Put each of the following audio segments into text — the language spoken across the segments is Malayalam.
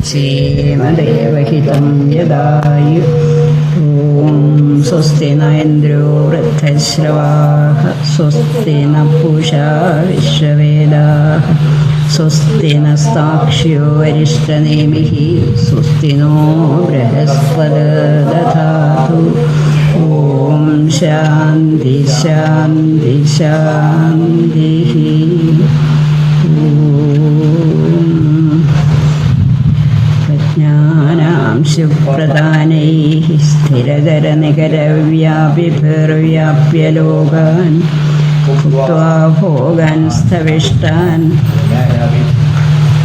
ക്ഷേമദേവഹിതം യദായു. ഓം സ്വസ്തി ന ഇന്ദ്രോ വൃദ്ധശ്രവാः സ്വസ്തി ന പൂഷാ വിശ്വവേദാः സ്വസ്തി നസ്താക്ഷ്യോ വരിഷ്ഠനേമിः സ്വസ്തി നോ ബൃഹസ്പതിർദധാതു. ഓം ശാന്തി ശാന്തി ശാന്തിഃ. പ്രജ്ഞാനാം ശുപ്രധാനൈഃ സ്ഥിരകരനികരവ്യാപിഭിർവ്യാപ്യ ലോകാൻ ഭുക്ത്വാ ഭോഗാൻ സ്ഥവിഷ്ടാൻ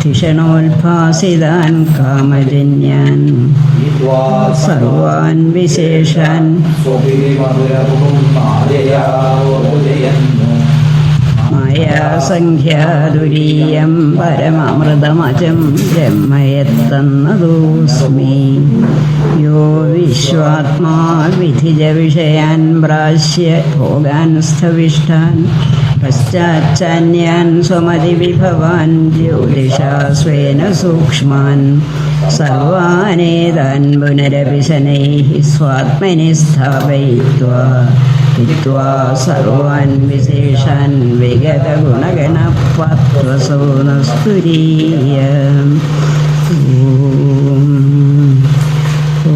ധിഷണോൽഭാസിതാൻ കാമജന്യാൻ സർവാൻ വിശേഷാൻ മായാസംഖ്യാതുരീയം പരമാമൃതമജം ബ്രഹ്മയത്തന്നതോസ്മി. യോ വിശ്വാത്മാ വിധിജവിഷയാൻ പ്രാശ്യ ഭോഗാൻ സ്ഥവിഷ്ടാൻ പശ്ചാച്ചാന്യാൻ സ്വമതിവിഭവാൻ ജ്യോതിഷാ സ്വേന സൂക്ഷ്മാൻ സർവാനേതാൻ പുനരപി ശനൈഃ സ്വാത്മനി സ്ഥാപയിത്വാ ഹിത്വാ സർവാൻ വിശേഷാൻ വിഗതഗുണഗണപത്വസോ നസ്തുരീയം.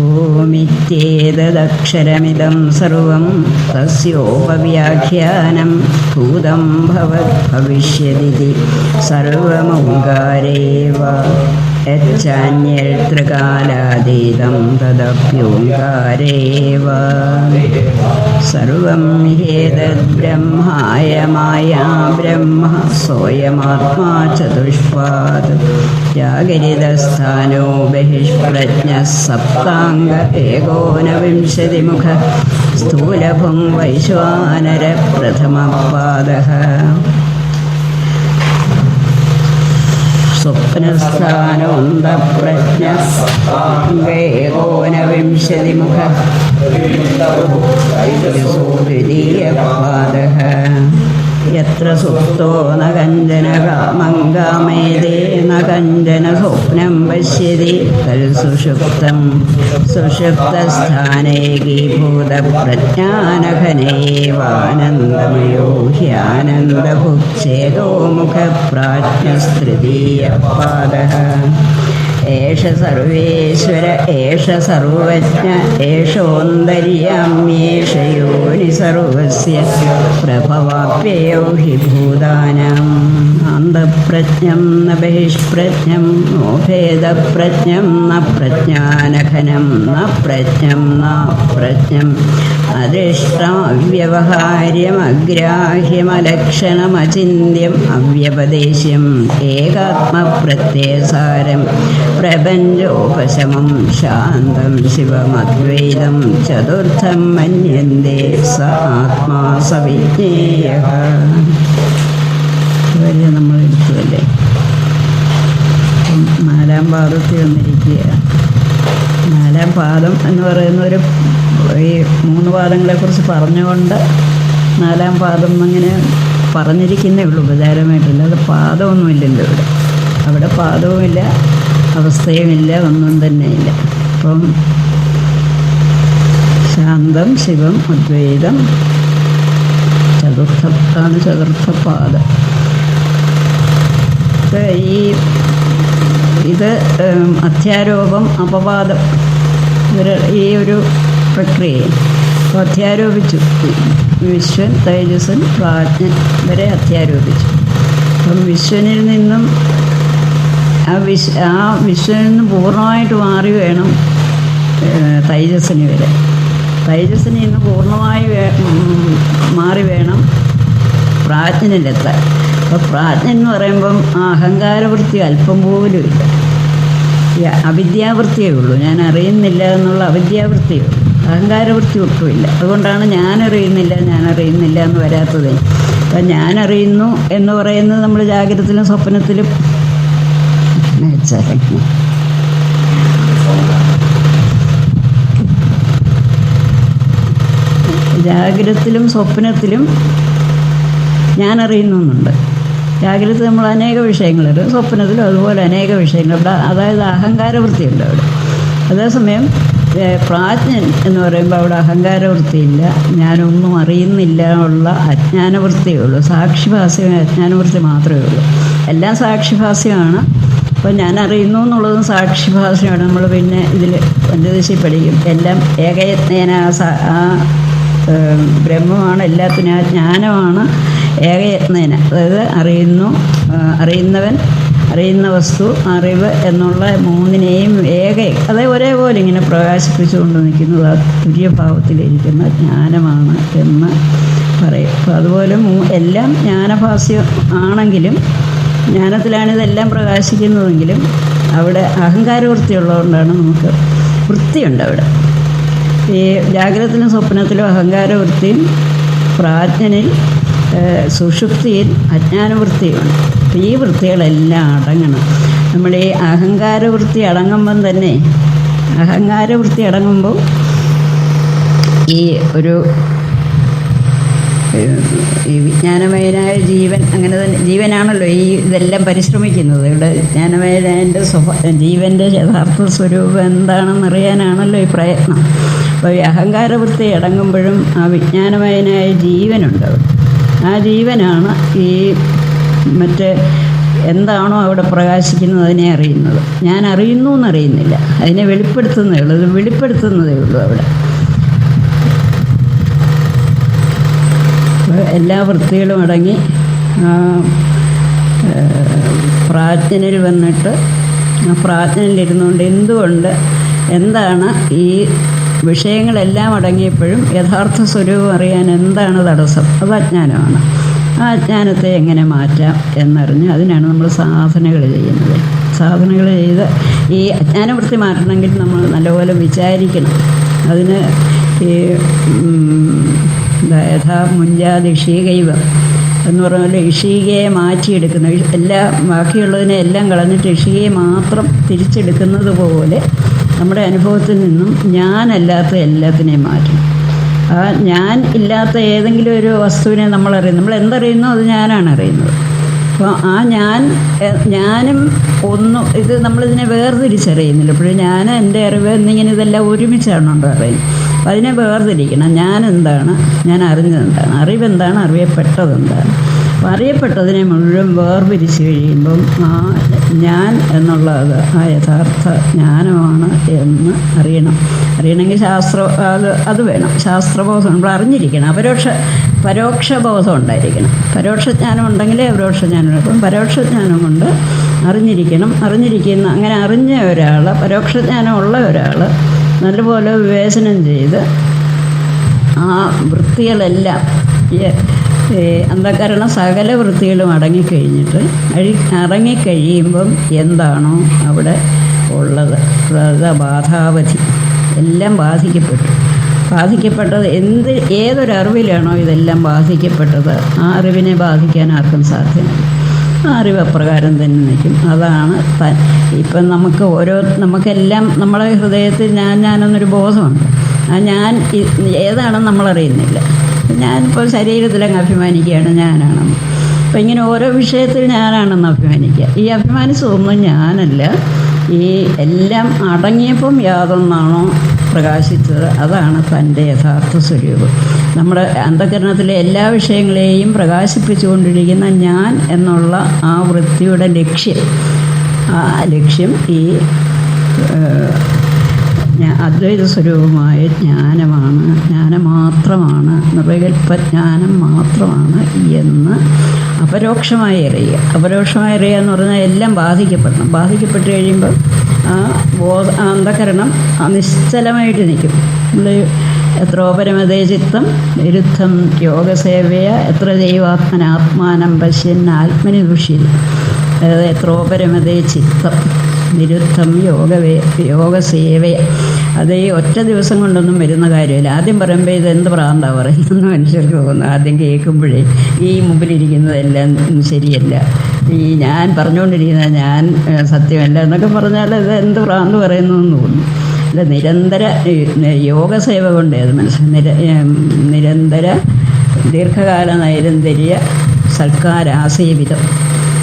ഓമിത്യേതദക്ഷരമിദം സർവം തസ്യോപവ്യാഖ്യാനം ഭൂതം ഭവദ്ഭവിഷ്യദിതി സർവമോങ്കാരേവ യച്ചാന്യൽത്രകാലാതീതം തദപ്യോങ്കാരേവ. സർവം ഹേതദ്ബ്രഹ്മായ മായാ ബ്രഹ്മ സോയമാത്മാ ചതുഷ്പാദ് ജാഗരിതസ്ഥാനോ ബഹിഷ്പ്രജ്ഞഃ സപ്താംഗ ഏകോനവിംശതിമുഖ സ്ഥൂലഭും വൈശ്വാനര പ്രഥമപാദഃ. സ്വപ്നസ്ഥാനോന്തപ്രജ്ഞഃ ഏകോനവിംശതിമുഖ ദ്വിതീയപാദഃ. യത്ര സുപ്തോ ന കഞ്ചന കാമം കാമേതേ ന കഞ്ചന സ്വപ്നം പശ്യതി തൽ സുഷുപ്തം സുഷുപ്തസ്ഥാനേകീഭൂതപ്രജ്ഞാനഘനേവാനന്ദമയോ ഹ്യാനന്ദഭുക്ചേതോ മുഖപ്രാജ്ഞസ്തൃതീയപാദഃ. ഏഷ സർവേശ്വര ഏഷ സർവജ്ഞ ഏഷോന്തര്യാമ്യേഷ യോനി സർവസ്യ പ്രഭവാപ്യയോ ഹി ഭൂതാനാം. അന്തഃപ്രജ്ഞം ന ബഹിഷ്പ്രജ്ഞം നോഭേദപ്രജ്ഞം ന പ്രജ്ഞാനഘനം ന പ്രജ്ഞം ന പ്രജ്ഞം അദൃഷ്ടമവ്യവഹാര്യം അഗ്രാഹ്യമലക്ഷണമചിന്യം അവ്യപദേശം ഏകാത്മപ്രത്യയസാരം പ്രപഞ്ചോപശമം ശാന്തം ശിവമദ്വൈതം ചതുർത്ഥം മന്യന്തേ സ ആത്മാ സവിജ്ഞേയഃ. ഇവരെ നമ്മൾ എടുത്തുവല്ലേ. നാലാം പാദത്തിൽ വന്നിരിക്കുക. നാലാം പാദം എന്ന് പറയുന്ന ഈ 3 പാദങ്ങളെക്കുറിച്ച് പറഞ്ഞുകൊണ്ട് നാലാം പാദം അങ്ങനെ പറഞ്ഞിരിക്കുന്നേ ഉള്ളൂ, ഉപചാരമായിട്ടില്ല. അത് പാദമൊന്നുമില്ലല്ലോ ഇവിടെ. അവിടെ പാദവുമില്ല, അവസ്ഥയുമില്ല, ഒന്നും തന്നെയില്ല. അപ്പം ശാന്തം ശിവം അദ്വൈതം ചതുർത്ഥമാണ് ചതുർത്ഥപാദം. ഇത് അധ്യാരോപം അപവാദം ഈ ഒരു പ്രക്രിയ. അപ്പോൾ അധ്യാരോപിച്ചു. വിശ്വൻ തേജസ്സൻ പ്രാജ്ഞൻ വരെ അധ്യാരോപിച്ചു. അപ്പം വിശ്വനിൽ നിന്നും ആ വിശ്വനിൽ നിന്നും പൂർണ്ണമായിട്ട് മാറി വേണം തൈജസ്സിന് വരെ. തൈജസ്സിന് ഇന്ന് പൂർണ്ണമായി മാറി വേണം പ്രാജ്ഞനിലെത്താൻ. അപ്പോൾ പ്രാജ്ഞൻ എന്ന് പറയുമ്പം ആ അഹങ്കാരവൃത്തി അല്പം പോലും ഇല്ല. അവിദ്യാവൃത്തിയേ ഉള്ളൂ. ഞാൻ അറിയുന്നില്ല എന്നുള്ള അവിദ്യാവൃത്തിയേ ഉള്ളൂ. അഹങ്കാരവൃത്തി ഒട്ടുമില്ല. അതുകൊണ്ടാണ് ഞാനറിയുന്നില്ല എന്ന് വരാത്തത്. അപ്പം ഞാനറിയുന്നു എന്ന് പറയുന്നത് നമ്മൾ ജാഗ്രതത്തിലും സ്വപ്നത്തിലും വെച്ചാൽ ജാഗ്രതത്തിലും സ്വപ്നത്തിലും ഞാൻ അറിയുന്നുണ്ട്. ജാഗ്രത നമ്മൾ അനേക വിഷയങ്ങളുണ്ട്, സ്വപ്നത്തിലും അതുപോലെ അനേക വിഷയങ്ങളുണ്ട്. അതായത് അഹങ്കാരവൃത്തിയുണ്ട് അവിടെ. അതേസമയം പ്രാജ്ഞൻ എന്ന് പറയുമ്പോൾ അവിടെ അഹങ്കാരവൃത്തിയില്ല, ഞാനൊന്നും അറിയുന്നില്ല ഉള്ള അജ്ഞാനവൃത്തിയേ ഉള്ളൂ. സാക്ഷിഭാസ്യം അജ്ഞാനവൃത്തി മാത്രമേ ഉള്ളൂ. എല്ലാം സാക്ഷിഭാസ്യമാണ്. അപ്പോൾ ഞാൻ അറിയുന്നു എന്നുള്ളതും സാക്ഷിഭാസ്യമാണ്. നമ്മൾ പിന്നെ ഇതിൽ പഞ്ചദശി പഠിക്കും. എല്ലാം ഏകയജ്ഞേന ആ ബ്രഹ്മമാണ്, എല്ലാത്തിനും ആ ജ്ഞാനമാണ് ഏകയജ്ഞേന. അതായത് അറിയുന്നവൻ, അറിയുന്ന വസ്തു, അറിവ് എന്നുള്ള മൂന്നിനെയും അതായത് ഒരേപോലെ ഇങ്ങനെ പ്രകാശിപ്പിച്ചുകൊണ്ട് നിൽക്കുന്നത് ആ തുര്യഭാവത്തിലിരിക്കുന്ന ജ്ഞാനമാണ് എന്ന് പറയും. അപ്പോൾ അതുപോലെ എല്ലാം ജ്ഞാനഭാസ്യം ആണെങ്കിലും, ജ്ഞാനത്തിലാണ് ഇതെല്ലാം പ്രകാശിക്കുന്നതെങ്കിലും അവിടെ അഹങ്കാരവൃത്തിയുള്ളതുകൊണ്ടാണ് നമുക്ക് വൃത്തിയുണ്ട് അവിടെ. ഈ ജാഗ്രതത്തിലും സ്വപ്നത്തിലും അഹങ്കാരവൃത്തിയും, പ്രാജ്ഞനിൽ സുഷുപ്തിയിൽ അജ്ഞാനവൃത്തിയുണ്ട്. അപ്പോൾ ഈ വൃത്തികളെല്ലാം അടങ്ങണം. നമ്മൾ ഈ അഹങ്കാരവൃത്തി അടങ്ങുമ്പം തന്നെ, അഹങ്കാരവൃത്തി അടങ്ങുമ്പോൾ ഈ ഒരു ഈ വിജ്ഞാനമയനായ ജീവൻ, അങ്ങനെ തന്നെ ജീവനാണല്ലോ ഈ ഇതെല്ലാം പരിശ്രമിക്കുന്നത്. ഇവിടെ വിജ്ഞാനമയനായൻ്റെ ജീവൻ്റെ യഥാർത്ഥ സ്വരൂപം എന്താണെന്നറിയാനാണല്ലോ ഈ പ്രയത്നം. അപ്പോൾ ഈ അഹങ്കാരവൃത്തി അടങ്ങുമ്പോഴും ആ വിജ്ഞാനമയനായ ജീവനുണ്ട് അവിടെ. ആ ജീവനാണ് ഈ മറ്റേ എന്താണോ അവിടെ പ്രകാശിക്കുന്നത് അതിനെ അറിയുന്നത്. ഞാൻ അറിയുന്നു എന്നറിയുന്നില്ല, അതിനെ വെളിപ്പെടുത്തുന്നതേ ഉള്ളൂ. അത് വെളിപ്പെടുത്തുന്നതേ ഉള്ളൂ അവിടെ. എല്ലാ വൃത്തികളും അടങ്ങി പ്രാജ്ഞനിൽ വന്നിട്ട് ആ പ്രാജ്ഞനിലിരുന്നുകൊണ്ട് എന്താണ് ഈ വിഷയങ്ങളെല്ലാം അടങ്ങിയപ്പോഴും യഥാർത്ഥ സ്വരൂപം അറിയാൻ എന്താണ് തടസ്സം? അത് അജ്ഞാനമാണ്. ആ അജ്ഞാനത്തെ എങ്ങനെ മാറ്റാം എന്നറിഞ്ഞ് അതിനാണ് നമ്മൾ സാധനകൾ ചെയ്യുന്നത്. സാധനകൾ ചെയ്ത് ഈ അജ്ഞാനവൃത്തി മാറ്റണമെങ്കിൽ നമ്മൾ നല്ലപോലെ വിചാരിക്കണം. അതിന് ഈ യഥാ മുഞ്ചാദിഷീകൈവ എന്ന് പറഞ്ഞാൽ ഇഷികയെ മാറ്റിയെടുക്കുന്ന, ബാക്കിയുള്ളതിനെ എല്ലാം കളഞ്ഞിട്ട് ഇഷികയെ മാത്രം തിരിച്ചെടുക്കുന്നത് പോലെ നമ്മുടെ അനുഭവത്തിൽ നിന്നും ഞാനല്ലാത്ത എല്ലാത്തിനെയും മാറ്റണം. ആ ഞാൻ ഇല്ലാത്ത ഏതെങ്കിലും ഒരു വസ്തുവിനെ നമ്മൾ എന്തറിയുന്നു അത് ഞാനാണ് അറിയുന്നത്. അപ്പോൾ ആ ഞാനും ഇത് നമ്മളിതിനെ വേർതിരിച്ചറിയുന്നില്ല. ഇപ്പോഴും ഞാൻ, എൻ്റെ അറിവ് എന്നിങ്ങനെ ഇതെല്ലാം ഒരുമിച്ചാണുണ്ടോ അറിയുന്നത്. അപ്പം അതിനെ വേർതിരിക്കണം. ഞാൻ എന്താണ്, ഞാൻ അറിഞ്ഞതെന്താണ്, അറിവെന്താണ്, അറിയപ്പെട്ടതെന്താണ്. അപ്പോൾ അറിയപ്പെട്ടതിനെ മുഴുവൻ വേർതിരിച്ച് കഴിയുമ്പം ആ ഞാൻ എന്നുള്ളത് ആ യഥാർത്ഥ ജ്ഞാനമാണ് എന്ന് അറിയണമെങ്കിൽ അത് വേണം. ശാസ്ത്രബോധം നമ്മൾ അറിഞ്ഞിരിക്കണം. പരോക്ഷബോധം ഉണ്ടായിരിക്കണം. പരോക്ഷജ്ഞാനം ഉണ്ടെങ്കിലേ അപരോക്ഷജ്ഞാനം. അപ്പം പരോക്ഷജ്ഞാനം കൊണ്ട് അറിഞ്ഞിരിക്കുന്ന അങ്ങനെ അറിഞ്ഞ ഒരാൾ, പരോക്ഷജ്ഞാനം ഉള്ള ഒരാൾ നല്ലപോലെ വിവേചനം ചെയ്ത് ആ വൃത്തികളെല്ലാം അന്ധകരണ സകല വൃത്തികളും അടങ്ങിക്കഴിയുമ്പം എന്താണോ അവിടെ ഉള്ളത്, ബാധാവധി എല്ലാം ബാധിക്കപ്പെട്ടത് ഏതൊരറിവിലാണോ ഇതെല്ലാം ബാധിക്കപ്പെട്ടത്, ആ അറിവിനെ ബാധിക്കാൻ ആർക്കും സാധ്യമല്ല. ആ അറിവ് അപ്രകാരം തന്നെ നിൽക്കും. അതാണ് ഇപ്പം നമുക്കെല്ലാം നമ്മളെ ഹൃദയത്തിൽ ഞാനെന്നൊരു ബോധമുണ്ട്. ആ ഞാൻ ഏതാണെന്ന് നമ്മളറിയുന്നില്ല. ഞാനിപ്പോൾ ശരീരത്തിലങ്ങ് അഭിമാനിക്കുകയാണ് ഞാനാണെന്ന്. അപ്പം ഇങ്ങനെ ഓരോ വിഷയത്തിൽ ഞാനാണെന്ന് അഭിമാനിക്കുക. ഈ അഭിമാനിച്ചതൊന്നും ഞാനല്ല. ഈ എല്ലാം അടങ്ങിയപ്പം യാതൊന്നാണോ പ്രകാശിച്ചത് അതാണ് തൻ്റെ യഥാർത്ഥ സ്വരൂപം. നമ്മുടെ അന്ധകരണത്തിലെ എല്ലാ വിഷയങ്ങളെയും പ്രകാശിപ്പിച്ചുകൊണ്ടിരിക്കുന്ന ഞാൻ എന്നുള്ള ആ വൃത്തിയുടെ ലക്ഷ്യം ഈ അദ്വൈത സ്വരൂപമായ ജ്ഞാനം മാത്രമാണ്, നിർവികൽപ്പജ്ഞാനം മാത്രമാണ് എന്ന് അപരോക്ഷമായി അറിയുക എന്ന് പറഞ്ഞാൽ എല്ലാം ബാധിക്കപ്പെട്ട് കഴിയുമ്പോൾ ആ അന്ധകരണം നിശ്ചലമായിട്ട് നിൽക്കും. നമ്മൾ എത്രോപരമതേ ചിത്തം വിരുദ്ധം യോഗസേവയ എത്ര ദൈവാത്മനാത്മാനം പശ്യൻ ആത്മനി ദുഷ്യത്. അതായത് എത്രോപരമതേ ചിത്തം വിരുദ്ധം യോഗസേവയ. അത് ഈ ഒറ്റ ദിവസം കൊണ്ടൊന്നും വരുന്ന കാര്യമില്ല. ആദ്യം പറയുമ്പോൾ ഇതെന്ത് പ്രാന്താണ് പറയുന്നത് മനുഷ്യർക്ക് തോന്നുന്നു. ആദ്യം കേൾക്കുമ്പോഴേ ഈ മുമ്പിലിരിക്കുന്നതെല്ലാം ശരിയല്ല, ഈ ഞാൻ പറഞ്ഞുകൊണ്ടിരിക്കുന്നത് ഞാൻ സത്യമല്ല എന്നൊക്കെ പറഞ്ഞാൽ ഇത് എന്ത് പ്രാന്ത് പറയുന്നു എന്ന് തോന്നുന്നു. അല്ല, നിരന്തര യോഗസേവ കൊണ്ട് അത് നിരന്തര ദീർഘകാല നൈരന്തര്യ സൽക്കാരാസേവിതം.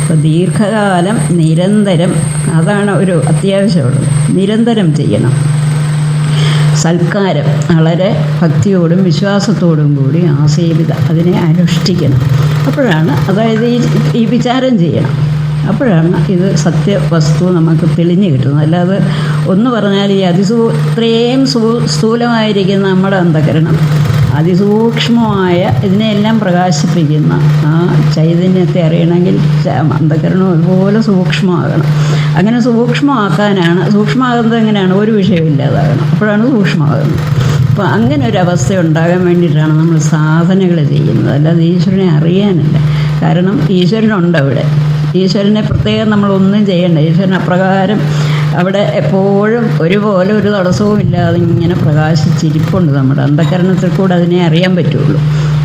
അപ്പോൾ ദീർഘകാലം നിരന്തരം, അതാണ് ഒരു അത്യാവശ്യമുള്ളത്, നിരന്തരം ചെയ്യണം. സൽക്കാരം വളരെ ഭക്തിയോടും വിശ്വാസത്തോടും കൂടി ആസേവിത, അതിനെ അനുഷ്ഠിക്കണം. അപ്പോഴാണ്, അതായത് ഈ വിചാരം ചെയ്യണം. അപ്പോഴാണ് ഇത് സത്യവസ്തു നമുക്ക് തെളിഞ്ഞു കിട്ടുന്നത്. അല്ലാതെ ഒന്ന് പറഞ്ഞാൽ ഈ ഇത്രയും സ്ഥൂലമായിരിക്കുന്ന നമ്മുടെ അന്ധകരണം അതിസൂക്ഷ്മമായ ഇതിനെയെല്ലാം പ്രകാശിപ്പിക്കുന്ന ആ ചൈതന്യത്തെ അറിയണമെങ്കിൽ അന്ധകരണം അതുപോലെ സൂക്ഷ്മമാകണം. അങ്ങനെ സൂക്ഷ്മമാക്കാനാണ്, സൂക്ഷ്മമാകുന്നത് എങ്ങനെയാണ്? ഒരു വിഷയമില്ലാതാകണം, അപ്പോഴാണ് സൂക്ഷ്മമാകുന്നത്. അപ്പോൾ അങ്ങനെ ഒരു അവസ്ഥ ഉണ്ടാകാൻ വേണ്ടിയിട്ടാണ് നമ്മൾ സാധനകൾ ചെയ്യുന്നത്, അല്ലാതെ ഈശ്വരനെ അറിയാനല്ല. കാരണം ഈശ്വരനുണ്ട് അവിടെ. ഈശ്വരനെ പ്രത്യേകം നമ്മളൊന്നും ചെയ്യേണ്ട. ഈശ്വരൻ അപ്രകാരം അവിടെ എപ്പോഴും ഒരുപോലെ ഒരു തടസ്സവും ഇല്ലാതെ ഇങ്ങനെ പ്രകാശിച്ചിരിപ്പുണ്ട്. നമ്മുടെ അന്ധകരണത്തിൽ കൂടെ അതിനെ അറിയാൻ പറ്റുള്ളൂ.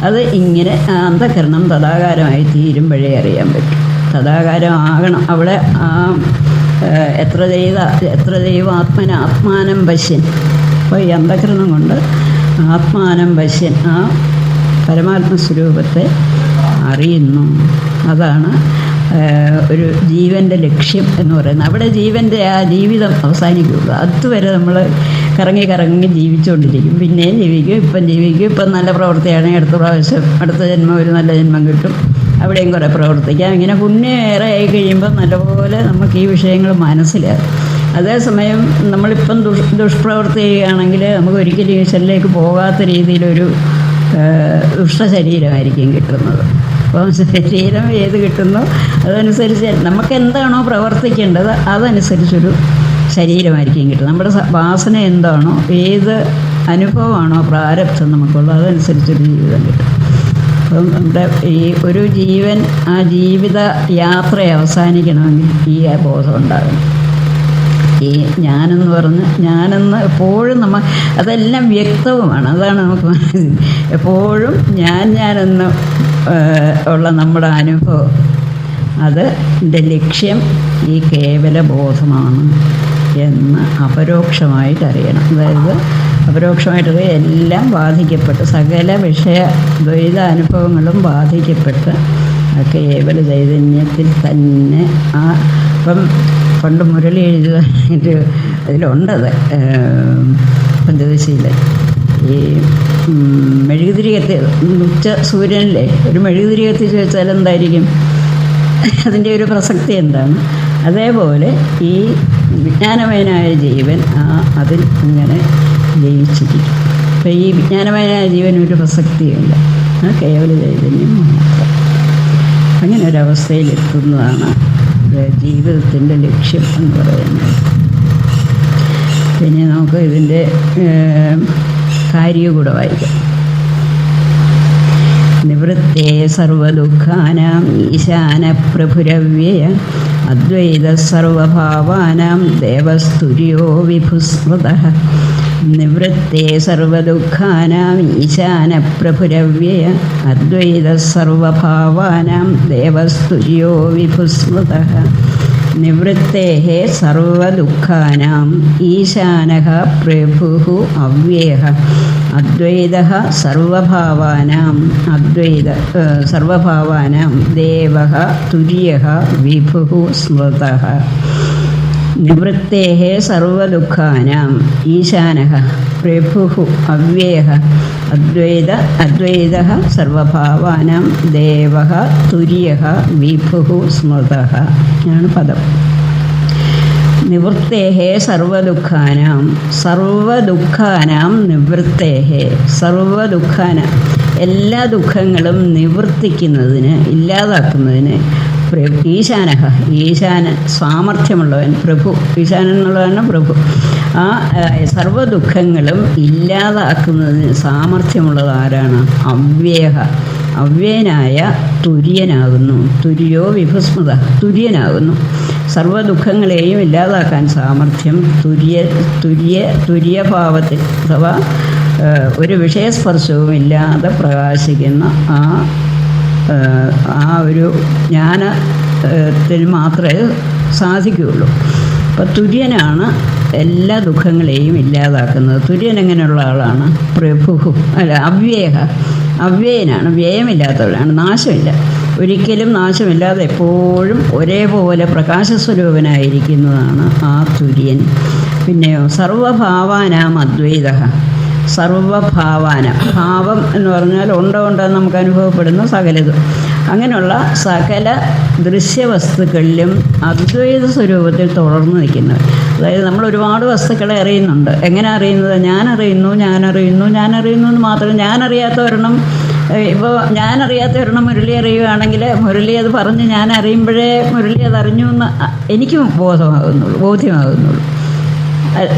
അത് ഇങ്ങനെ അന്ധകരണം തഥാകാരമായി തീരുമ്പോഴേ അറിയാൻ പറ്റും. തഥാകാരമാകണം അവിടെ. എത്ര ദൈവാത്മാനം പശ്യൻ. അപ്പോൾ ഈ അന്ധകരണം കൊണ്ട് ആത്മാനം പശ്യൻ, ആ പരമാത്മസ്വരൂപത്തെ അറിയുന്നു. അതാണ് ഒരു ജീവൻ്റെ ലക്ഷ്യം എന്ന് പറയുന്നത്. അവിടെ ജീവൻ്റെ ആ ജീവിതം അവസാനിക്കുകയുള്ളൂ. അതുവരെ നമ്മൾ കറങ്ങി ജീവിച്ചുകൊണ്ടിരിക്കും. പിന്നെയും ജീവിക്കും, ഇപ്പം നല്ല പ്രവൃത്തിയാണെങ്കിൽ അടുത്ത ജന്മം ഒരു നല്ല ജന്മം കിട്ടും, അവിടെയും കുറേ പ്രവർത്തിക്കാം. ഇങ്ങനെ പുണ്യം ഏറെ ആയി കഴിയുമ്പോൾ നല്ലപോലെ നമുക്ക് ഈ വിഷയങ്ങൾ മനസ്സിലാകും. അതേസമയം നമ്മളിപ്പം ദുഷ്പ്രവൃത്തി ചെയ്യുകയാണെങ്കിൽ നമുക്ക് ഒരിക്കലും ഈശ്വരനിലേക്ക് പോകാത്ത രീതിയിലൊരു ദുഷ്ടശരീരമായിരിക്കും കിട്ടുന്നത്. അപ്പം ശരീരം ഏത് കിട്ടുന്നോ അതനുസരിച്ച് നമുക്ക് എന്താണോ പ്രവർത്തിക്കേണ്ടത് അതനുസരിച്ചൊരു ശരീരമായിരിക്കും കിട്ടുന്നത്. നമ്മുടെ വാസന എന്താണോ, ഏത് അനുഭവമാണോ പ്രാരബ്ധം നമുക്കുള്ളത്, അതനുസരിച്ചൊരു ജീവിതം കിട്ടും. അപ്പം നമ്മുടെ ഈ ഒരു ജീവൻ ആ ജീവിത യാത്ര അവസാനിക്കണമെങ്കിൽ ഈ ബോധം ഉണ്ടാകണം. ഈ ഞാനെന്ന് എപ്പോഴും അതെല്ലാം വ്യക്തവുമാണ്. അതാണ് നമുക്ക് എപ്പോഴും ഞാനെന്ന് ഉള്ള നമ്മുടെ അനുഭവം, അതിൻ്റെ ലക്ഷ്യം ഈ കേവല ബോധമാണ് എന്ന് അപരോക്ഷമായിട്ട് അറിയണം. അതായത് അപരോക്ഷമായിട്ട് എല്ലാം ബാധിക്കപ്പെട്ട്, സകല വിഷയ ദ്വൈത അനുഭവങ്ങളും ബാധിക്കപ്പെട്ട് കേവല ചൈതന്യത്തിൽ തന്നെ ഇപ്പം പണ്ട് മുരളി എഴുതാനായിട്ട് അതിലുണ്ടത് പഞ്ചദശയിൽ ഈ മെഴുകുതിരി കത്തി, ഉച്ച സൂര്യനിലെ ഒരു മെഴുകുതിരി കത്തിച്ച് വെച്ചാൽ എന്തായിരിക്കും അതിൻ്റെ ഒരു പ്രസക്തി എന്താണ്? അതേപോലെ ഈ വിജ്ഞാനമയനായ ജീവൻ അതിൽ ഇങ്ങനെ ജയിച്ചിരിക്കും. അപ്പം ഈ വിജ്ഞാനമയനായ ജീവനൊരു പ്രസക്തിയുമില്ല, കേവല ചൈതന്യം മാത്രം. അങ്ങനെ ഒരവസ്ഥയിലെത്തുന്നതാണ് ജീവിതത്തിൻ്റെ ലക്ഷ്യം എന്ന് പറയുന്നത്. പിന്നെ നമുക്ക് ഇതിൻ്റെ കാര്യം കൂടെ വായിക്കാം. നിവൃത്തേ സർവദുഃഖാനാം ഈശാന പ്രഭുരവ്യയ അദ്വൈത സർവഭാവാനാം ദേവസ്തുര്യോ വിഭുസ്മൃതഃ. നിവൃത്തേ സർവദുഃഖാനാം ഈശാന പ്രഭുരവ്യയ അദ്വൈത സർവഭാവാനാം ദേവസ്തുര്യോ വിഭുസ്മൃതഃ. നിവൃത്തേഃ സർവദുഃഖാനാം ഈശാനഃ പ്രഭുഃ അവ്യയഃ അദ്വൈതഃ സർവഭാവാനാം ദേവഃ തുര്യഃ വിഭുഃ സ്മൃതഃ. നിവൃത്തേഃ സർവദുഃഖാനാം ഈശാനഃ പ്രഭുഃ അവ്യയഃ അദ്വൈതഃ സർവഭാവാനാം ദേവഃ തുര്യഃ വിഭുഃ സ്മൃതഃ ആണ് പദം. നിവൃത്തേഃ സർവദുഃഖാനാം നിവൃത്തേഃ എല്ലാ ദുഃഖങ്ങളും നിവർത്തിക്കുന്നതിന്, ഇല്ലാതാക്കുന്നതിന് ഈശാനൻ സാമർഥ്യമുള്ളവൻ, പ്രഭു. ഈശാനൻ എന്നുള്ളതാണ് പ്രഭു. ആ സർവദുഃഖങ്ങളും ഇല്ലാതാക്കുന്നതിന് സാമർഥ്യമുള്ളത് ആരാണ്? അവ്യയനായ തുര്യനാകുന്നു. തുര്യോ വിഭുസ്മൃത, തുര്യനാകുന്നു. സർവദുഃഖങ്ങളെയും ഇല്ലാതാക്കാൻ സാമർഥ്യം തുര്യഭാവത്തിൽ, അഥവാ ഒരു വിഷയസ്പർശവും ഇല്ലാതെ പ്രകാശിക്കുന്ന ആ ഒരു ജ്ഞാനത്തിൽ മാത്രമേ സാധിക്കുകയുള്ളൂ. അപ്പം തുര്യനാണ് എല്ലാ ദുഃഖങ്ങളെയും ഇല്ലാതാക്കുന്നത്. തുര്യൻ എങ്ങനെയുള്ള ആളാണ്? പ്രഭു അല്ല, അവ്യയനാണ്, വ്യയമില്ലാത്തവരാണ്, നാശമില്ല, ഒരിക്കലും നാശമില്ലാതെ എപ്പോഴും ഒരേപോലെ പ്രകാശസ്വരൂപനായിരിക്കുന്നതാണ് ആ തുര്യൻ. പിന്നെയോ സർവഭാവാനാം അദ്വൈത, സർവഭാവാന, ഭാവം എന്ന് പറഞ്ഞാൽ ഉണ്ടെന്ന് നമുക്ക് അനുഭവപ്പെടുന്ന സകലതും, അങ്ങനെയുള്ള സകല ദൃശ്യവസ്തുക്കളിലും അദ്വൈത സ്വരൂപത്തിൽ തുടർന്ന് നിൽക്കുന്നവൻ. അതായത് നമ്മൾ ഒരുപാട് വസ്തുക്കളെ അറിയുന്നുണ്ട്. എങ്ങനെ അറിയുന്നത്? ഞാനറിയുന്നു എന്ന് മാത്രം. ഞാനറിയാത്ത ഒരെണ്ണം, ഇപ്പോൾ ഞാനറിയാത്ത ഒരെണ്ണം മുരളി അറിയുകയാണെങ്കിൽ മുരളി അത് പറഞ്ഞ് ഞാൻ അറിയുമ്പോഴേ മുരളി അത് അറിഞ്ഞു എന്ന് എനിക്ക് ബോധ്യമാകുന്നുള്ളൂ.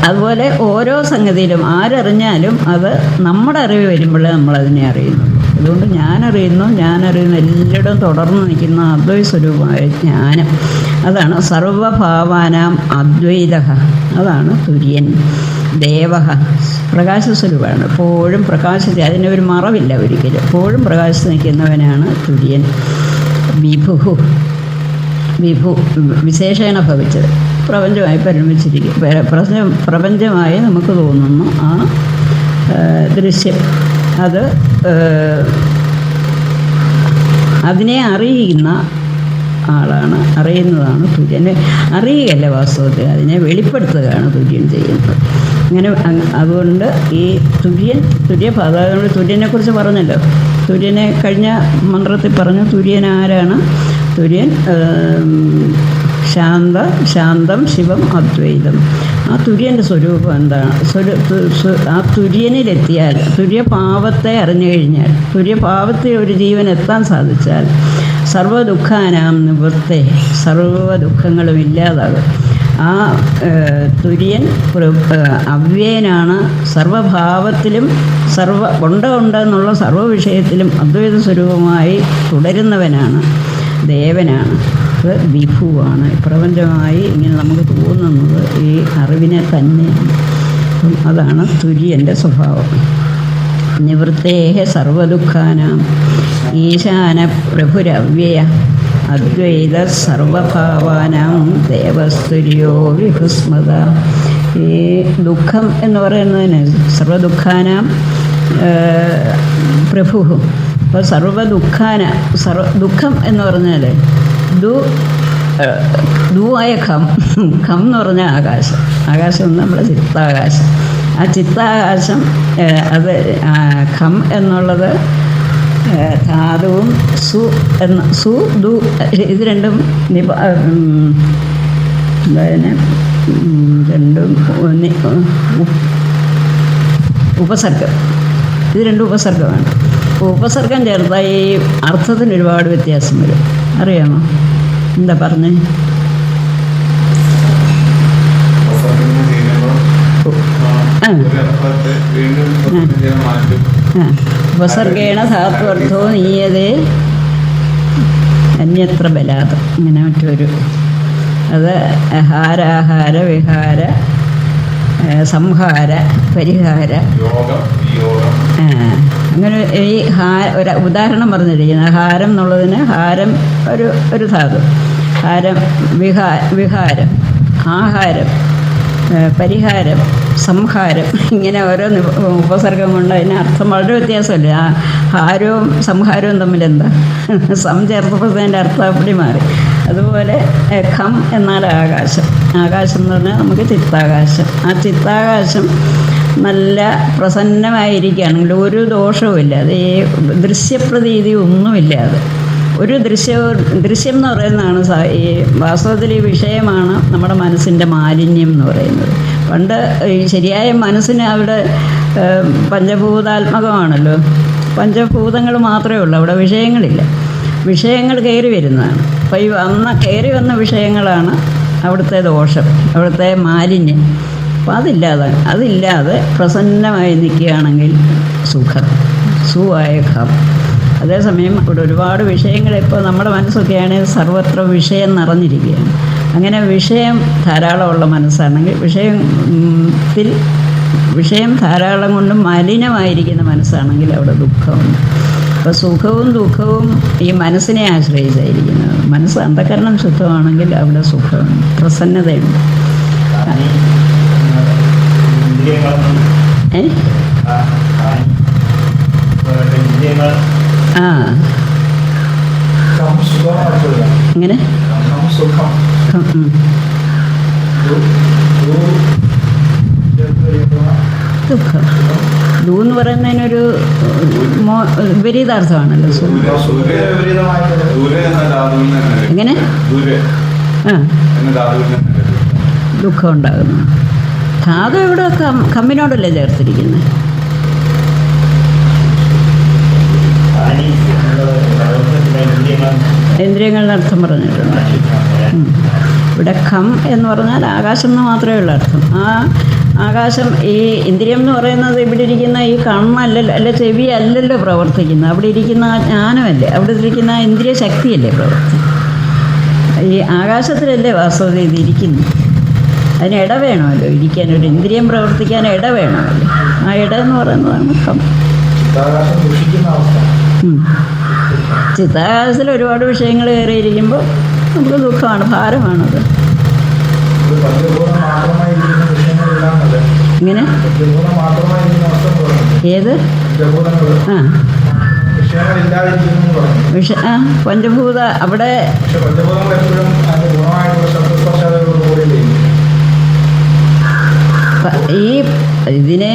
അതുപോലെ ഓരോ സംഗതിയിലും ആരറിഞ്ഞാലും അത് നമ്മുടെ അറിവ് വരുമ്പോഴേ നമ്മളതിനെ അറിയുന്നുള്ളൂ. അതുകൊണ്ട് ഞാനറിയുന്നു എല്ലായിടവും തുടർന്ന് നിൽക്കുന്ന അദ്വൈത സ്വരൂപമായ ജ്ഞാനം, അതാണ് സർവഭാവാനാം അദ്വൈത, അതാണ് തുര്യൻ. ദേവ പ്രകാശസ്വരൂപമാണ്, എപ്പോഴും പ്രകാശിച്ച്, അതിനൊരു മറവില്ല ഒരിക്കലും, എപ്പോഴും പ്രകാശിച്ച് നിൽക്കുന്നവനാണ് തുര്യൻ. വിഭു വിശേഷേണ ഭവിച്ചത്, പ്രപഞ്ചമായി പരിണമിച്ചിരിക്കും, പ്രപഞ്ചമായി നമുക്ക് തോന്നുന്നു ആ ദൃശ്യം, അത് അതിനെ അറിയുന്ന ആളാണ്, അറിയുന്നതാണ് തുര്യൻ. അറിയുകയല്ല വാസ്തവത്തിൽ, അതിനെ വെളിപ്പെടുത്തുകയാണ് തുര്യൻ ചെയ്യുന്നത്. അങ്ങനെ അതുകൊണ്ട് ഈ തുര്യപാതാവിനോട് തുര്യനെക്കുറിച്ച് പറഞ്ഞല്ലോ. തുര്യനെ കഴിഞ്ഞ മന്ത്രത്തിൽ പറഞ്ഞു. തുര്യൻ ആരാണ്? തുര്യൻ ശാന്തം ശിവം അദ്വൈതം. ആ തുര്യൻ്റെ സ്വരൂപം എന്താണ്? ആ തുര്യനിലെത്തിയാൽ, തുര്യഭാവത്തെ അറിഞ്ഞു കഴിഞ്ഞാൽ, തുര്യഭാവത്തെ ഒരു ജീവൻ എത്താൻ സാധിച്ചാൽ സർവ്വദുഃഖാനാം നിവൃത്തെ, സർവ്വ ദുഃഖങ്ങളും ഇല്ലാതാകും. ആ തുര്യൻ അവ്യയനാണ്, സർവഭാവത്തിലും ഉണ്ടെന്നുള്ള സർവ്വ വിഷയത്തിലും അദ്വൈത സ്വരൂപമായി തുടരുന്നവനാണ്, ദേവനാണ്, വിഭുവാണ്. പ്രപഞ്ചമായി ഇങ്ങനെ നമുക്ക് തോന്നുന്നത് ഈ അറിവിനെ തന്നെയാണ്. അതാണ് തുര്യൻ്റെ സ്വഭാവം. നിവൃത്തേഹ സർവദുഃഖാനാം ഈശാന പ്രഭുരവ്യയ അദ്വൈത സർവഭാവാനാം ദേവസ്തുര്യോ വിഭുസ്മൃത. ഈ ദുഃഖം എന്ന് പറയുന്നതിന് സർവദുഃഖാനാം പ്രഭു. അപ്പോൾ ദുഃഖം എന്ന് പറഞ്ഞാൽ ദുവായ ഖം എന്ന് പറഞ്ഞാൽ ആകാശം നമ്മുടെ ചിത്താകാശം. ആ ചിത്താകാശം, അത് ഖം എന്നുള്ളത് ധാതുവും ദു ഇത് രണ്ടും രണ്ടും ഉപസർഗം. ഇത് രണ്ടും ഉപസർഗമാണ്. ഉപസർഗം ചേർത്താൽ ഈ അർത്ഥത്തിന് ഒരുപാട് വ്യത്യാസം വരും. അറിയാമോ? എന്താ പറഞ്ഞേ? ഉപസർഗേണ ധാത്വർത്ഥോ നീയതേ അന്യത്ര ബലാത്. ഇങ്ങനെ മറ്റൊരു, അത് ഹാരാഹാര വിഹാര സംഹാര പരിഹാര, അങ്ങനെ ഈ ഒരു ഉദാഹരണം പറഞ്ഞിരിക്കുന്നത്. ഹാരം എന്നുള്ളതിന് ഹാരം ഒരു ധാതു, ഹാരം വിഹാരം, ആഹാരം, പരിഹാരം, സംഹാരം, ഇങ്ങനെ ഓരോ ഉപസർഗം കൊണ്ട് അതിന് അർത്ഥം വളരെ വ്യത്യാസമല്ലേ. ആ ഹാരവും സംഹാരവും തമ്മിലെന്താ? ചേർത്തപ്പോൾ അതിൻ്റെ അർത്ഥം അപ്പടി മാറി. അതുപോലെ ഖം എന്നാൽ ആകാശം എന്ന് പറഞ്ഞാൽ നമുക്ക് ചിത്താകാശം. ആ ചിത്താകാശം നല്ല പ്രസന്നമായിരിക്കുകയാണെങ്കിൽ ഒരു ദോഷവുമില്ല, അത് ഈ ദൃശ്യപ്രതീതി ഒന്നുമില്ലാതെ ഒരു ദൃശ്യം എന്ന് പറയുന്നതാണ് ഈ വാസ്തവത്തിൽ ഈ വിഷയമാണ് നമ്മുടെ മനസ്സിൻ്റെ മാലിന്യം എന്ന് പറയുന്നത്. പണ്ട് ഈ ശരിയായ മനസ്സിന് അവിടെ പഞ്ചഭൂതാത്മകമാണല്ലോ, പഞ്ചഭൂതങ്ങൾ മാത്രമേ ഉള്ളൂ, അവിടെ വിഷയങ്ങളില്ല. വിഷയങ്ങൾ കയറി വരുന്നതാണ്. അപ്പോൾ ഈ കയറി വന്ന വിഷയങ്ങളാണ് അവിടുത്തെ ദോഷം, അവിടുത്തെ മാലിന്യം. അപ്പോൾ അതില്ലാതെ പ്രസന്നമായി നിൽക്കുകയാണെങ്കിൽ സുഖമായ ഖം. അതേസമയം ഇവിടെ ഒരുപാട് വിഷയങ്ങൾ, ഇപ്പോൾ നമ്മുടെ മനസ്സൊക്കെയാണ് സർവത്ര വിഷയം നിറഞ്ഞിരിക്കുകയാണ്. അങ്ങനെ വിഷയം ധാരാളമുള്ള മനസ്സാണെങ്കിൽ, വിഷയം ധാരാളം കൊണ്ട് മലിനമായിരിക്കുന്ന മനസ്സാണെങ്കിൽ അവിടെ ദുഃഖമുണ്ട്. അപ്പോൾ സുഖവും ദുഃഖവും ഈ മനസ്സിനെ ആശ്രയിച്ചായിരിക്കുന്നത്. മനസ്സ് അന്ധകരണം ശുദ്ധമാണെങ്കിൽ അവിടെ സുഖമുണ്ട്, പ്രസന്നതയുണ്ട്. ആ ഇങ്ങനെ ദുഃഖം ദൂ എന്ന് പറയുന്നതിനൊരു വിപരീതാർത്ഥമാണല്ലോ. എങ്ങനെ ആ ദുഃഖം ഉണ്ടാകുന്നു. ധാതു ഇവിടെ കമ്മിനോടല്ലേ ചേർത്തിരിക്കുന്നത്? ഇന്ദ്രിയങ്ങളുടെ അർത്ഥം പറഞ്ഞിട്ടുണ്ട്. ഇവിടെ ഖം എന്ന് പറഞ്ഞാൽ ആകാശം എന്ന് മാത്രമേ ഉള്ള അർത്ഥം. ആ ആകാശം, ഈ ഇന്ദ്രിയം എന്ന് പറയുന്നത് ഇവിടെ ഇരിക്കുന്ന ഈ കണ്ണല്ലല്ലോ, അല്ല ചെവി അല്ലല്ലോ പ്രവർത്തിക്കുന്നത്, അവിടെ ഇരിക്കുന്ന ആ ജ്ഞാനമല്ലേ, അവിടെ ഇരിക്കുന്ന ആ ഇന്ദ്രിയ ശക്തിയല്ലേ പ്രവർത്തിക്കുന്നത്. ഈ ആകാശത്തിലല്ലേ വാസ്തവത ഇതിരിക്കുന്നു. അതിന് ഇട വേണമല്ലോ ഇരിക്കാൻ, ഒരു ഇന്ദ്രിയം പ്രവർത്തിക്കാൻ ഇട വേണമല്ലോ. ആ ഇട എന്ന് പറയുന്നതാണ് ഖം. ചിത്താകാശത്തിൽ ഒരുപാട് വിഷയങ്ങൾ കയറിയിരിക്കുമ്പോൾ നമുക്ക് ദുഃഖമാണ്, ഭാരമാണത്. ഇങ്ങനെ ഏത് പഞ്ചഭൂത അവിടെ ഈ ഇതിനെ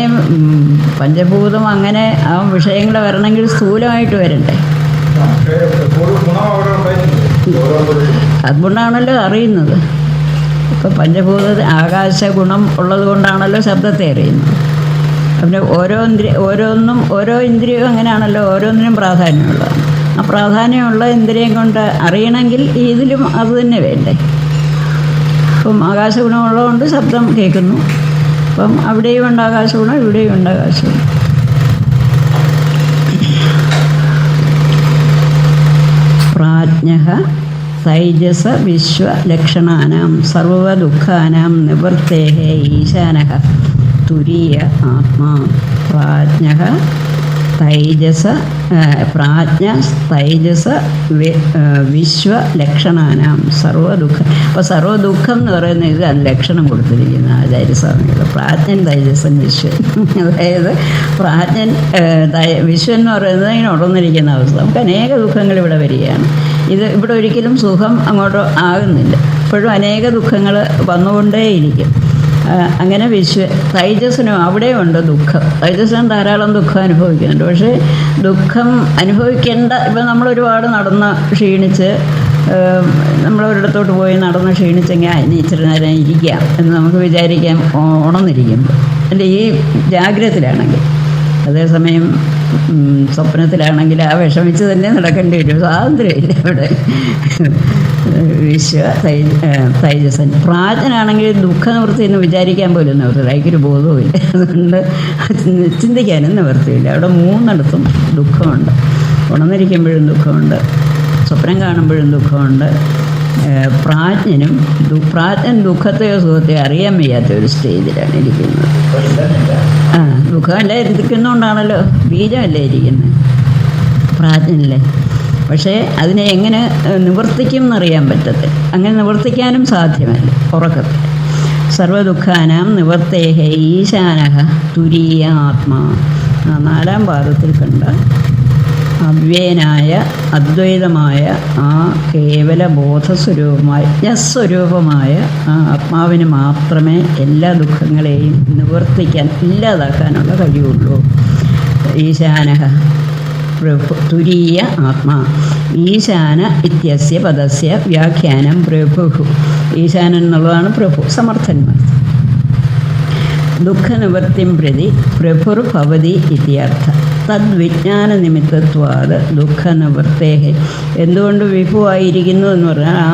പഞ്ചഭൂതം അങ്ങനെ ആ വിഷയങ്ങൾ വരണമെങ്കിൽ സ്ഥൂലമായിട്ട് വരണ്ടേ. അതുകൊണ്ടാണല്ലോ അറിയുന്നത്. ഇപ്പം പഞ്ചഭൂത ആകാശ ഗുണം ഉള്ളത് കൊണ്ടാണല്ലോ ശബ്ദത്തെ അറിയുന്നത്. പിന്നെ ഓരോ ഇന്ദ്രിയവും അങ്ങനെയാണല്ലോ, ഓരോന്നിനും പ്രാധാന്യമുള്ളതാണ്. ആ പ്രാധാന്യമുള്ള ഇന്ദ്രിയം കൊണ്ട് അറിയണമെങ്കിൽ ഇതിലും അത് തന്നെ വേണ്ടേ. ഇപ്പം ആകാശഗുണമുള്ളതുകൊണ്ട് ശബ്ദം കേൾക്കുന്നു. അപ്പം അവിടെയും ഉണ്ട് ആകാശഗുണം, ഇവിടെയും ഉണ്ട് ആകാശഗുണം. പ്രാജ്ഞഃ തൈജസ വിശ്വലക്ഷണാനാം സർവദുഃഖാനാം നിവൃത്തേഃ ഈശാനഃ തുരീയ ആത്മാ. പ്രാജ്ഞഃ തൈജസ വിശ്വലക്ഷണാനാം സർവദുഃഖം. അപ്പോൾ സർവദുഃഖം എന്ന് പറയുന്ന ഇത് ലക്ഷണം കൊടുത്തിരിക്കുന്ന ആചാര്യസ്വാമികൾ. പ്രാജ്ഞൻ തൈജസൻ വിശ്വൻ. അതായത് പ്രാജ്ഞൻ വിശ്വൻ എന്ന് പറയുന്നത് ഇങ്ങനെ ഉടന്നിരിക്കുന്ന അവസ്ഥ. നമുക്ക് അനേക ദുഃഖങ്ങൾ ഇവിടെ വരികയാണ്. ഇവിടെ ഒരിക്കലും സുഖം അങ്ങോട്ട് ആകുന്നില്ല. ഇപ്പോഴും അനേക ദുഃഖങ്ങൾ വന്നുകൊണ്ടേയിരിക്കും. അങ്ങനെ തൈജസ്സിനും അവിടെയുണ്ട് ദുഃഖം. തൈജസ്സിനും ധാരാളം ദുഃഖം അനുഭവിക്കുന്നുണ്ട്. പക്ഷേ ദുഃഖം അനുഭവിക്കേണ്ട, ഇപ്പം നമ്മളൊരുപാട് നടന്ന് ക്ഷീണിച്ച് നമ്മളൊരിടത്തോട്ട് പോയി നടന്ന് ക്ഷീണിച്ചെങ്കിൽ ഇനി ഇച്ചിരി നേരം ഇരിക്കാം എന്ന് നമുക്ക് വിചാരിക്കാം ഉണർന്നിരിക്കുമ്പോൾ. അല്ല, ഈ ജാഗ്രതത്തിലാണെങ്കിൽ. അതേസമയം സ്വപ്നത്തിലാണെങ്കിൽ ആ വിഷമിച്ച് തന്നെ നടക്കേണ്ടി വരും. സ്വാതന്ത്ര്യമില്ല ഇവിടെ. തൈജസൻ. പ്രാജ്ഞനാണെങ്കിൽ ദുഃഖനിവൃത്തി എന്ന് വിചാരിക്കാൻ പോലും നിവൃത്തിയില്ല, അതിക്കൊരു ബോധവുമില്ല. അതുകൊണ്ട് ചിന്തിക്കാനും നിവൃത്തിയില്ല. അവിടെ മൂന്നിടത്തും ദുഃഖമുണ്ട്. ഉണർന്നിരിക്കുമ്പോഴും ദുഃഖമുണ്ട്, സ്വപ്നം കാണുമ്പോഴും ദുഃഖമുണ്ട്. പ്രാജ്ഞൻ ദുഃഖത്തെയോ സുഖത്തെയോ അറിയാൻ വയ്യാത്ത ഒരു സ്റ്റേജിലാണ് ഇരിക്കുന്നത്. ദുഃഖമല്ലേ ഇരിക്കുന്നതുകൊണ്ടാണല്ലോ, ബീജമല്ലേ ഇരിക്കുന്നത് പ്രാജ്ഞനല്ലേ. പക്ഷേ അതിനെ എങ്ങനെ നിവർത്തിക്കും എന്നറിയാൻ പറ്റത്തില്ല. അങ്ങനെ നിവർത്തിക്കാനും സാധ്യമല്ല ഉറക്കത്തിൽ. സർവദുഃഖാനാം നിവർത്തേഹ ഈശാനഃ തുരീയ ആത്മാ. 4-ാം പാദത്തിൽ കണ്ട അവ്യയനായ അദ്വൈതമായ ആ കേവല ബോധസ്വരൂപമായ ജ്ഞസ്വരൂപമായ ആ ആത്മാവിന് മാത്രമേ എല്ലാ ദുഃഖങ്ങളെയും നിവർത്തിക്കാൻ, ഇല്ലാതാക്കാനുള്ള കഴിവുള്ളൂ. ഈശാനഃ പ്രഭു തുരീയ ആത്മാ. ഈശാന ഇത്യസ്യ പദസ്യ വ്യാഖ്യാനം പ്രഭു. ഈശാനൻ എന്നുള്ളതാണ് പ്രഭു, സമർത്ഥന്മാർ. ദുഃഖനിവൃത്തിം പ്രതി പ്രഭുർഭവതി ഇത്യർത്ഥ. തദ്വിജ്ഞാനനിമിത്തത്വാത് ദുഃഖനിവൃത്തേഹ. എന്തുകൊണ്ട് വിഭുവായിരിക്കുന്നു എന്ന് പറഞ്ഞാൽ ആ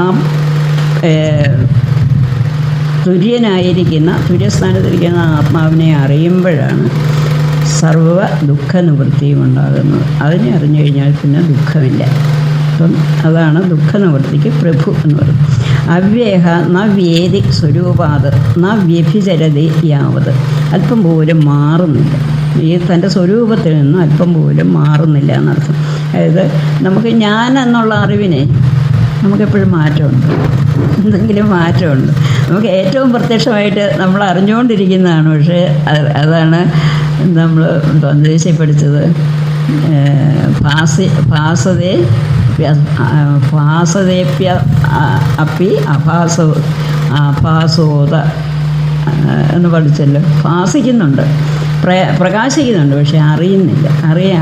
തുര്യനായിരിക്കുന്ന, തുര്യസ്ഥാനത്തിരിക്കുന്ന ആത്മാവിനെ അറിയുമ്പോഴാണ് സർവ ദുഃഖനിവൃത്തിയും ഉണ്ടാകുന്നത്. അതിനെ അറിഞ്ഞു കഴിഞ്ഞാൽ പിന്നെ ദുഃഖമില്ല. അപ്പം അതാണ് ദുഃഖനിവൃത്തിക്ക് പ്രഭു എന്ന് പറയുന്നത്. അവ്യേഹ ന വേദി സ്വരൂപാത് ന വ്യഭിചരതി യാവത്. അല്പം പോലും മാറുന്നില്ല. ഈ തൻ്റെ സ്വരൂപത്തിൽ നിന്നും അല്പം പോലും മാറുന്നില്ല എന്നർത്ഥം. അതായത് നമുക്ക് ഞാൻ എന്നുള്ള അറിവിനെ നമുക്കെപ്പോഴും മാറ്റമുണ്ട്. എന്തെങ്കിലും മാറ്റമുണ്ട്. നമുക്ക് ഏറ്റവും പ്രത്യക്ഷമായിട്ട് നമ്മൾ അറിഞ്ഞുകൊണ്ടിരിക്കുന്നതാണ്. പക്ഷേ അതാണ് നമ്മൾ ദേശീയ പഠിച്ചത്. ഭാസതേപ്യ അപ്പി അഭാസോത എന്ന് പഠിച്ചല്ലോ. ഭാസിക്കുന്നുണ്ട്, പ്രകാശിക്കുന്നുണ്ട്, പക്ഷെ അറിയുന്നില്ല.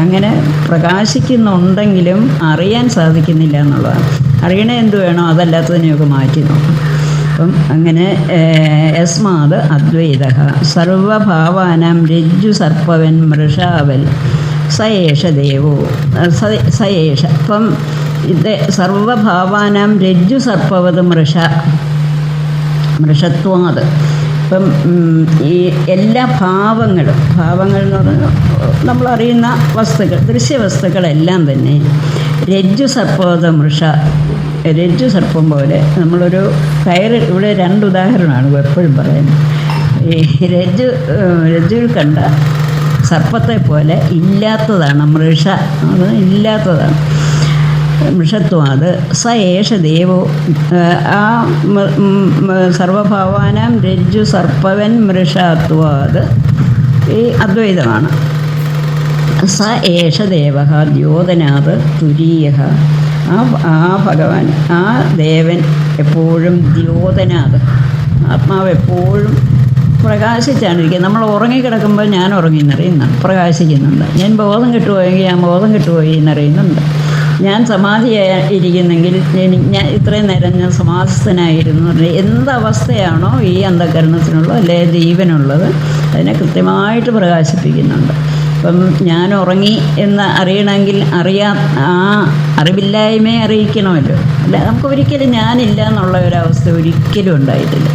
അങ്ങനെ പ്രകാശിക്കുന്നുണ്ടെങ്കിലും അറിയാൻ സാധിക്കുന്നില്ല എന്നുള്ളതാണ്. അറിയണേ എന്ത് വേണോ അതല്ലാത്തതിനെയൊക്കെ മാറ്റി നോക്കും. അപ്പം അങ്ങനെ യസ്മാത് അദ്വൈത സർവഭാവാനാം രജ്ജു സർപ്പവൻ മൃഷാവൽ സയേഷ ദേവോ സയേഷ. അപ്പം ഇത് സർവഭാവാനാം രജ്ജു സർപ്പവത് മൃഷത്വാത്. ഇപ്പം ഈ എല്ലാ ഭാവങ്ങൾ എന്ന് പറഞ്ഞാൽ നമ്മളറിയുന്ന വസ്തുക്കൾ, ദൃശ്യവസ്തുക്കളെല്ലാം തന്നെ രജ്ജു സർപ്പവത് രജ്ജു സർപ്പം പോലെ. നമ്മളൊരു കയറ്, ഇവിടെ 2 ഉദാഹരണമാണ് എപ്പോഴും പറയുന്നത്. ഈ രജ്ജുവിൽ കണ്ട സർപ്പത്തെ പോലെ ഇല്ലാത്തതാണ് അത് ഇല്ലാത്തതാണ്. മൃഷത്വാത് സ ഏഷ ദേവോ. ആ സർവഭാവാനാം രജ്ജു സർപ്പവൻ മൃഷത്വാത് ഈ അദ്വൈതമാണ്. സ ഏഷ ദേവ ദ്യോതനാത് തുരീയ. ആ ഭഗവാൻ, ആ ദേവൻ എപ്പോഴും ദ്യോതനാത്, ആത്മാവ് എപ്പോഴും പ്രകാശിച്ചാണ് ഇരിക്കുന്നത്. നമ്മൾ ഉറങ്ങിക്കിടക്കുമ്പോൾ ഞാൻ ഉറങ്ങിയെന്നറിയുന്നുണ്ട്, പ്രകാശിക്കുന്നുണ്ട്. ഞാൻ ബോധം കിട്ടുപോയെങ്കിൽ ഞാൻ ബോധം കിട്ടുപോയി എന്നറിയുന്നുണ്ട്. ഞാൻ സമാധിയായിരിക്കുന്നെങ്കിൽ ഞാൻ ഇത്രയും നേരം ഞാൻ സമാധിസ്ഥനായിരുന്നു. എന്തവസ്ഥയാണോ ഈ അന്ധകരണത്തിനുള്ളത് അല്ലെ ജീവനുള്ളത് അതിനെ കൃത്യമായിട്ട് പ്രകാശിപ്പിക്കുന്നുണ്ട്. അപ്പം ഞാൻ ഉറങ്ങി എന്ന് അറിയണമെങ്കിൽ ആ അറിവില്ലായ്മയെ അറിയിക്കണമല്ലോ. അല്ല, നമുക്ക് ഒരിക്കലും ഞാനില്ല എന്നുള്ള ഒരവസ്ഥ ഒരിക്കലും ഉണ്ടായിട്ടില്ല.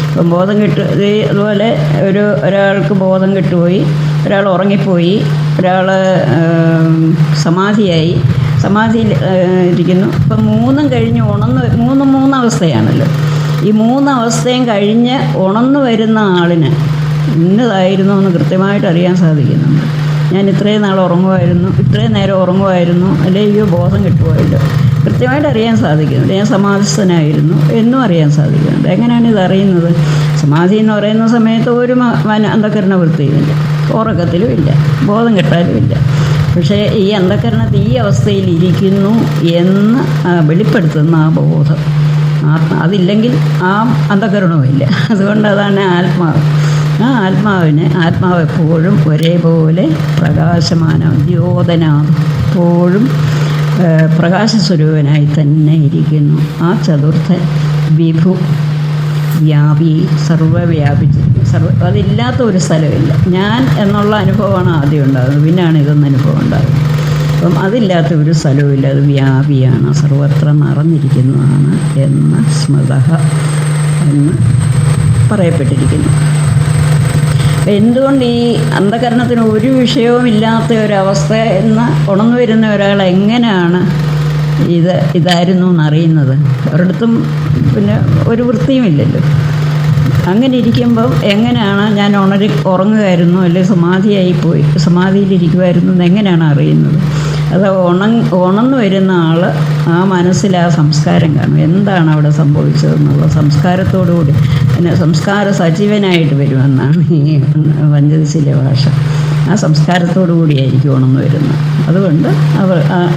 അപ്പം ബോധം അതുപോലെ ഒരാൾക്ക് ബോധം കിട്ടുപോയി, ഒരാൾ ഉറങ്ങിപ്പോയി, ഒരാൾ സമാധിയിൽ ഇരിക്കുന്നു. ഇപ്പം 3 കഴിഞ്ഞ് മൂന്നവസ്ഥയാണല്ലോ. ഈ 3 അവസ്ഥയും കഴിഞ്ഞ് ഉണർന്നു വരുന്ന ആളിന് ഇന്നതായിരുന്നു എന്ന് കൃത്യമായിട്ട് അറിയാൻ സാധിക്കുന്നുണ്ട്. ഞാൻ ഇത്രയും നാൾ ഉറങ്ങുമായിരുന്നു, ഇത്രയും നേരം ഉറങ്ങുമായിരുന്നു, അല്ലെങ്കിൽ ബോധം കിട്ടുമായില്ലോ, കൃത്യമായിട്ട് അറിയാൻ സാധിക്കുന്നുണ്ട്. ഞാൻ സമാധിസ്ഥനായിരുന്നു എന്നും അറിയാൻ സാധിക്കുന്നുണ്ട്. എങ്ങനെയാണ് ഇത് അറിയുന്നത്? സമാധി എന്ന് പറയുന്ന സമയത്ത് ഒരു അന്ധകരണ വൃത്തിയുമില്ല, ഉറക്കത്തിലും ഇല്ല, ബോധം കിട്ടാനും ഇല്ല. പക്ഷേ ഈ അന്ധകരണത്തിൽ ഈ അവസ്ഥയിൽ ഇരിക്കുന്നു എന്ന് വെളിപ്പെടുത്തുന്ന ആ ബോധം, അതില്ലെങ്കിൽ ആ അന്ധകരണവുമില്ല. അതുകൊണ്ട് അതാണ് ആത്മാവ്. ആ ആത്മാവ് എപ്പോഴും ഒരേപോലെ എപ്പോഴും പ്രകാശസ്വരൂപനായി തന്നെ ഇരിക്കുന്നു. ആ ചതുർത്ഥൻ വിഭു, വ്യാപി, അതില്ലാത്ത ഒരു സ്ഥലമില്ല. ഞാൻ എന്നുള്ള അനുഭവമാണ് ആദ്യം ഉണ്ടാകുന്നത്, പിന്നെയാണ് ഇതൊന്നും അനുഭവം ഉണ്ടാകുന്നത്. അപ്പം അതില്ലാത്ത ഒരു സ്ഥലവുമില്ല. അത് വ്യാപിയാണ്, സർവത്ര നിറഞ്ഞിരിക്കുന്നതാണ് എന്ന് സ്മൃതഃ എന്ന് പറയപ്പെട്ടിരിക്കുന്നു. എന്തുകൊണ്ട് ഈ അന്ധകരണത്തിന് ഒരു വിഷയവും ഇല്ലാത്ത ഒരവസ്ഥ എന്ന് ഉണർന്നു വരുന്ന ഒരാൾ എങ്ങനെയാണ് ഇതായിരുന്നു എന്നറിയുന്നത്? ഒരിടത്തും പിന്നെ ഒരു വൃത്തിയുമില്ലല്ലോ. അങ്ങനെ ഇരിക്കുമ്പം എങ്ങനെയാണ് ഞാൻ ഉറങ്ങുമായിരുന്നു അല്ലെങ്കിൽ സമാധിയിലിരിക്കുമായിരുന്നു എന്ന് എങ്ങനെയാണ് അറിയുന്നത്? അത് ഉണർന്നു വരുന്ന ആൾ ആ മനസ്സിൽ ആ സംസ്കാരം കാണും, എന്താണ് അവിടെ സംഭവിച്ചതെന്നുള്ള സംസ്കാരത്തോടുകൂടി, പിന്നെ സംസ്കാര സജീവനായിട്ട് വരുമെന്നാണ് ഈ പഞ്ചദശിയിലെ ഭാഷ. ആ സംസ്കാരത്തോടു കൂടിയായിരിക്കും ഉണർന്നു വരുന്നത്. അതുകൊണ്ട്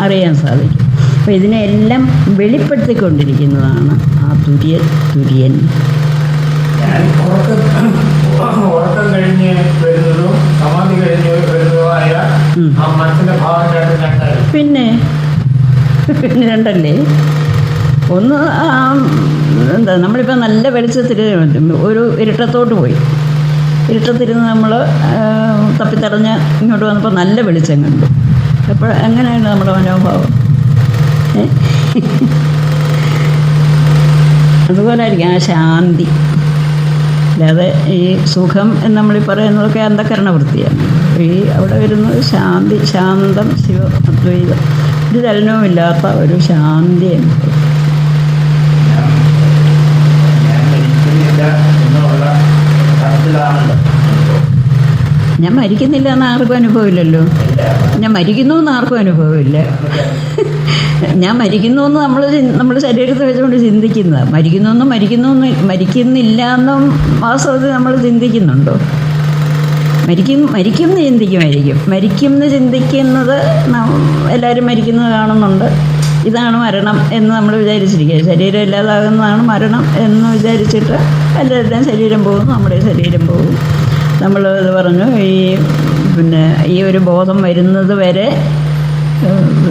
അറിയാൻ സാധിക്കും. അപ്പോൾ ഇതിനെല്ലാം വെളിപ്പെടുത്തിക്കൊണ്ടിരിക്കുന്നതാണ് ആ തുര്യൻ. ഉറക്കം കഴിഞ്ഞ് വരുന്നതും സമാധി കഴിഞ്ഞ് വരുന്നതുമായ ആ മനസ്സിന്റെ ഭാവം പിന്നെ രണ്ടല്ലേ? ഒന്ന് എന്താ, നമ്മളിപ്പോൾ നല്ല വെളിച്ചത്തിൽ ഒരു ഇരുട്ടത്തോട്ട് പോയി, ഇരുട്ടത്തിരുന്ന് നമ്മൾ തപ്പിത്തടഞ്ഞ് ഇങ്ങോട്ട് വന്നപ്പോൾ നല്ല വെളിച്ചം കണ്ടു. അപ്പോൾ എങ്ങനെയാണ് നമ്മുടെ മനോഭാവം? അതുപോലെ ആയിരിക്കും ആ ശാന്തി. അല്ലാതെ ഈ സുഖം എന്ന് നമ്മൾ പറയുന്നതൊക്കെ അന്ധകരണവൃത്തിയാണ്. ഈ അവിടെ വരുന്നത് ശാന്തി, ശാന്തം, ശിവ അദ്വൈതം, ഒരു ചലനവുമില്ലാത്ത ഒരു ശാന്തി അനുഭവം. ഞാൻ മരിക്കുന്നില്ല എന്ന് ആർക്കും അനുഭവമില്ലല്ലോ. ഞാൻ മരിക്കുന്നു എന്ന് ആർക്കും അനുഭവമില്ല. ഞാൻ മരിക്കുന്നു എന്ന് നമ്മൾ ശരീരത്തെ വെച്ചുകൊണ്ട് ചിന്തിക്കുന്നതാണ്. മരിക്കുന്നില്ല എന്നും വാസ്തവത്തിൽ നമ്മൾ ചിന്തിക്കുന്നുണ്ടോ? മരിക്കും എന്ന് ചിന്തിക്കുമായിരിക്കും. മരിക്കും എന്ന് ചിന്തിക്കുന്നത് എല്ലാവരും മരിക്കുന്നത് കാണുന്നുണ്ട്. ഇതാണ് മരണം എന്ന് നമ്മൾ വിചാരിച്ചിരിക്കുക. ശരീരം ഇല്ലാതാകുന്നതാണ് മരണം എന്ന് വിചാരിച്ചിട്ട് എല്ലാവരുടെയും ശരീരം പോകുന്നു, നമ്മുടെ ശരീരം പോകും. നമ്മൾ ഇത് പറഞ്ഞു, ഈ ഒരു ബോധം വരുന്നത് വരെ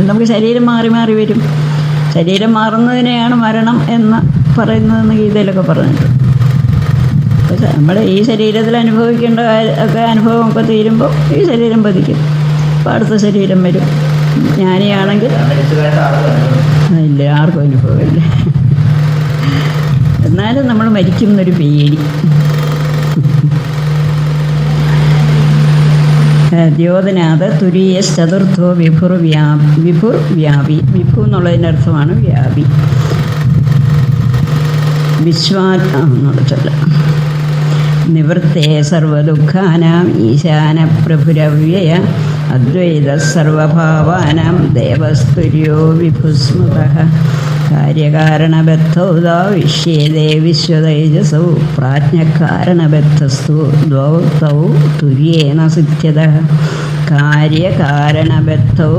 നമുക്ക് ശരീരം മാറി മാറി വരും. ശരീരം മാറുന്നതിനെയാണ് മരണം എന്ന് പറയുന്നതെന്ന് ഗീതയിലൊക്കെ പറഞ്ഞിട്ടുണ്ട്. പക്ഷേ നമ്മൾ ഈ ശരീരത്തിൽ അനുഭവിക്കേണ്ട അനുഭവമൊക്കെ തീരുമ്പോൾ ഈ ശരീരം പതിക്കും. അപ്പോൾ അടുത്ത ശരീരം വരും. ജ്ഞാനിയാണെങ്കിൽ ഇല്ല, ആർക്കും അനുഭവമില്ല. എന്നാലും നമ്മൾ മരിക്കും എന്നൊരു പേടി. ദ്യോതനാഥ തുരീയ ചതുർത്ഥോ വിഭുർ വ്യാപി. വിഭു എന്നുള്ളതിൻ്റെ അർത്ഥമാണ് വ്യാപി. വിശ്വാചൊല്ല നിവൃത്തേ സർവദുഃഖാനാം ഈശാന പ്രഭുരവ്യയ അദ്വൈത സർവഭാവാനാം ദേവസ്തുര്യോ വിഭുസ്മൃതഃ കാര്യകാരണബദ്ധൗ വിശ്യേദേ വിശ്വതൈജസൗ പ്രാജ്ഞകാരണബദ്ധസ്തു ദ്വൗ തൗ തുര്യേന സിദ്ധ്യതഃ കാര്യകാരണബദ്ധൗ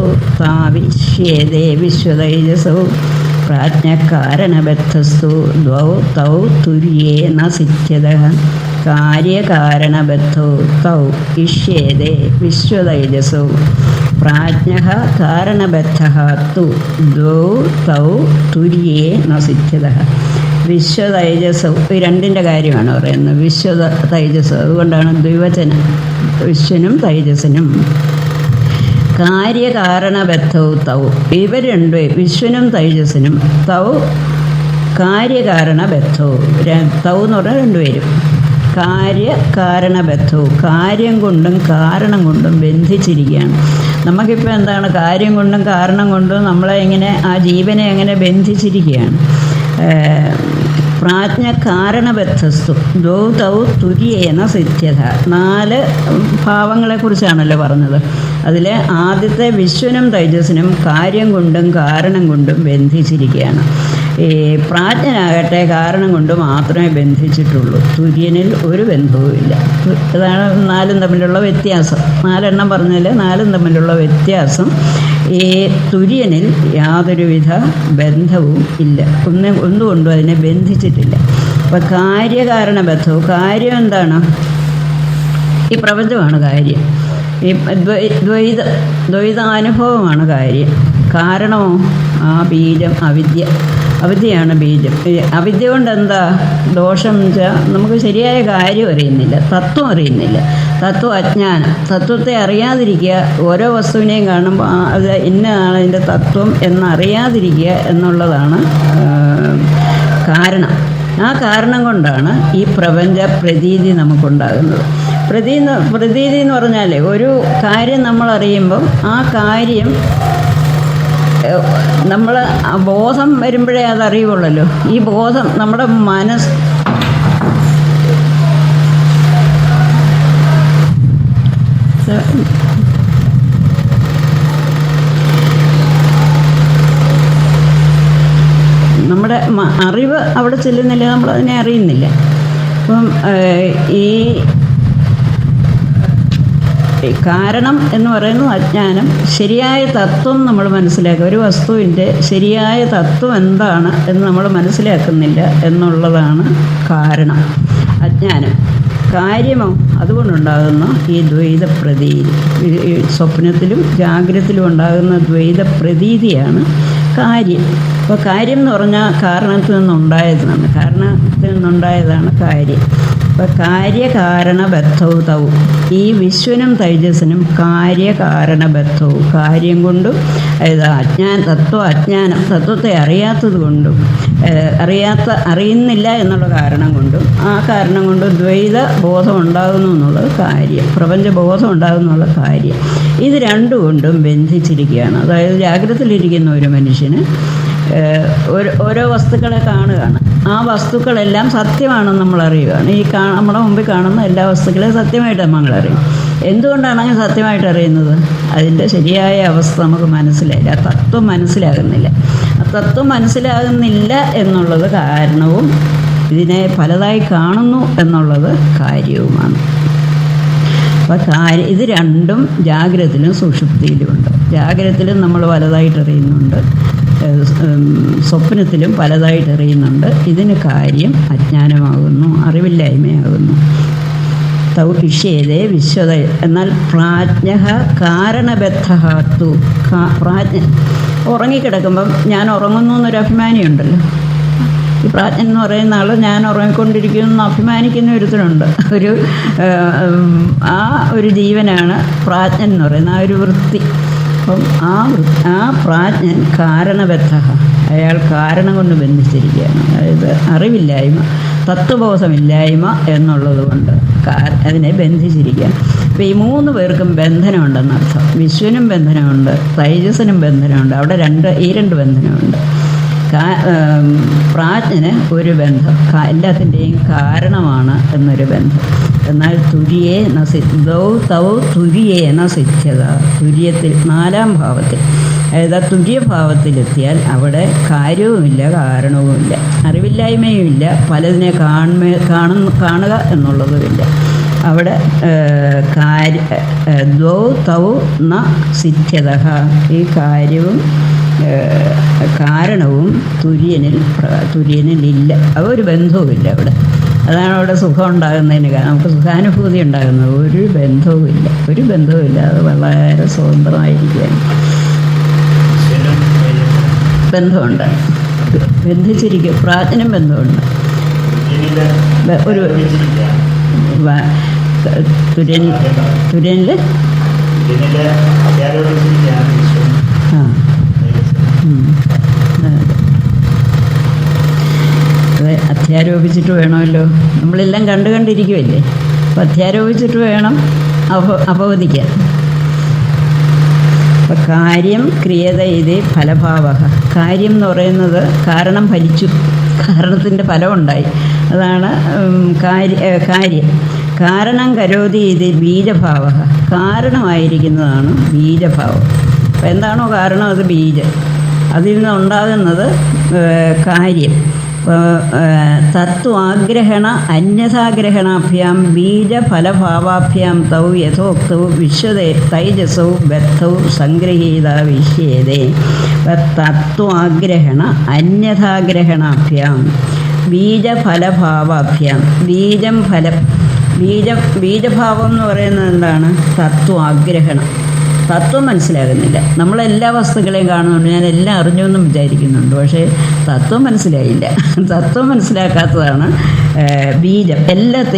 വിശ്യേദേ വിശ്വതൈജസൗ പ്രാജ്ഞകാരണബദ്ധസ്തു ദ്വൗ തൗ തുര്യേന സിദ്ധ്യതഃ കാര്യകാരണബദ്ധൗ തൗ ഇഷ്യേദേ വിശ്വതൈജസൗ പ്രാജ്ഞഃ കാരണബദ്ധഃ തു ദ്വൗ തൗ തുര്യേന സിദ്ധ്യതഃ. വിശ്വതൈജസൗ ഈ രണ്ടിൻ്റെ കാര്യമാണ് പറയുന്നത്. വിശ്വതൈജസൗ അതുകൊണ്ടാണ് ദ്വിവചനം, വിശ്വനും തൈജസനും. കാര്യകാരണബദ്ധൗ തൗ ഇവർ രണ്ടും വിശ്വനും തൈജസനും തൗ കാര്യകാരണബദ്ധൗ തൗ എന്ന് പറഞ്ഞാൽ രണ്ടുപേരും കാര്യകാരണബദ്ധൗ കാര്യം കൊണ്ടും കാരണം കൊണ്ടും ബന്ധിച്ചിരിക്കുകയാണ്. നമുക്കിപ്പോൾ എന്താണ് കാര്യം കൊണ്ടും കാരണം കൊണ്ടും നമ്മളെ എങ്ങനെ ആ ജീവനെ എങ്ങനെ ബന്ധിച്ചിരിക്കുകയാണ്. പ്രാജ്ഞകാരണബദ്ധസ്തു ദ്വൗ തൗ തുര്യേന സിദ്ധ്യത. 4 ഭാവങ്ങളെക്കുറിച്ചാണല്ലോ പറഞ്ഞത്. അതിൽ ആദ്യത്തെ വിശ്വനും തൈജസ്സിനും കാര്യം കൊണ്ടും കാരണം കൊണ്ടും ബന്ധിച്ചിരിക്കുകയാണ്. ഈ പ്രാജ്ഞനാകട്ടെ കാരണം കൊണ്ട് മാത്രമേ ബന്ധിച്ചിട്ടുള്ളൂ. തുര്യനിൽ ഒരു ബന്ധവുമില്ല. ഇതാണ് 4 തമ്മിലുള്ള വ്യത്യാസം. 4 എണ്ണം പറഞ്ഞാൽ 4 തമ്മിലുള്ള വ്യത്യാസം. ഈ തുര്യനിൽ യാതൊരുവിധ ബന്ധവും ഇല്ല. ഒന്നുകൊണ്ടും അതിനെ ബന്ധിച്ചിട്ടില്ല. അപ്പം കാര്യകാരണബദ്ധവും, കാര്യം എന്താണ്? ഈ പ്രപഞ്ചമാണ് കാര്യം. ഈ ദ്വൈതാനുഭവമാണ് കാര്യം. കാരണമോ ആ ബീജം അവിദ്യയാണ് ബീജം. അവിദ്യ കൊണ്ട് എന്താ ദോഷം വെച്ചാൽ നമുക്ക് ശരിയായ കാര്യം അറിയുന്നില്ല, തത്വം അറിയുന്നില്ല. തത്വം അജ്ഞാനം. തത്വത്തെ അറിയാതിരിക്കുക, ഓരോ വസ്തുവിനെയും കാണുമ്പോൾ അത് ഇന്നതാണ് അതിൻ്റെ തത്വം എന്നറിയാതിരിക്കുക എന്നുള്ളതാണ് കാരണം. ആ കാരണം കൊണ്ടാണ് ഈ പ്രപഞ്ച പ്രതീതി നമുക്കുണ്ടാകുന്നത്. പ്രതീതി എന്ന് പറഞ്ഞാൽ ഒരു കാര്യം നമ്മൾ അറിയുമ്പം ആ കാര്യം നമ്മൾ ബോധം വരുമ്പോഴേ അതറിയുള്ളല്ലോ. ഈ ബോധം നമ്മുടെ നമ്മുടെ അറിവ് അവിടെ ചെല്ലുന്നില്ല, നമ്മളതിനെ അറിയുന്നില്ല. അപ്പം ഈ കാരണം എന്ന് പറയുന്നത് അജ്ഞാനം. ശരിയായ തത്വം നമ്മൾ മനസ്സിലാക്കുക. ഒരു വസ്തുവിൻ്റെ ശരിയായ തത്വം എന്താണ് എന്ന് നമ്മൾ മനസ്സിലാക്കുന്നില്ല എന്നുള്ളതാണ് കാരണം, അജ്ഞാനം. കാര്യമോ അതുകൊണ്ടുണ്ടാകുന്ന ഈ ദ്വൈത പ്രതീതി, സ്വപ്നത്തിലും ജാഗ്രതത്തിലും ഉണ്ടാകുന്ന ദ്വൈത പ്രതീതിയാണ് കാര്യം. അപ്പോൾ കാര്യം എന്ന് പറഞ്ഞാൽ കാരണത്തിൽ നിന്നുണ്ടായതാണ്, കാരണത്തിൽ നിന്നുണ്ടായതാണ് കാര്യം. അപ്പോൾ കാര്യകാരണബദ്ധൗ തൗ ഈ വിശ്വനും തൈജസ്സിനും കാര്യകാരണബദ്ധവും, കാര്യം കൊണ്ടും അജ്ഞാനം തത്വത്തെ അറിയാത്തത് കൊണ്ടും അറിയുന്നില്ല എന്നുള്ള കാരണം കൊണ്ടും ആ കാരണം കൊണ്ട് ദ്വൈത ബോധം ഉണ്ടാകുന്നു എന്നുള്ളത് കാര്യം, പ്രപഞ്ച ബോധം ഉണ്ടാകുന്നു എന്നുള്ള കാര്യം. ഇത് രണ്ടുകൊണ്ടും ബന്ധിച്ചിരിക്കുകയാണ്. അതായത് ജാഗ്രതയിലിരിക്കുന്ന ഒരു മനുഷ്യന് ഓരോ വസ്തുക്കളെ കാണുകയാണ്. ആ വസ്തുക്കളെല്ലാം സത്യമാണെന്ന് നമ്മൾ അറിയുകയാണ്. നമ്മുടെ മുമ്പിൽ കാണുന്ന എല്ലാ വസ്തുക്കളെയും സത്യമായിട്ട് നമ്മളറിയും. എന്തുകൊണ്ടാണ് അങ്ങനെ സത്യമായിട്ട് അറിയുന്നത്? അതിൻ്റെ ശരിയായ അവസ്ഥ നമുക്ക് മനസ്സിലായില്ല, ആ തത്വം മനസ്സിലാകുന്നില്ല. ആ തത്വം മനസ്സിലാകുന്നില്ല എന്നുള്ളത് കാരണവും ഇതിനെ പലതായി കാണുന്നു എന്നുള്ളത് കാര്യവുമാണ്. അപ്പോൾ ഇത് രണ്ടും ജാഗ്രതത്തിലും സുഷുപ്തിയിലുമുണ്ട്. ജാഗ്രതത്തിലും നമ്മൾ പലതായിട്ട് അറിയുന്നുണ്ട്, സ്വപ്നത്തിലും പലതായിട്ട് അറിയുന്നുണ്ട്. ഇതിന് കാര്യം അജ്ഞാനമാകുന്നു, അറിവില്ലായ്മയാകുന്നു. തൗ ഇഷ്യേതേ വിശ്വത. എന്നാൽ പ്രാജ്ഞ കാരണബദ്ധു. പ്രാജ്ഞ ഉറങ്ങിക്കിടക്കുമ്പം ഞാൻ ഉറങ്ങുന്നു എന്നൊരു അഭിമാനിയുണ്ടല്ലോ. ഈ പ്രാജ്ഞൻ എന്ന് പറയുന്ന ആൾ ഞാൻ ഉറങ്ങിക്കൊണ്ടിരിക്കുന്നു അഭിമാനിക്കുന്ന ഒരുത്തനുണ്ട്. ഒരു ജീവനാണ് പ്രാജ്ഞൻ എന്ന് പറയുന്ന ആ ഒരു വൃത്തി. അപ്പം ആ പ്രാജ്ഞൻ കാരണബദ്ധ, അയാൾ കാരണം കൊണ്ട് ബന്ധിച്ചിരിക്കുകയാണ്. അതായത് അറിവില്ലായ്മ, തത്വബോധമില്ലായ്മ എന്നുള്ളത് കൊണ്ട് അതിനെ ബന്ധിച്ചിരിക്കുകയാണ്. അപ്പോൾ ഈ 3 പേർക്കും ബന്ധനമുണ്ടെന്നർത്ഥം. വിശ്വനും ബന്ധനമുണ്ട്, തൈജസ്സിനും ബന്ധനമുണ്ട്. അവിടെ ഈ രണ്ട് ബന്ധനമുണ്ട്. പ്രാജ്ഞന് ഒരു ബന്ധം, എല്ലാത്തിൻ്റെയും കാരണമാണ് എന്നൊരു ബന്ധം. എന്നാൽ തുര്യേ സിദ്ധ്യത, തുര്യത്തിൽ 4-ാം ഭാവത്തിൽ, അതായത് തുര്യഭാവത്തിലെത്തിയാൽ അവിടെ കാര്യവുമില്ല കാരണവുമില്ല, അറിവില്ലായ്മയുമില്ല, പലതിനെ കാണുക എന്നുള്ളതുമില്ല. അവിടെ സിദ്ധ്യത, ഈ കാര്യവും കാരണവും തുര്യനിലില്ല. ഒരു ബന്ധവുമില്ല അവിടെ. അതാണ് അവിടെ സുഖം ഉണ്ടാകുന്നതിന് നമുക്ക് സുഖാനുഭൂതി ഉണ്ടാകുന്നത്. ഒരു ബന്ധവുമില്ല. അത് വളരെ സ്വതന്ത്രമായിരിക്കുകയാണ്. ബന്ധമുണ്ട്, ബന്ധിച്ചിരിക്കും. പ്രാജ്ഞനും ബന്ധമുണ്ട്. ഒരു തുര്യനിൽ അധ്യാരോപിച്ചിട്ട് വേണമല്ലോ. നമ്മളെല്ലാം കണ്ടിരിക്കുമല്ലേ. അപ്പം അധ്യാരോപിച്ചിട്ട് വേണം അപവദിക്കാൻ. അപ്പം കാര്യം ക്രിയത ഇത് ഫലഭാവ. കാര്യം എന്ന് പറയുന്നത് കാരണം ഫലിച്ചു, കാരണത്തിൻ്റെ ഫലമുണ്ടായി. അതാണ് കാര്യം. കാരണം കരോതി ഇത് ബീജഭാവ. കാരണമായിരിക്കുന്നതാണ് ബീജഭാവം. അപ്പം എന്താണോ കാരണം അത് ബീജം. അതിൽ നിന്ന് ഉണ്ടാകുന്നത് കാര്യം. തത്വാഗ്രഹണ അന്യഥാഗ്രഹണാഭ്യാം ബീജഫലഭാവാഭ്യാം തൗ യഥോക്തൗ വിശ്വതേ തൈജസൗ ബദ്ധൗ സംഗൃഹീത വിശ്യേതേ. തത്വാഗ്രഹണ അന്യഥാഗ്രഹണാഭ്യാം ബീജഫലഭാവാഭ്യാം. ബീജഭാവം എന്ന് പറയുന്നത് എന്താണ്? തത്വാഗ്രഹണം. തത്വം മനസ്സിലാകുന്നില്ല. നമ്മളെല്ലാ വസ്തുക്കളെയും കാണുന്നുണ്ട്, ഞാൻ എല്ലാം അറിഞ്ഞു എന്നും വിചാരിക്കുന്നുണ്ട്. പക്ഷേ തത്വം മനസ്സിലായില്ല. തത്വം മനസ്സിലാക്കാത്തതാണ് ബീജം.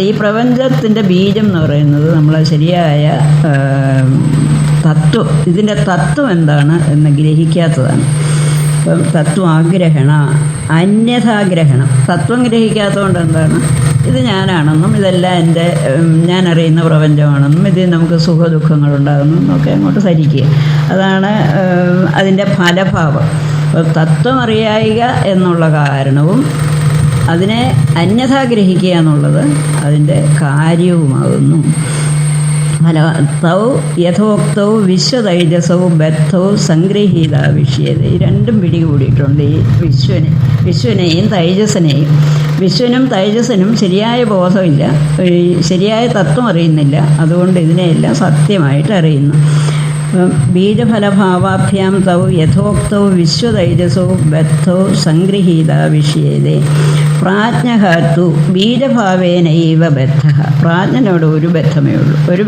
ഈ പ്രപഞ്ചത്തിൻ്റെ ബീജം എന്ന് പറയുന്നത് നമ്മളെ ശരിയായ തത്വം, ഇതിൻ്റെ തത്വം എന്താണ് എന്ന് ഗ്രഹിക്കാത്തതാണ്. ഇപ്പം തത്വാഗ്രഹണ അന്യഥാഗ്രഹണം. തത്വം ഗ്രഹിക്കാത്തതുകൊണ്ട് എന്താണ്? ഇത് ഞാനാണെന്നും ഇതെല്ലാം ഞാൻ അറിയുന്ന പ്രപഞ്ചമാണെന്നും ഇതിൽ നമുക്ക് സുഖദുഃഖങ്ങളുണ്ടാകുന്നു എന്നൊക്കെ അങ്ങോട്ട് ധരിക്കുക. അതാണ് അതിൻ്റെ ഫലഭാവം. തത്വം അറിയുക എന്നുള്ള കാരണവും അതിനെ അന്യഥാ ഗ്രഹിക്കുക എന്നുള്ളത് അതിൻ്റെ കാര്യവുമാകുന്നു. തൗ യഥോക്തൗ വിശ്വതൈജസൗ ബദ്ധൗ സംഗൃഹീത വിഷ്യത. ഈ രണ്ടും പിടികൂടിയിട്ടുണ്ട് ഈ വിശ്വനെയും തൈജസനെയും. വിശ്വനും തൈജസനും ശരിയായ ബോധമില്ല, ശരിയായ തത്വം അറിയുന്നില്ല. അതുകൊണ്ട് ഇതിനെയെല്ലാം സത്യമായിട്ട് അറിയുന്നു. ബീജഫലഭാവാഭ്യാം തൗ യഥോക്തൗ വിശ്വതൈജസൗ ബദ്ധൗ സംഗൃഹീത വിഷ്യതേ. പ്രാജ്ഞഃ തു ബീജഭാവേനൈവ ബദ്ധഃ. പ്രാജ്ഞനോട് ഒരു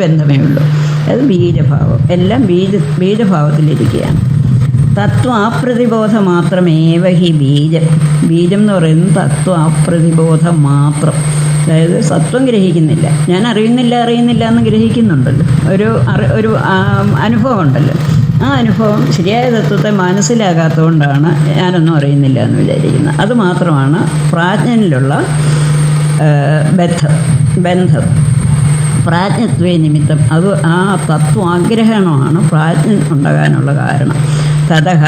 ബന്ധമേ ഉള്ളൂ. അത് ബീജഭാവം. എല്ലാം ബീജഭാവത്തിലിരിക്കുകയാണ്. തത്വാപ്രതിബോധം മാത്രമേവ ഹി ബീജം. ബീജം എന്ന് പറയുന്നത് തത്വാപ്രതിബോധം മാത്രം. അതായത് സത്വം ഗ്രഹിക്കുന്നില്ല. ഞാൻ അറിയുന്നില്ല എന്ന് ഗ്രഹിക്കുന്നുണ്ടല്ലോ. ഒരു അനുഭവം ഉണ്ടല്ലോ. ആ അനുഭവം ശരിയായ തത്വത്തെ മനസ്സിലാകാത്തതുകൊണ്ടാണ് ഞാനൊന്നും അറിയുന്നില്ല എന്ന് വിചാരിക്കുന്നത്. അതുമാത്രമാണ് പ്രാജ്ഞനിലുള്ള ബന്ധം. പ്രാജ്ഞത്വേ നിമിത്തം. അത് ആ തത്വാഗ്രഹണമാണ് പ്രാജ്ഞൻ ഉണ്ടാകാനുള്ള കാരണം. തതഃ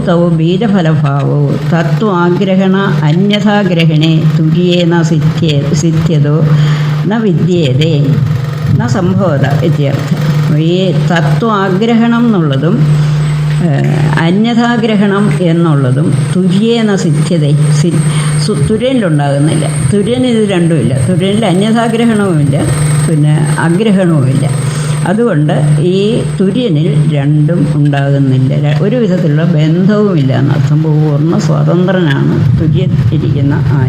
തൗ ബീജഫലഭാവോ തത്വാഗ്രഹണ അന്യഥാഗ്രഹണേ തുര്യേന സിദ്ധ്യതോ ന വിദ്യേതേ. ന സംഭവത ഇത്യർത്ഥം. ഈ തത്വാഗ്രഹണം എന്നുള്ളതും അന്യഥാഗ്രഹണം എന്നുള്ളതും തുര്യേന സിദ്ധ്യത, തുര്യനിലുണ്ടാകുന്നില്ല. തുര്യൻ ഇത് രണ്ടുമില്ല. തുര്യനിൽ അന്യഥാഗ്രഹണവുമില്ല, പിന്നെ അഗ്രഹണവുമില്ല. അതുകൊണ്ട് ഈ തുര്യനിൽ രണ്ടും ഉണ്ടാകുന്നില്ല. ഒരു വിധത്തിലുള്ള ബന്ധവുമില്ല എന്നർത്ഥം. പൂർണ്ണ സ്വതന്ത്രനാണ് തുര്യൻ ഇരിക്കുന്ന ആ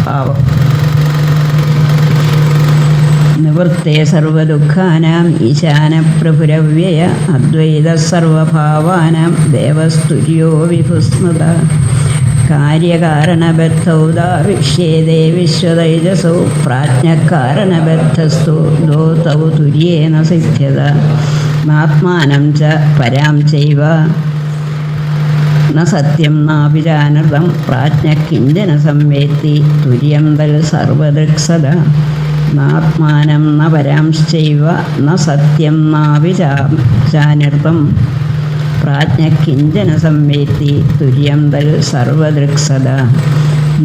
ഭാവം. നിവൃത്തേ സർവദുഃഖാനാം ഈശാനപ്രഭുരവ്യയ അദ്വൈത സർവഭാവാനാം ദേവസ്തുര്യോ വിഭുസ്മൃത കാര്യകാരണബദ്ധൗദാവിക്ഷ്യേതേ വിശ്വതൈജസൗ പ്രാജ്ഞകാരണബദ്ധസ്തു ദോ തൗ തുര്യേന സിദ്ധ്യത ആത്മാനം ച പരാം ചൈവ ന സത്യം നാഭിജാനൃതം പ്രാജ്ഞ കിഞ്ചന സംവേത്തി തുര്യം തൽ സർവദൃക്സദ നാത്മാനം ന പരാംശ്ചൈവ ന സത്യം നാഭിജാനൃതം പ്രാജ്ഞ കിഞ്ചന സംവേത്തി തുര്യം തൽ സർവദൃക്സദ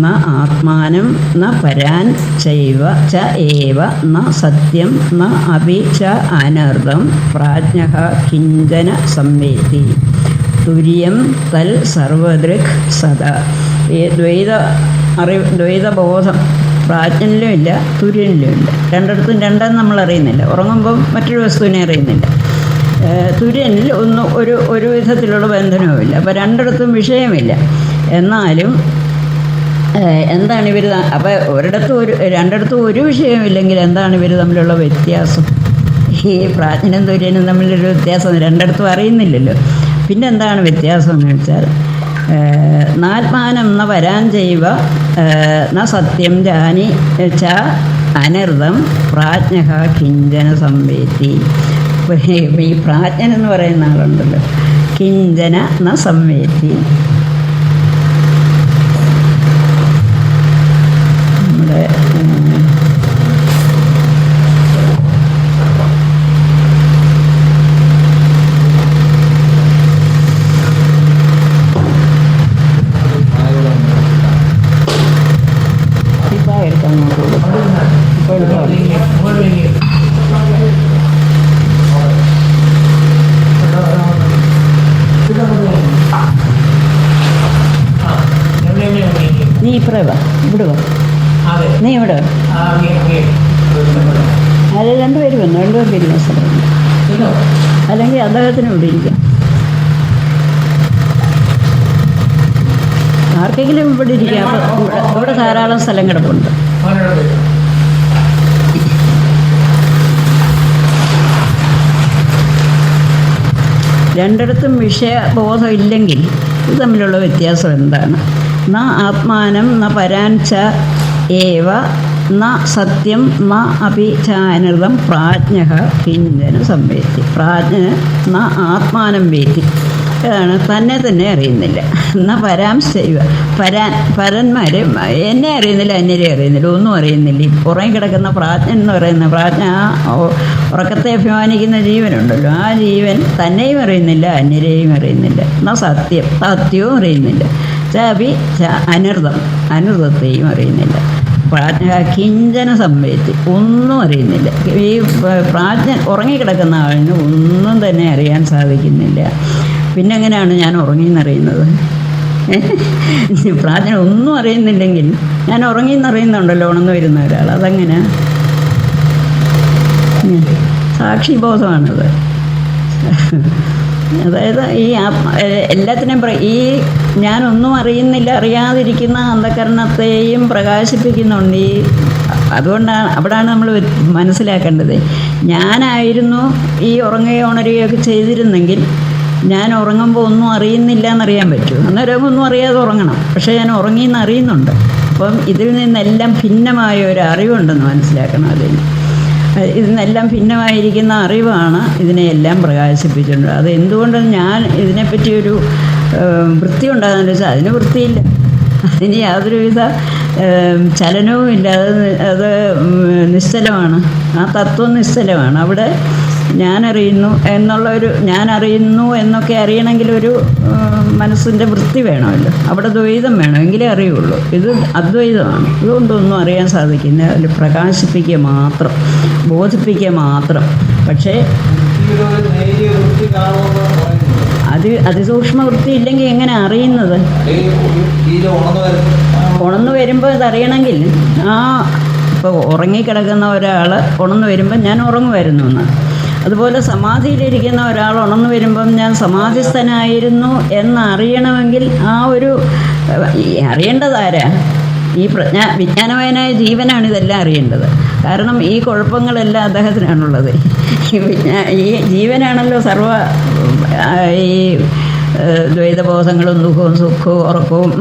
ന ആത്മാനം ന പരാൻ ചൈവ ച ഏവ ന സത്യം ന അപി ച അനർഥം പ്രാജ്ഞ കിഞ്ചന സംവേത്തി തുര്യം തൽ സർവദൃക് സദ. ഈ ദ്വൈതബോധം പ്രാജ്ഞനിലും ഇല്ല, തുര്യനിലും ഇല്ല. രണ്ടിടത്തും രണ്ടെന്ന് നമ്മൾ അറിയുന്നില്ല. ഉറങ്ങുമ്പം മറ്റൊരു വസ്തുവിനെ അറിയുന്നില്ല. തുര്യനിൽ ഒരു വിധത്തിലുള്ള ബന്ധനവുമില്ല. അപ്പോൾ രണ്ടിടത്തും വിഷയമില്ല. എന്നാലും എന്താണ് ഇവർ, അപ്പോൾ രണ്ടിടത്തും ഒരു വിഷയമില്ലെങ്കിൽ എന്താണ് ഇവർ തമ്മിലുള്ള വ്യത്യാസം? ഈ പ്രാജ്ഞനും തുര്യനും തമ്മിലൊരു വ്യത്യാസം രണ്ടിടത്തും അറിയുന്നില്ലല്ലോ. പിന്നെ എന്താണ് വ്യത്യാസം എന്ന് വെച്ചാൽ നാത്മാനം ന വരാൻ ചെയ്യുക ന സത്യം ജാനി ച അനർഥം പ്രാജ്ഞ കിഞ്ചന സംവേത്തി. ഈ പ്രാജ്ഞൻ എന്ന് പറയുന്ന ആളുണ്ടല്ലോ, കിഞ്ചന ന സംവേത്തി. നമ്മുടെ നീ ഇപ്പറേ വാ, ഇവിടെ വാ, നീ ഇവിടെ വാ. അത് രണ്ടുപേരും വന്നു, രണ്ടുപേരും ഇരിക്കുന്ന സ്ഥലം. അല്ലെങ്കിൽ അദ്ദേഹത്തിന് ഇവിടെ ഇരിക്കാം. ആർക്കെങ്കിലും ഇവിടെ ഇരിക്കാം. അപ്പോൾ ഇവിടെ ധാരാളം സ്ഥലം കിടപ്പുണ്ട്. രണ്ടിടത്തും വിഷയബോധം ഇല്ലെങ്കിൽ ഇത് തമ്മിലുള്ള വ്യത്യാസം എന്താണ്? ന ആത്മാനം ന പരാൻ ച ഏവ ന സത്യം ന അപി ചാനൃതം പ്രാജ്ഞ കിഞ്ചന സംവേത്തി. പ്രാജ്ഞന് ന ആത്മാനം വേത്തി, അതാണ് തന്നെ അറിയുന്നില്ല. എന്നാൽ പരാംശൈവ പരന്മാർ എന്നെ അറിയുന്നില്ല, അന്യരെ അറിയുന്നില്ല, ഒന്നും അറിയുന്നില്ല. ഈ ഉറങ്ങിക്കിടക്കുന്ന പ്രാജ്ഞൻ എന്ന് പറയുന്ന പ്രാജ്ഞ, ആ ഉറക്കത്തെ അഭിമാനിക്കുന്ന ജീവനുണ്ടല്ലോ, ആ ജീവൻ തന്നെയും അറിയുന്നില്ല, അന്യരെയും അറിയുന്നില്ല. എന്നാൽ സത്യവും അറിയുന്നില്ല. ചാപി അനൃതത്തെയും അറിയുന്നില്ല. പ്രാജ്ഞ കിഞ്ചന സംവേത്തി, ഒന്നും അറിയുന്നില്ല. ഈ പ്രാജ്ഞൻ ഉറങ്ങിക്കിടക്കുന്ന ആളിന് ഒന്നും തന്നെ അറിയാൻ സാധിക്കുന്നില്ല. പിന്നെ എങ്ങനെയാണ് ഞാൻ ഉറങ്ങിയെന്നറിയുന്നത്? പ്രാജ്ഞ ഒന്നും അറിയുന്നില്ലെങ്കിൽ ഞാൻ ഉറങ്ങിയെന്നറിയുന്നുണ്ടല്ലോ ഉണർന്നു വരുന്ന ഒരാൾ. അതെങ്ങനെ? സാക്ഷിബോധമാണത്. അതായത് ഈ എല്ലാത്തിനെയും ഈ ഞാനൊന്നും അറിയുന്നില്ല, അറിയാതിരിക്കുന്ന അന്ധകരണത്തെയും പ്രകാശിപ്പിക്കുന്നുണ്ട്. അതുകൊണ്ടാണ് അവിടെയാണ് നമ്മൾ മനസ്സിലാക്കേണ്ടത്. ഞാനായിരുന്നു ഈ ഉറങ്ങുകയോ ഉണരുകയോ ഒക്കെ ചെയ്തിരുന്നെങ്കിൽ ഞാൻ ഉറങ്ങുമ്പോൾ ഒന്നും അറിയുന്നില്ല എന്നറിയാൻ പറ്റും. അന്നേരം ഒന്നും അറിയാതെ ഉറങ്ങണം. പക്ഷേ ഞാൻ ഉറങ്ങിയെന്ന് അറിയുന്നുണ്ട്. അപ്പം ഇതിൽ നിന്നെല്ലാം ഭിന്നമായ ഒരു അറിവുണ്ടെന്ന് മനസ്സിലാക്കണം. ഇതിൽ നിന്നെല്ലാം ഭിന്നമായിരിക്കുന്ന അറിവാണ് ഇതിനെയെല്ലാം പ്രകാശിപ്പിച്ചിട്ടുണ്ട്. അത് എന്തുകൊണ്ട് ഞാൻ ഇതിനെപ്പറ്റിയൊരു വൃത്തി ഉണ്ടാകുന്നതെന്ന് വെച്ചാൽ അതിന് വൃത്തിയില്ല, അതിന് യാതൊരുവിധ ചലനവുമില്ല. അത് നിശ്ചലമാണ്. ആ തത്വം നിശ്ചലമാണ്. അവിടെ ഞാനറിയുന്നു ഞാനറിയുന്നു എന്നൊക്കെ അറിയണമെങ്കിൽ ഒരു മനസ്സിൻ്റെ വൃത്തി വേണമല്ലോ, അവിടെ ദ്വൈതം വേണം, എങ്കിലേ അറിയുള്ളൂ. ഇത് അദ്വൈതമാണ്. ഇതുകൊണ്ടൊന്നും അറിയാൻ സാധിക്കില്ല. അതിൽ പ്രകാശിപ്പിക്കുക മാത്രം, ബോധിപ്പിക്കുക മാത്രം. പക്ഷേ അതിസൂക്ഷ്മ വൃത്തി ഇല്ലെങ്കിൽ എങ്ങനെ അറിയുന്നത്? ഉണർന്നു വരുമ്പോൾ ഇതറിയണമെങ്കിൽ ഇപ്പോൾ ഉറങ്ങിക്കിടക്കുന്ന ഒരാൾ ഉണർന്നു വരുമ്പോൾ ഞാൻ ഉറങ്ങുമായിരുന്നു എന്ന്, അതുപോലെ സമാധിയിലിരിക്കുന്ന ഒരാൾ ഉണർന്നു വരുമ്പം ഞാൻ സമാധിസ്ഥനായിരുന്നു എന്നറിയണമെങ്കിൽ അറിയേണ്ടതാരാ? ഈ വിജ്ഞാനമയനായ ജീവനാണ് ഇതെല്ലാം അറിയേണ്ടത്. കാരണം ഈ കുഴപ്പങ്ങളെല്ലാം അദ്ദേഹത്തിനാണുള്ളത്. ഈ ജീവനാണല്ലോ ഈ ദ്വൈതബോധങ്ങളും ദുഃഖവും സുഖവും ഉറക്കവും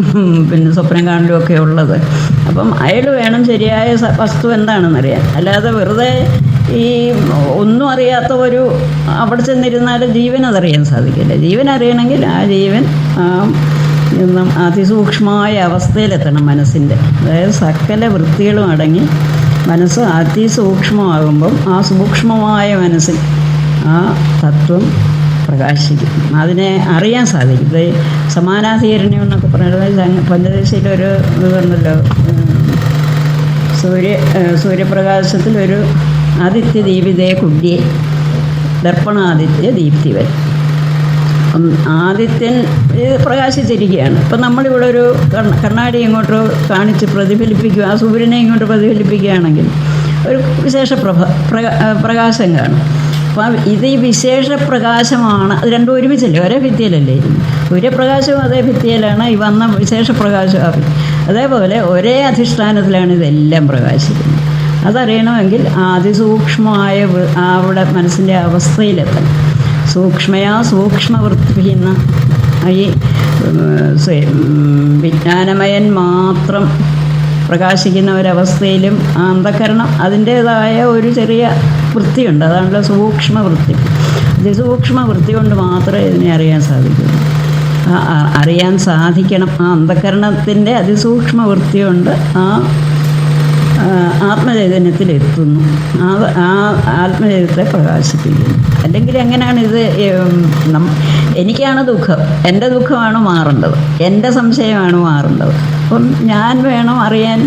പിന്നെ സ്വപ്നം കാണലും ഒക്കെ ഉള്ളത്. അപ്പം അയാൾ വേണം ശരിയായ വസ്തു എന്താണെന്നറിയാൻ. അല്ലാതെ വെറുതെ ഈ ഒന്നും അറിയാത്ത അവിടെ ചെന്നിരുന്നാൽ ജീവൻ അതറിയാൻ സാധിക്കില്ല. ജീവൻ അറിയണമെങ്കിൽ ആ ജീവൻ അതിസൂക്ഷ്മമായ അവസ്ഥയിലെത്തണം മനസ്സിൻ്റെ. അതായത് സകല വൃത്തികളും അടങ്ങി മനസ്സ് അതിസൂക്ഷ്മമാകുമ്പം ആ സൂക്ഷ്മമായ മനസ്സിൽ ആ തത്വം പ്രകാശിക്കും, അതിനെ അറിയാൻ സാധിക്കും. ഇത് സമാനാധികരണം എന്നൊക്കെ പറയുന്നത് പഞ്ചദശയിലൊരു ഇത് പറഞ്ഞല്ലോ, സൂര്യപ്രകാശത്തിലൊരു ആദിത്യ ദീപിതയെ കുടിയെ ദർപ്പണാദിത്യ ദീപ്തിവൻ. ആദിത്യൻ പ്രകാശിച്ചിരിക്കുകയാണ്. ഇപ്പം നമ്മളിവിടെ ഒരു കണ്ണാടി ഇങ്ങോട്ട് കാണിച്ച് പ്രതിഫലിപ്പിക്കുക, ആ സൂര്യനെ ഇങ്ങോട്ട് പ്രതിഫലിപ്പിക്കുകയാണെങ്കിൽ ഒരു വിശേഷ പ്രകാശം കാണും. അപ്പം ഇത് ഈ വിശേഷ പ്രകാശമാണ്. അത് രണ്ടും ഒരുമിച്ചല്ലേ, ഒരേ ഭിത്തിയിലല്ലേ ഇരുന്നു. സൂര്യപ്രകാശവും അതേ ഭിത്തിയിലാണ്, ഈ വന്ന വിശേഷ പ്രകാശം അതേപോലെ ഒരേ അധിഷ്ഠാനത്തിലാണ് ഇതെല്ലാം പ്രകാശിക്കുന്നത്. അതറിയണമെങ്കിൽ അതിസൂക്ഷ്മമായ അവിടെ മനസ്സിൻ്റെ അവസ്ഥയിലെത്തണം. സൂക്ഷ്മവൃത്തി എന്ന ഈ വിജ്ഞാനമയൻ മാത്രം പ്രകാശിക്കുന്ന ഒരവസ്ഥയിലും ആ അന്ധകരണം അതിൻ്റേതായ ഒരു ചെറിയ വൃത്തിയുണ്ട്. അതാണല്ലോ സൂക്ഷ്മവൃത്തി. അതിസൂക്ഷ്മവൃത്തി കൊണ്ട് മാത്രമേ ഇതിനെ അറിയാൻ സാധിക്കുള്ളൂ. അറിയാൻ സാധിക്കണം. ആ അന്ധകരണത്തിൻ്റെ അതിസൂക്ഷ്മവൃത്തി കൊണ്ട് ആ ആത്മചൈതന്യത്തിലെത്തുന്നു. ആ ആത്മചൈതന്യത്തെ പ്രകാശിപ്പിക്കുന്നു. അല്ലെങ്കിൽ എങ്ങനെയാണ് ഇത്? എനിക്കാണ് ദുഃഖം, എൻ്റെ ദുഃഖമാണ് മാറേണ്ടത്, എൻ്റെ സംശയമാണ് മാറേണ്ടത്. അപ്പം ഞാൻ വേണം അറിയാൻ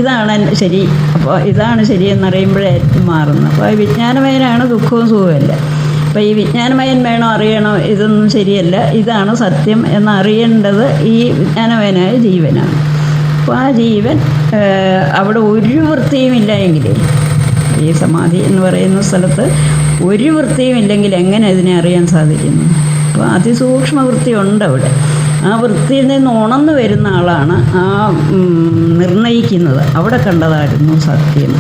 ഇതാണ് ശരി, അപ്പോൾ ഇതാണ് ശരിയെന്നറിയുമ്പോഴായിരിക്കും മാറുന്നത്. അപ്പോൾ വിജ്ഞാനമയനാണ് ദുഃഖവും സുഖമല്ല. അപ്പോൾ ഈ വിജ്ഞാനമയൻ വേണം അറിയണം ഇതൊന്നും ശരിയല്ല, ഇതാണ് സത്യം എന്നറിയേണ്ടത് ഈ വിജ്ഞാനമയനായ ജീവനാണ്. അപ്പോൾ ആ ജീവൻ അവിടെ ഒരു വൃത്തിയും ഇല്ല എങ്കിൽ, ഈ സമാധി എന്ന് പറയുന്ന സ്ഥലത്ത് ഒരു വൃത്തിയും ഇല്ലെങ്കിൽ എങ്ങനെ ഇതിനെ അറിയാൻ സാധിക്കുന്നു? അപ്പോൾ അതിസൂക്ഷ്മ വൃത്തി ഉണ്ട് അവിടെ. ആ വൃത്തിയിൽ നിന്ന് ഉണർന്നു വരുന്ന ആളാണ് ആ നിർണയിക്കുന്നത്. അവിടെ കണ്ടതായിരുന്നു സത്യം,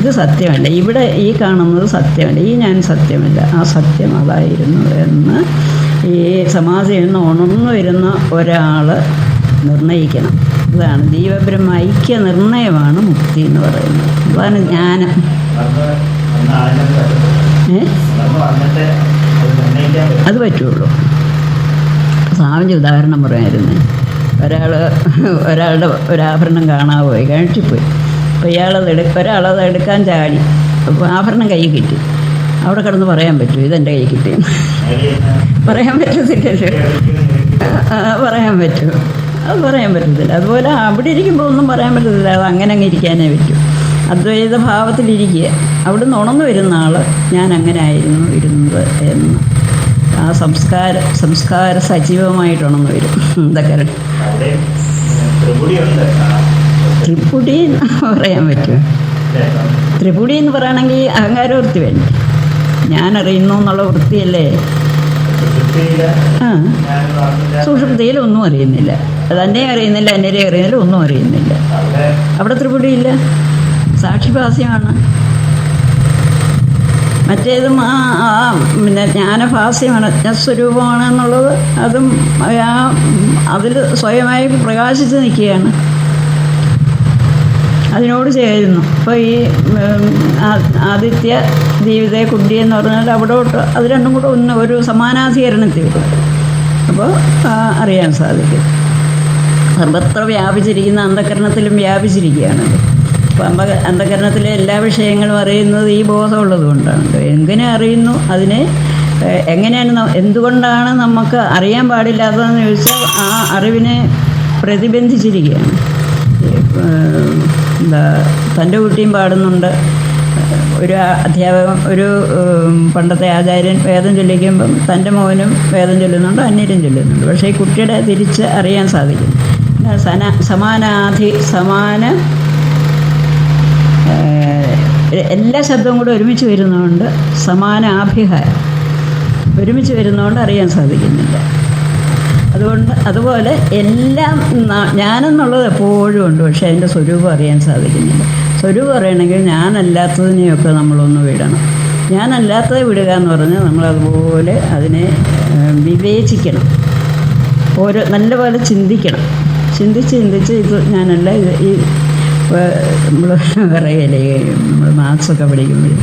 ഇത് സത്യമല്ല, ഇവിടെ ഈ കാണുന്നത് സത്യമല്ല, ഈ ഞാൻ സത്യമല്ല, ആ സത്യം അതായിരുന്നു എന്ന് ഈ സമാധിയിൽ നിന്ന് ഉണർന്നു വരുന്ന ഒരാൾ നിർണയിക്കണം. ഇതാണ് ജീവബ്രഹ്മ ഐക്യ നിർണയമാണ് മുക്തി എന്ന് പറയുന്നത്. അതാണ് ജ്ഞാനം. അത് പറ്റുള്ളൂ. സ്വാമിജി ഉദാഹരണം പറയായിരുന്നു. ഒരാളുടെ ഒരാഭരണം കാണാൻ പോയി, കഴിച്ചിപ്പോയി. അപ്പോൾ ഒരാളത് എടുക്കാൻ ചാടി. അപ്പോൾ ആഭരണം കൈ കിട്ടി. അവിടെ കിടന്ന് പറയാൻ പറ്റുമോ ഇതെൻ്റെ കൈ കിട്ടിയെന്ന്? പറയാൻ പറ്റത്തില്ലല്ലോ. പറയാൻ പറ്റുമോ? അത് പറയാൻ പറ്റത്തില്ല. അതുപോലെ അവിടെ ഇരിക്കുമ്പോൾ ഒന്നും പറയാൻ പറ്റത്തില്ല. അത് അങ്ങനെ അങ്ങ് ഇരിക്കാനേ പറ്റൂ. അദ്വൈത ഭാവത്തിലിരിക്കുക. അവിടെ നിന്ന് ഉണർന്നു വരുന്ന ആൾ ഞാൻ അങ്ങനെ ആയിരുന്നു ഇരുന്നത് എന്ന് ആ സംസ്കാര സജീവമായിട്ട് ഉണർന്നു വരും. ഇതൊക്കെ ത്രിപുടി പറയാൻ പറ്റുമോ? ത്രിപുടി എന്ന് പറയുകയാണെങ്കിൽ അഹങ്കാരവൃത്തി വേണ്ടേ? ഞാൻ അറിയുന്നു എന്നുള്ള വൃത്തിയല്ലേ? സുഷുപ്തിയിൽ ഒന്നും അറിയുന്നില്ല, തന്നെ അറിയുന്നില്ല, എന്നെ അറിയുന്നില്ല, ഒന്നും അറിയുന്നില്ല. അവിടെ ത്രിപുടിയില്ല, സാക്ഷിഭാസ്യമാണ്. മറ്റേതും പിന്നെ ജ്ഞാനഭാസ്യമാണ്, ജ്ഞസ്വരൂപമാണ് എന്നുള്ളത്. അതും അതിൽ സ്വയമായി പ്രകാശിച്ച് നിൽക്കുകയാണ്, അതിനോട് ചേരുന്നു. അപ്പോൾ ഈ ആദിത്യ ജീവിത കുണ്ടി എന്ന് പറഞ്ഞാൽ അവിടോട്ട് അത് രണ്ടും കൂടെ ഒരു സമാനാധികരണത്തിൽ വരും. അപ്പോൾ അറിയാൻ സാധിക്കും. സർവത്ര വ്യാപിച്ചിരിക്കുന്ന അന്ധകരണത്തിലും വ്യാപിച്ചിരിക്കുകയാണത്. അപ്പം അന്ധകരണത്തിലെ എല്ലാ വിഷയങ്ങളും അറിയുന്നത് ഈ ബോധമുള്ളത് കൊണ്ടാണ്. എങ്ങനെ അറിയുന്നു അതിനെ എങ്ങനെയാണ് എന്തുകൊണ്ടാണ് നമുക്ക് അറിയാൻ പാടില്ലാത്തതെന്ന് ചോദിച്ചാൽ ആ അറിവിനെ പ്രതിബന്ധിച്ചിരിക്കുകയാണ്. തൻ്റെ കുട്ടിയും പാടുന്നുണ്ട്, ഒരു അധ്യാപകൻ പണ്ടത്തെ ആചാര്യൻ വേദം ചൊല്ലിക്കുമ്പം തൻ്റെ മോനും വേദം ചൊല്ലുന്നുണ്ട്, അന്യരും ചൊല്ലുന്നുണ്ട്. പക്ഷേ ഈ കുട്ടിയുടെ തിരിച്ച് അറിയാൻ സാധിക്കും. സമാന എല്ലാ ശബ്ദവും കൂടെ ഒരുമിച്ച് വരുന്നതുകൊണ്ട് സമാനാഭിഹാരം ഒരുമിച്ച് വരുന്നതുകൊണ്ട് അറിയാൻ സാധിക്കുന്നില്ല. അതുപോലെ എല്ലാം ഞാനെന്നുള്ളത് എപ്പോഴും ഉണ്ട്, പക്ഷേ അതിൻ്റെ സ്വരൂപം അറിയാൻ സാധിക്കുന്നില്ല. സ്വരൂപം അറിയണമെങ്കിൽ ഞാനല്ലാത്തതിനെയൊക്കെ നമ്മളൊന്ന് വിടണം. ഞാനല്ലാത്തത് വിടുക എന്ന് പറഞ്ഞാൽ നമ്മളതുപോലെ അതിനെ വിവേചിക്കണം, നല്ലപോലെ ചിന്തിക്കണം. ചിന്തിച്ച് ഇത് ഞാനല്ല, ഈ നമ്മൾ പറയല്ലേ, നമ്മൾ മാത്സൊക്കെ പഠിക്കുമ്പോൾ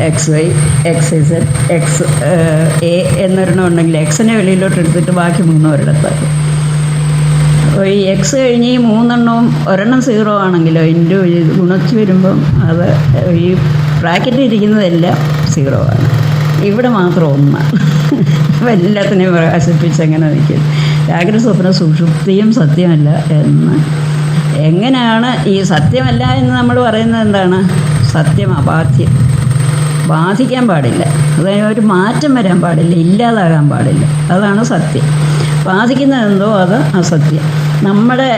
XY XZ XA എന്നൊരെണ്ണം ഉണ്ടെങ്കിൽ എക്സിനെ വെളിയിലോട്ട് എടുത്തിട്ട് ബാക്കി 3 ഒരിടത്താക്കും. അപ്പോൾ ഈ എക്സ് കഴിഞ്ഞ് ഈ 3 എണ്ണവും ഒരെണ്ണം 0 ആണെങ്കിലോ ഇൻറ്റു ഗുണിച്ച് വരുമ്പം അത് ഈ ബ്രാക്കറ്റിൽ ഇരിക്കുന്നതെല്ലാം 0 ആണ്. ഇവിടെ മാത്രം 1 അപ്പോൾ എല്ലാത്തിനെയും പ്രകാശിപ്പിച്ച് എങ്ങനെ നിൽക്കും. ജാഗ്രത സ്വപ്ന സുഷുപ്തിയും സത്യമല്ല എന്ന് എങ്ങനെയാണ് ഈ സത്യമല്ല എന്ന് നമ്മൾ പറയുന്നത്? എന്താണ് സത്യം? അബാധ്യം, ബാധിക്കാൻ പാടില്ല, അതായത് ഒരു മാറ്റം വരാൻ പാടില്ല, ഇല്ലാതാകാൻ പാടില്ല. അതാണ് സത്യം. ബാധിക്കുന്നതെന്തോ അത് അസത്യം. നമ്മുടെ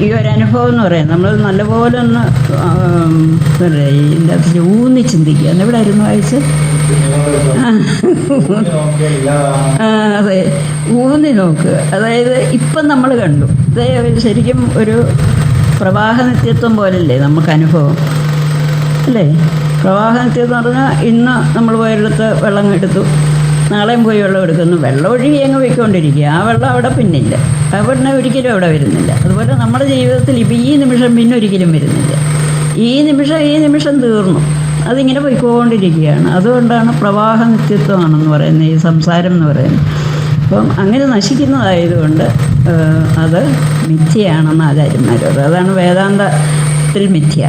ഈ ഒരു അനുഭവം എന്ന് പറയുന്നത് നമ്മൾ നല്ലപോലെ ഒന്ന് ഇതിൻ്റെ അകത്ത് ഊന്നി ചിന്തിക്കുക. എവിടെ ആയിരുന്നു വായിച്ച്? അതെ, ഊന്നി നോക്കുക. അതായത് ഇപ്പം നമ്മൾ കണ്ടു, ഇത് ശരിക്കും ഒരു പ്രവാഹ നിത്യത്വം പോലല്ലേ നമുക്ക് അനുഭവം, അല്ലേ? പ്രവാഹ നിത്യത്വം എന്ന് പറഞ്ഞാൽ ഇന്ന് നമ്മൾ പോയെടുത്ത് വെള്ളം എടുത്തു, നാളെയും പോയി വെള്ളം എടുക്കുന്നു, വെള്ളം ഒഴുകി അങ്ങ് പോയിക്കൊണ്ടിരിക്കുക. ആ വെള്ളം അവിടെ പിന്നില്ല, അവിടെ ഒരിക്കലും അവിടെ വരുന്നില്ല. അതുപോലെ നമ്മുടെ ജീവിതത്തിൽ ഇപ്പം ഈ നിമിഷം പിന്നെ ഒരിക്കലും വരുന്നില്ല. ഈ നിമിഷം തീർന്നു, അതിങ്ങനെ പോയിക്കൊണ്ടിരിക്കുകയാണ്. അതുകൊണ്ടാണ് പ്രവാഹ നിത്യത്വമാണെന്ന് പറയുന്നത് ഈ സംസാരം എന്ന് പറയുന്നത്. അപ്പം അങ്ങനെ നശിക്കുന്നതായതുകൊണ്ട് അത് മിഥ്യയാണെന്ന് ആചാര്യന്മാരോട്. അതാണ് വേദാന്തത്തിൽ മിഥ്യ,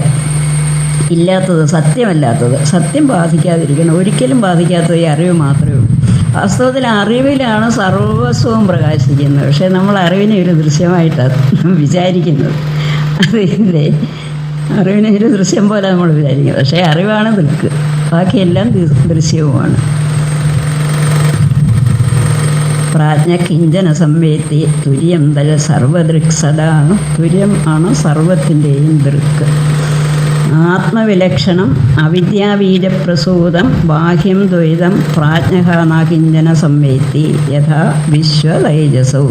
ഇല്ലാത്തത്, സത്യമല്ലാത്തത്. സത്യം ബാധിക്കാതിരിക്കണം, ഒരിക്കലും ബാധിക്കാത്തത് ഈ അറിവ് മാത്രമേ ഉള്ളൂ. വാസ്തവത്തിൽ അറിവിലാണ് സർവസ്വവും പ്രകാശിക്കുന്നത്. പക്ഷേ നമ്മൾ അറിവിനെ ഒരു ദൃശ്യമായിട്ടാണ് വിചാരിക്കുന്നത്. അറിയില്ലേ? അറിവിനെ ഒരു ദൃശ്യം പോലെ നമ്മൾ വിചാരിക്കുന്നത്. പക്ഷേ അറിവാണ് ദൃക്ക്, ബാക്കിയെല്ലാം ദൃശ്യവുമാണ്. പ്രാജ്ഞ കിഞ്ചന സംവേത്തി തുര്യം തല സർവദൃക് സദാ. തുര്യം ആണ് സർവത്തിൻ്റെയും ദൃക്ക്. ആത്മവിലക്ഷണം അവിദ്യാബീജപ്രസൂതം ബാഹ്യം ദ്വൈതം പ്രാജ്ഞനാകിഞ്ചന സംവേത്തി യഥാ വിശ്വതൈജസൗ.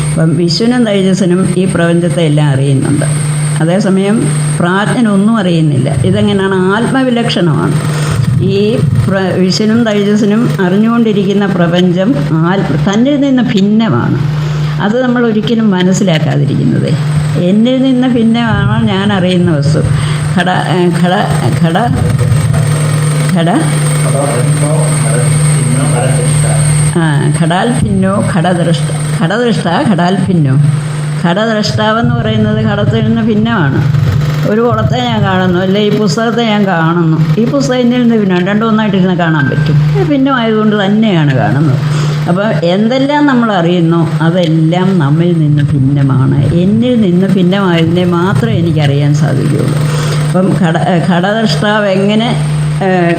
അപ്പം വിശ്വനും തൈജസനും ഈ പ്രപഞ്ചത്തെ എല്ലാം അറിയുന്നുണ്ട്, അതേസമയം പ്രാജ്ഞനൊന്നും അറിയുന്നില്ല. ഇതെങ്ങനെയാണ്? ആത്മവിലക്ഷണമാണ്. ഈ വിശ്വനും തൈജസനും അറിഞ്ഞുകൊണ്ടിരിക്കുന്ന പ്രപഞ്ചം തന്നിൽ നിന്ന് ഭിന്നമാണ്. അത് നമ്മൾ ഒരിക്കലും മനസ്സിലാക്കാതിരിക്കുന്നത്. എന്നിൽ നിന്ന് ഭിന്നമാണ് ഞാൻ അറിയുന്ന വസ്തു. ഘടാൽ ഭിന്നോ ഘടാൽ ഭിന്നോ. ഘടദ്രഷ്ടാവെന്ന് പറയുന്നത് ഘടത്തിൽ നിന്ന് ഭിന്നമാണ്. ഒരു കുളത്തെ ഞാൻ കാണുന്നു, അല്ലെ ഈ പുസ്തകത്തെ ഞാൻ കാണുന്നു. ഈ പുസ്തകം എന്നിൽ നിന്ന് ഭിന്നമാണ്, രണ്ടും ഒന്നായിട്ടിരുന്ന് കാണാൻ പറ്റും. ഭിന്നമായതുകൊണ്ട് തന്നെയാണ് കാണുന്നത്. അപ്പോൾ എന്തെല്ലാം നമ്മൾ അറിയുന്നു അതെല്ലാം നമ്മിൽ നിന്ന് ഭിന്നമാണ്. എന്നിൽ നിന്ന് ഭിന്നമായതിനെ മാത്രമേ എനിക്കറിയാൻ സാധിക്കുകയുള്ളൂ. അപ്പം ഘടദ്രഷ്ടാവ് എങ്ങനെ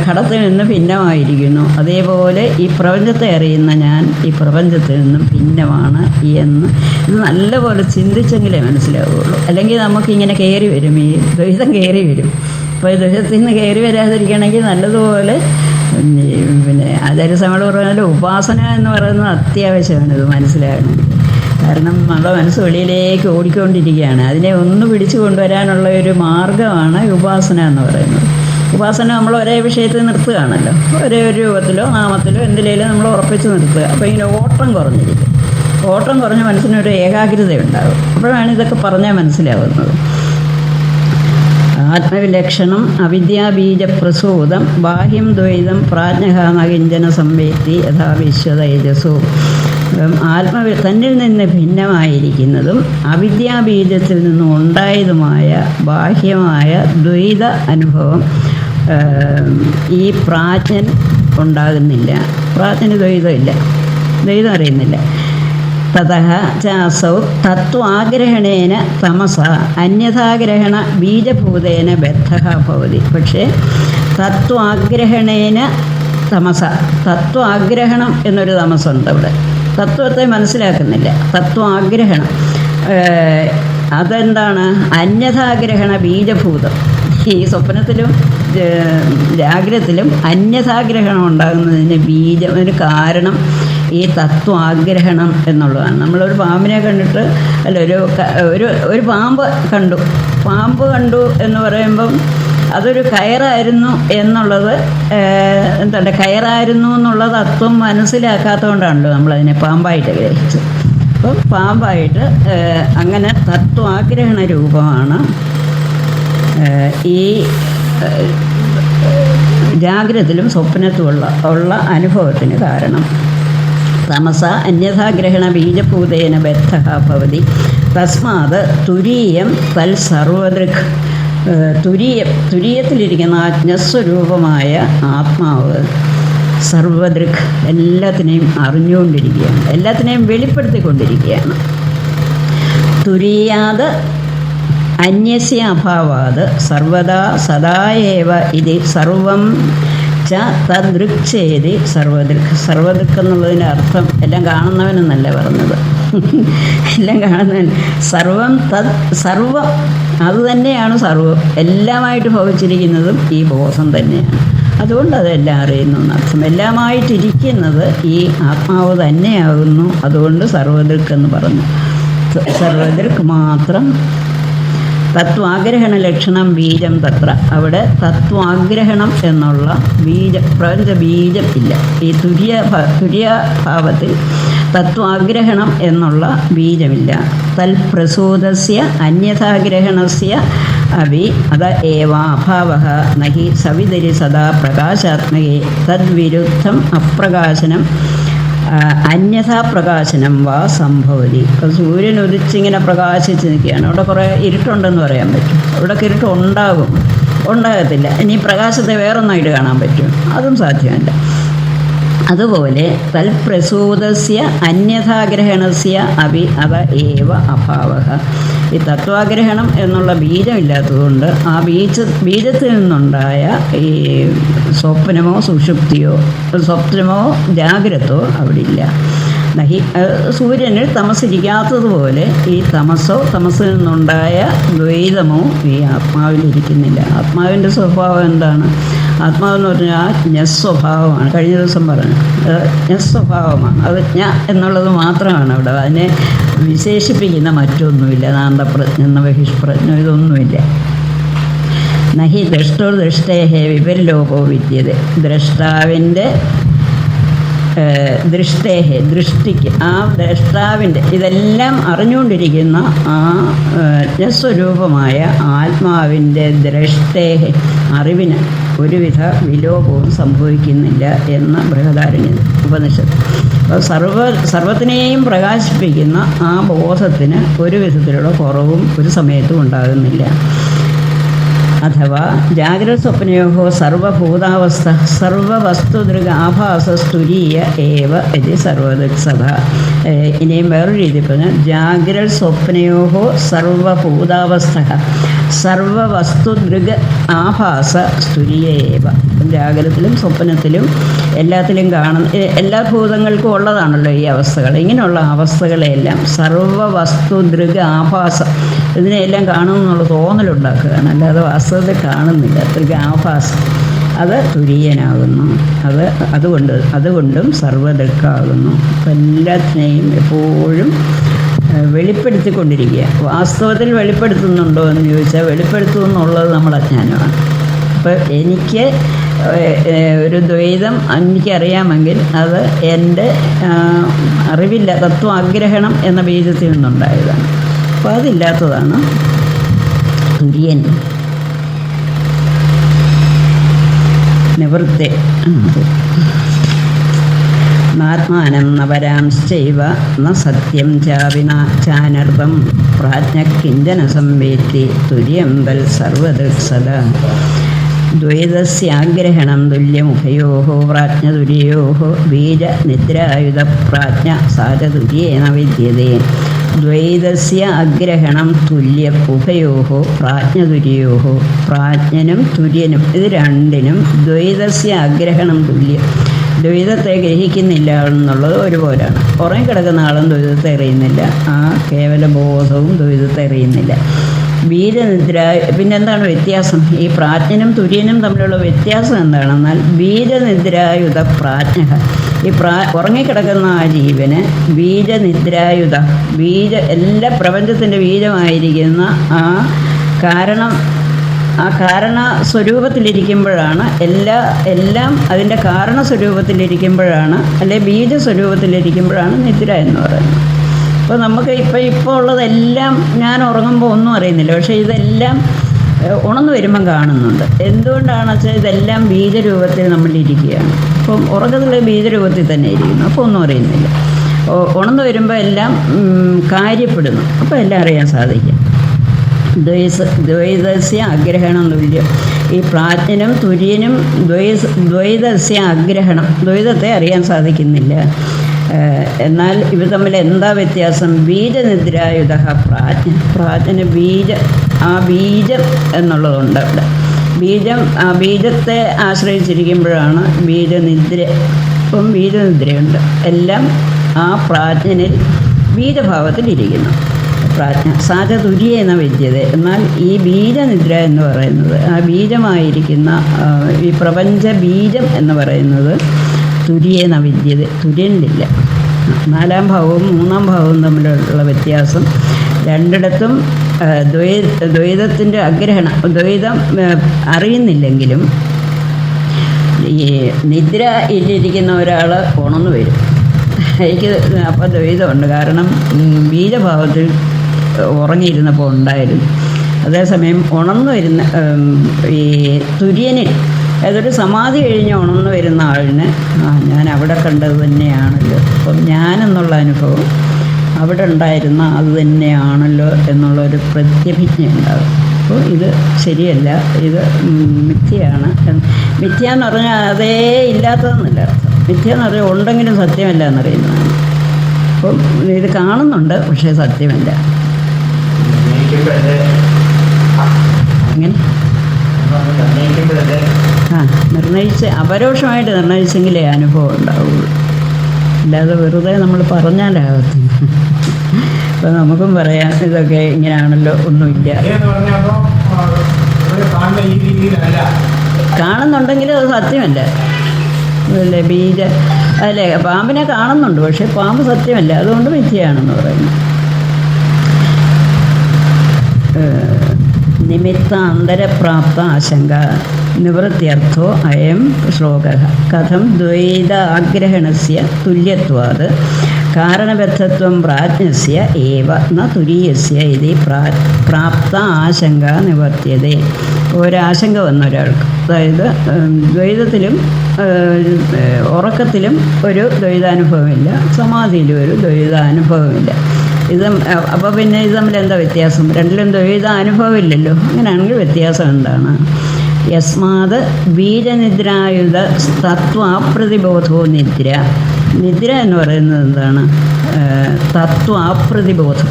ഘടത്തിൽ നിന്ന് ഭിന്നമായിരിക്കുന്നു, അതേപോലെ ഈ പ്രപഞ്ചത്തെ അറിയുന്ന ഞാൻ ഈ പ്രപഞ്ചത്തിൽ നിന്നും ഭിന്നമാണ് എന്ന് ഇത് നല്ലപോലെ ചിന്തിച്ചെങ്കിലേ മനസ്സിലാവുകയുള്ളൂ. അല്ലെങ്കിൽ നമുക്കിങ്ങനെ കയറി വരും, ഈ ദ്വൈതം കയറി വരും. അപ്പോൾ ഈ ദ്വൈതത്തിൽ നിന്ന് കയറി വരാതിരിക്കണമെങ്കിൽ നല്ലതുപോലെ പിന്നെ ആചാര്യസ്വാമികൾ പറഞ്ഞാൽ ഉപാസന എന്ന് പറയുന്നത് അത്യാവശ്യമാണ്. ഇത് മനസ്സിലാകണമെങ്കിൽ. കാരണം നമ്മുടെ മനസ്സ് വെളിയിലേക്ക് ഓടിക്കൊണ്ടിരിക്കുകയാണ്. അതിനെ ഒന്ന് പിടിച്ചു കൊണ്ടുവരാനുള്ള ഒരു മാർഗമാണ് ഉപാസന എന്ന് പറയുന്നത്. ഉപാസന നമ്മൾ ഒരേ വിഷയത്തിൽ നിർത്തുകയാണല്ലോ, ഒരേ ഒരു രൂപത്തിലോ നാമത്തിലോ എന്തിലേലും നമ്മൾ ഉറപ്പിച്ച് നിർത്തുക. അപ്പോൾ ഇങ്ങനെ ഓട്ടം കുറഞ്ഞിരിക്കും. ഓട്ടം കുറഞ്ഞ മനസ്സിനൊരു ഏകാഗ്രത ഉണ്ടാകും. അപ്പോഴാണ് ഇതൊക്കെ പറഞ്ഞാൽ മനസ്സിലാവുന്നത്. ആത്മവിലക്ഷണം അവിദ്യാബീജപ്രസൂതം ബാഹ്യം ദ്വൈതം പ്രാജ്ഞനാകിഞ്ചന സംവേത്തി യഥാ വിശ്വതൈജസു. തന്നിൽ നിന്ന് ഭിന്നമായിരിക്കുന്നതും അവിദ്യാബീജത്തിൽ നിന്നും ഉണ്ടായതുമായ ബാഹ്യമായ ദ്വൈത അനുഭവം ഈ പ്രാജ്ഞൻ ഉണ്ടാകുന്നില്ല. പ്രാജ്ഞന് ദ്വൈതമില്ല, ദ്വൈതം അറിയുന്നില്ല. തതഃ ചാസൗ തത്വാഗ്രഹണേന തമസ അന്യഥാഗ്രഹണ ബീജഭൂതേന ബദ്ധഃ ഭവതി. പക്ഷേ തത്വാഗ്രഹണേന തമസ, തത്വാഗ്രഹണം എന്നൊരു തമസുണ്ട് അവിടെ. തത്വത്തെ മനസ്സിലാക്കുന്നില്ല. തത്വാഗ്രഹണം അതെന്താണ്? അന്യഥാഗ്രഹണ ബീജഭൂതം. ഈ സ്വപ്നത്തിലും ജാഗ്രതത്തിലും അന്യഥാഗ്രഹണം ഉണ്ടാകുന്നതിന് ഒരു കാരണം ഈ തത്വാഗ്രഹണം എന്നുള്ളതാണ്. നമ്മളൊരു പാമ്പിനെ കണ്ടിട്ട് അല്ല, ഒരു പാമ്പ് കണ്ടു എന്ന് പറയുമ്പം അതൊരു കയറായിരുന്നു എന്നുള്ളത് എന്താണ്, കയറായിരുന്നു എന്നുള്ള തത്വം മനസ്സിലാക്കാത്തതുകൊണ്ടാണല്ലോ നമ്മളതിനെ പാമ്പായിട്ട് ഗ്രഹിച്ചത്. അപ്പോൾ പാമ്പായിട്ട് അങ്ങനെ തത്വാഗ്രഹണ രൂപമാണ് ഈ ജാഗ്രതത്തിലും സ്വപ്നത്തുമുള്ള അനുഭവത്തിന് കാരണം. തമസ അന്യഥാഗ്രഹണ ബീജഭൂതേന ബദ്ധഃ ഭവതി. തസ്മാത് തുരീയം തൽ സർവദൃക്. തുരീയത്തിലിരിക്കുന്ന അജ്ഞസ്വരൂപമായ ആത്മാവ് സർവദൃക് എല്ലാത്തിനെയും അറിഞ്ഞുകൊണ്ടിരിക്കുകയാണ്, എല്ലാത്തിനെയും വെളിപ്പെടുത്തിക്കൊണ്ടിരിക്കുകയാണ്. തുരീയാത് അന്യസ്യ അഭാവാത് സർവദാ സദായേവ ഇത് സർവം ച തദൃക്ചേതി സർവദൃക്. സർവദൃക് എന്നുള്ളതിൻ്റെ അർത്ഥം എല്ലാം കാണുന്നവനെന്നല്ല പറഞ്ഞത്, എല്ലാം കാണുന്നവൻ. സർവം അതുതന്നെയാണ് സർവം. എല്ലാമായിട്ട് ഭവിച്ചിരിക്കുന്നതും ഈ ബോധം തന്നെയാണ്. അതുകൊണ്ട് അതെല്ലാം അറിയുന്നു എന്നർത്ഥം. എല്ലാമായിട്ടിരിക്കുന്നത് ഈ ആത്മാവ് തന്നെയാകുന്നു. അതുകൊണ്ട് സർവദൃക് എന്ന് പറഞ്ഞു. സർവദൃക് മാത്രം. തത്വാഗ്രഹണ ലക്ഷണം ബീജം തത്ര. അവിടെ തത്വാഗ്രഹണം എന്നുള്ള പ്രപഞ്ച ബീജം ഇല്ല. ഈ തുര്യഭാവത്തിൽ തത്വാഗ്രഹണം എന്നുള്ള ബീജമില്ല. തൽപ്രസൂതസ്യ അന്യഥാഗ്രഹണസ്യ അഭി അത ഏവ അഭാവഃ നഹി സവിതരി സദാ പ്രകാശാത്മകേ തദ്വിരുദ്ധം അപ്രകാശനം അന്യഥാപ്രകാശനം വാ സംഭവതി. ഇപ്പോൾ സൂര്യൻ ഉദിച്ചിങ്ങനെ പ്രകാശിച്ച് നിൽക്കുകയാണ്. അവിടെ കുറേ ഇരുട്ടുണ്ടെന്ന് പറയാൻ പറ്റും. അവിടെയൊക്കെ ഇരുട്ട് ഉണ്ടാകത്തില്ല. ഇനി പ്രകാശത്തെ വേറൊന്നായിട്ട് കാണാൻ പറ്റും? അതും സാധ്യമല്ല. അതുപോലെ തൽപ്രസൂതസ്യ അന്യഥാഗ്രഹണസ്യ അഭി അവ ഏവ അഭാവഃ. ഈ തത്വാഗ്രഹണം എന്നുള്ള ബീജമില്ലാത്തതുകൊണ്ട് ആ ബീജത്തിൽ നിന്നുണ്ടായ ഈ സ്വപ്നമോ സുഷുപ്തിയോ, സ്വപ്നമോ ജാഗ്രതോ അവിടെ ഇല്ല. സൂര്യനിൽ തമസിരിക്കാത്തതുപോലെ ഈ തമസിൽ നിന്നുണ്ടായ ദ്വൈതമോ ഈ ആത്മാവിലിരിക്കുന്നില്ല. ആത്മാവിൻ്റെ സ്വഭാവം എന്താണ്? ആത്മാവെന്ന് പറഞ്ഞാൽ ജ്ഞസ്വഭാവമാണ്. കഴിഞ്ഞ ദിവസം പറഞ്ഞു, ജ്ഞസ്വഭാവമാണ്. അത് ജ്ഞ എന്നുള്ളത് മാത്രമാണ് അവിടെ. അതിനെ വിശേഷിപ്പിക്കുന്ന മറ്റൊന്നുമില്ല. നാന്തപ്രജ്ഞ, ബഹിഷ്പ്രജ്ഞ, ഇതൊന്നുമില്ല. നഹി ദൃഷ്ടേഹേ വിപരിലോപോ വിദ്യത. ദ്രഷ്ടാവിൻ്റെ ദൃഷ്ടിക്ക്, ആ ദ്രഷ്ടാവിൻ്റെ ഇതെല്ലാം അറിഞ്ഞുകൊണ്ടിരിക്കുന്ന ആ ജ്ഞസ്വരൂപമായ ആത്മാവിൻ്റെ ദ്രഷ്ടേഹ അറിവിന് ഒരുവിധ വിലോപവും സംഭവിക്കുന്നില്ല എന്ന ബൃഹദാരണ്യ ഉപനിഷത്ത്. അപ്പോൾ സർവത്തിനെയും പ്രകാശിപ്പിക്കുന്ന ആ ബോധത്തിന് ഒരു വിധത്തിലുള്ള കുറവും ഒരു സമയത്തും ഉണ്ടാകുന്നില്ല. അഥവാ ജാഗ്രത സ്വപ്നയോ സർവഭൂതാവസ്ഥ സർവവസ്തുദൃഗ ആഭാസസ്തുരീയ ഏവ ഇത് സർവദൃക്സഭ. ഇനിയും വേറൊരു രീതി പറഞ്ഞാൽ ജാഗ്രത സ്വപ്നയോ സർവഭൂതാവസ്ഥ സർവവസ്തുദൃഗ ആഭാസ സ്തുരീയ ഏവ. ജാഗ്രതത്തിലും സ്വപ്നത്തിലും എല്ലാത്തിലും എല്ലാ ഭൂതങ്ങൾക്കും ഉള്ളതാണല്ലോ ഈ അവസ്ഥകൾ. ഇങ്ങനെയുള്ള അവസ്ഥകളെല്ലാം സർവവസ്തുദൃഗ ആഭാസം, ഇതിനെല്ലാം കാണുമെന്നുള്ള തോന്നലുണ്ടാക്കുകയാണ്, അല്ലാതെ വാസ്തവത്തിൽ കാണുന്നില്ല. ദൃഗാഭാസം അത് തുര്യനാകുന്നു. അതുകൊണ്ടും സർവദൃക്കാകുന്നു. അപ്പം എല്ലാത്തിനെയും എപ്പോഴും വെളിപ്പെടുത്തിക്കൊണ്ടിരിക്കുക. വാസ്തവത്തിൽ വെളിപ്പെടുത്തുന്നുണ്ടോ എന്ന് ചോദിച്ചാൽ വെളിപ്പെടുത്തുമെന്നുള്ളത് നമ്മൾ അജ്ഞാനമാണ്. അപ്പോൾ എനിക്ക് ഒരു ദ്വൈതം എനിക്കറിയാമെങ്കിൽ അത് എൻ്റെ അറിവില്ല, തത്വാഗ്രഹണം എന്ന ബീജത്തിൽ നിന്നുണ്ടായതാണ്. അപ്പോൾ അതില്ലാത്തതാണ് തുര്യൻ. നാത്മാനം നപരാംശ്ചൈവ ന സത്യം ചാനർദം പ്രാജ്ഞ കിഞ്ചന സംവേത്തി തുര്യം ബൽ സർവദൃക്സദ ദ്വൈതസ്യാഗ്രഹണം തുല്യമുഭയോः പ്രാജ്ഞതുര്യോः ബീജനിദ്രായുധപ്രാജ്ഞ സാചതുര്യേന വിദ്യതേ. ദ്വൈതസ്യ അഗ്രഹണം തുല്യം ഉഭയോः പ്രാജ്ഞതുര്യോः, പ്രാജ്ഞനും തുര്യനും ഇത് രണ്ടിനും ദ്വൈതസ്യ അഗ്രഹണം തുല്യം. ദ്വൈതത്തെ ഗ്രഹിക്കുന്നില്ല എന്നുള്ളത് ഒരുപോലെയാണ്. ഉറങ്ങിക്കിടക്കുന്ന ആളും ദ്വൈതത്തെ അറിയുന്നില്ല, ആ കേവല ബോധവും ദ്വൈതത്തെ അറിയുന്നില്ല. ബീജനിദ്ര പിന്നെന്താണ് വ്യത്യാസം? ഈ പ്രാജ്ഞനും തുര്യനും തമ്മിലുള്ള വ്യത്യാസം എന്താണെന്നാൽ ബീജനിദ്രായുധ പ്രാജ്ഞ, ഈ ഉറങ്ങിക്കിടക്കുന്ന ആ ജീവന് ബീജനിദ്രായുധ, എല്ലാ പ്രപഞ്ചത്തിൻ്റെ ബീജമായിരിക്കുന്ന ആ കാരണ സ്വരൂപത്തിലിരിക്കുമ്പോഴാണ് എല്ലാം അതിൻ്റെ കാരണസ്വരൂപത്തിലിരിക്കുമ്പോഴാണ്, അല്ലെ ബീജസ്വരൂപത്തിലിരിക്കുമ്പോഴാണ് നിദ്ര എന്ന് പറയുന്നത്. അപ്പോൾ നമുക്ക് ഇപ്പോൾ ഉള്ളതെല്ലാം ഞാൻ ഉറങ്ങുമ്പോൾ ഒന്നും അറിയുന്നില്ല, പക്ഷേ ഇതെല്ലാം ഉണർന്നു വരുമ്പം കാണുന്നുണ്ട്. എന്തുകൊണ്ടാണെന്ന് വെച്ചാൽ ഇതെല്ലാം ബീജരൂപത്തിൽ നമ്മളിരിക്കുകയാണ്. അപ്പം ഉറക്കത്തിൽ ബീജരൂപത്തിൽ തന്നെ ഇരിക്കുന്നു, അപ്പോൾ ഒന്നും അറിയുന്നില്ല. ഉണർന്നു വരുമ്പോൾ എല്ലാം കാര്യപ്പെടുന്നു, അപ്പോൾ എല്ലാം അറിയാൻ സാധിക്കും. ദ്വൈതസ്യ അഗ്രഹണം തുല്യം, ഈ പ്രാജ്ഞനും തുര്യനും ദ്വൈതസ്യ അഗ്രഹണം, ദ്വൈതത്തെ അറിയാൻ സാധിക്കുന്നില്ല. എന്നാൽ ഇവ തമ്മിൽ എന്താ വ്യത്യാസം? ബീജനിദ്രായുധ പ്രാജ്ഞന് ബീജം എന്നുള്ളതുണ്ട് അവിടെ. ആ ബീജത്തെ ആശ്രയിച്ചിരിക്കുമ്പോഴാണ് ബീജനിദ്ര. ഇപ്പം ബീജനിദ്രയുണ്ട്, എല്ലാം ആ പ്രാജ്ഞനിൽ ബീജഭാവത്തിലിരിക്കുന്നു. പ്രാജ്ഞ സാചതുര്യേന വിദ്യത. എന്നാൽ ഈ ബീജനിദ്ര എന്ന് പറയുന്നത്, ആ ബീജമായിരിക്കുന്ന ഈ പ്രപഞ്ച ബീജം എന്ന് പറയുന്നത് തുര്യേന വിദ്യത, തുര്യനിലില്ല. നാലാം ഭാവവും മൂന്നാം ഭാവവും തമ്മിലുള്ള വ്യത്യാസം രണ്ടിടത്തും ദ്വൈതത്തിൻ്റെ അഗ്രഹണം, ദ്വൈതം അറിയുന്നില്ലെങ്കിലും ഈ നിദ്രയിലിരിക്കുന്ന ഒരാൾ ഉണർന്നു വരും. എനിക്ക് അപ്പോൾ ദ്വൈതമുണ്ട്, കാരണം ബീജഭാവത്തിൽ ഉറങ്ങിയിരുന്നപ്പോൾ ഉണ്ടായിരുന്നു. അതേസമയം ഉണർന്നു വരുന്ന ഈ തുര്യനിൽ, അതൊരു സമാധി കഴിഞ്ഞ് ഉണർന്നു വരുന്ന ആളിന് ഞാൻ അവിടെ കണ്ടത് തന്നെയാണല്ലോ, അപ്പം ഞാനെന്നുള്ള അനുഭവം അവിടെ ഉണ്ടായിരുന്ന അത് തന്നെയാണല്ലോ എന്നുള്ളൊരു പ്രത്യഭിജ്ഞ ഉണ്ടാകും. അപ്പോൾ ഇത് ശരിയല്ല, ഇത് മിഥ്യയാണ്. മിഥ്യ എന്ന് പറഞ്ഞാൽ അതേ ഇല്ലാത്തതെന്നല്ല അർത്ഥം. മിഥ്യ എന്ന് പറഞ്ഞാൽ ഉണ്ടെങ്കിലും സത്യമല്ല എന്നറിയുന്നതാണ്. അപ്പം ഇത് കാണുന്നുണ്ട്, പക്ഷേ സത്യമല്ല. അങ്ങനെ അപരോക്ഷമായിട്ട് നിർണയിച്ചെങ്കിലേ അനുഭവം ഉണ്ടാവുള്ളൂ, അല്ലാതെ വെറുതെ നമ്മൾ പറഞ്ഞാലാകത്തില്ല. ഇപ്പം നമുക്കും പറയാം ഇതൊക്കെ ഇങ്ങനെയാണല്ലോ, ഒന്നുമില്ല. കാണുന്നുണ്ടെങ്കിൽ അത് സത്യമല്ല, അല്ലേ? അല്ലേ, പാമ്പിനെ കാണുന്നുണ്ട്, പക്ഷേ പാമ്പ് സത്യമല്ല, അതുകൊണ്ട് മിഥ്യയാണെന്ന് പറയുന്നു. നിമിത്താന്തരപ്രാപ്ത ആശങ്ക നിവൃത്യർത്ഥോ അയം ശ്ലോകഃ കഥം ദ്വൈതാഗ്രഹണസ്യ തുല്യത്വാത് കാരണബദ്ധത്വം പ്രാജ്ഞസ്യ ഏവ ന തുരീയസ്യ ഇതി പ്രാപ്ത ആശങ്ക നിവർത്യതേ. ഒരാശങ്ക വന്ന ഒരാൾക്ക്, അതായത് ദ്വൈതത്തിലും ഉറക്കത്തിലും ഒരു ദ്വൈതാനുഭവമില്ല, സമാധിയിലും ഒരു ദ്വൈതാനുഭവമില്ല. ഇത് അപ്പോൾ പിന്നെ ഇത് തമ്മിൽ എന്താ വ്യത്യാസം? രണ്ടിലും ദ്വൈത അനുഭവമില്ലല്ലോ. അങ്ങനെയാണെങ്കിൽ വ്യത്യാസം എന്താണ്? യസ്മാത് ബീജനിദ്രായുധ തത്വാപ്രതിബോധോ നിദ്ര. നിദ്ര എന്ന് പറയുന്നത് എന്താണ്? തത്വാപ്രതിബോധം,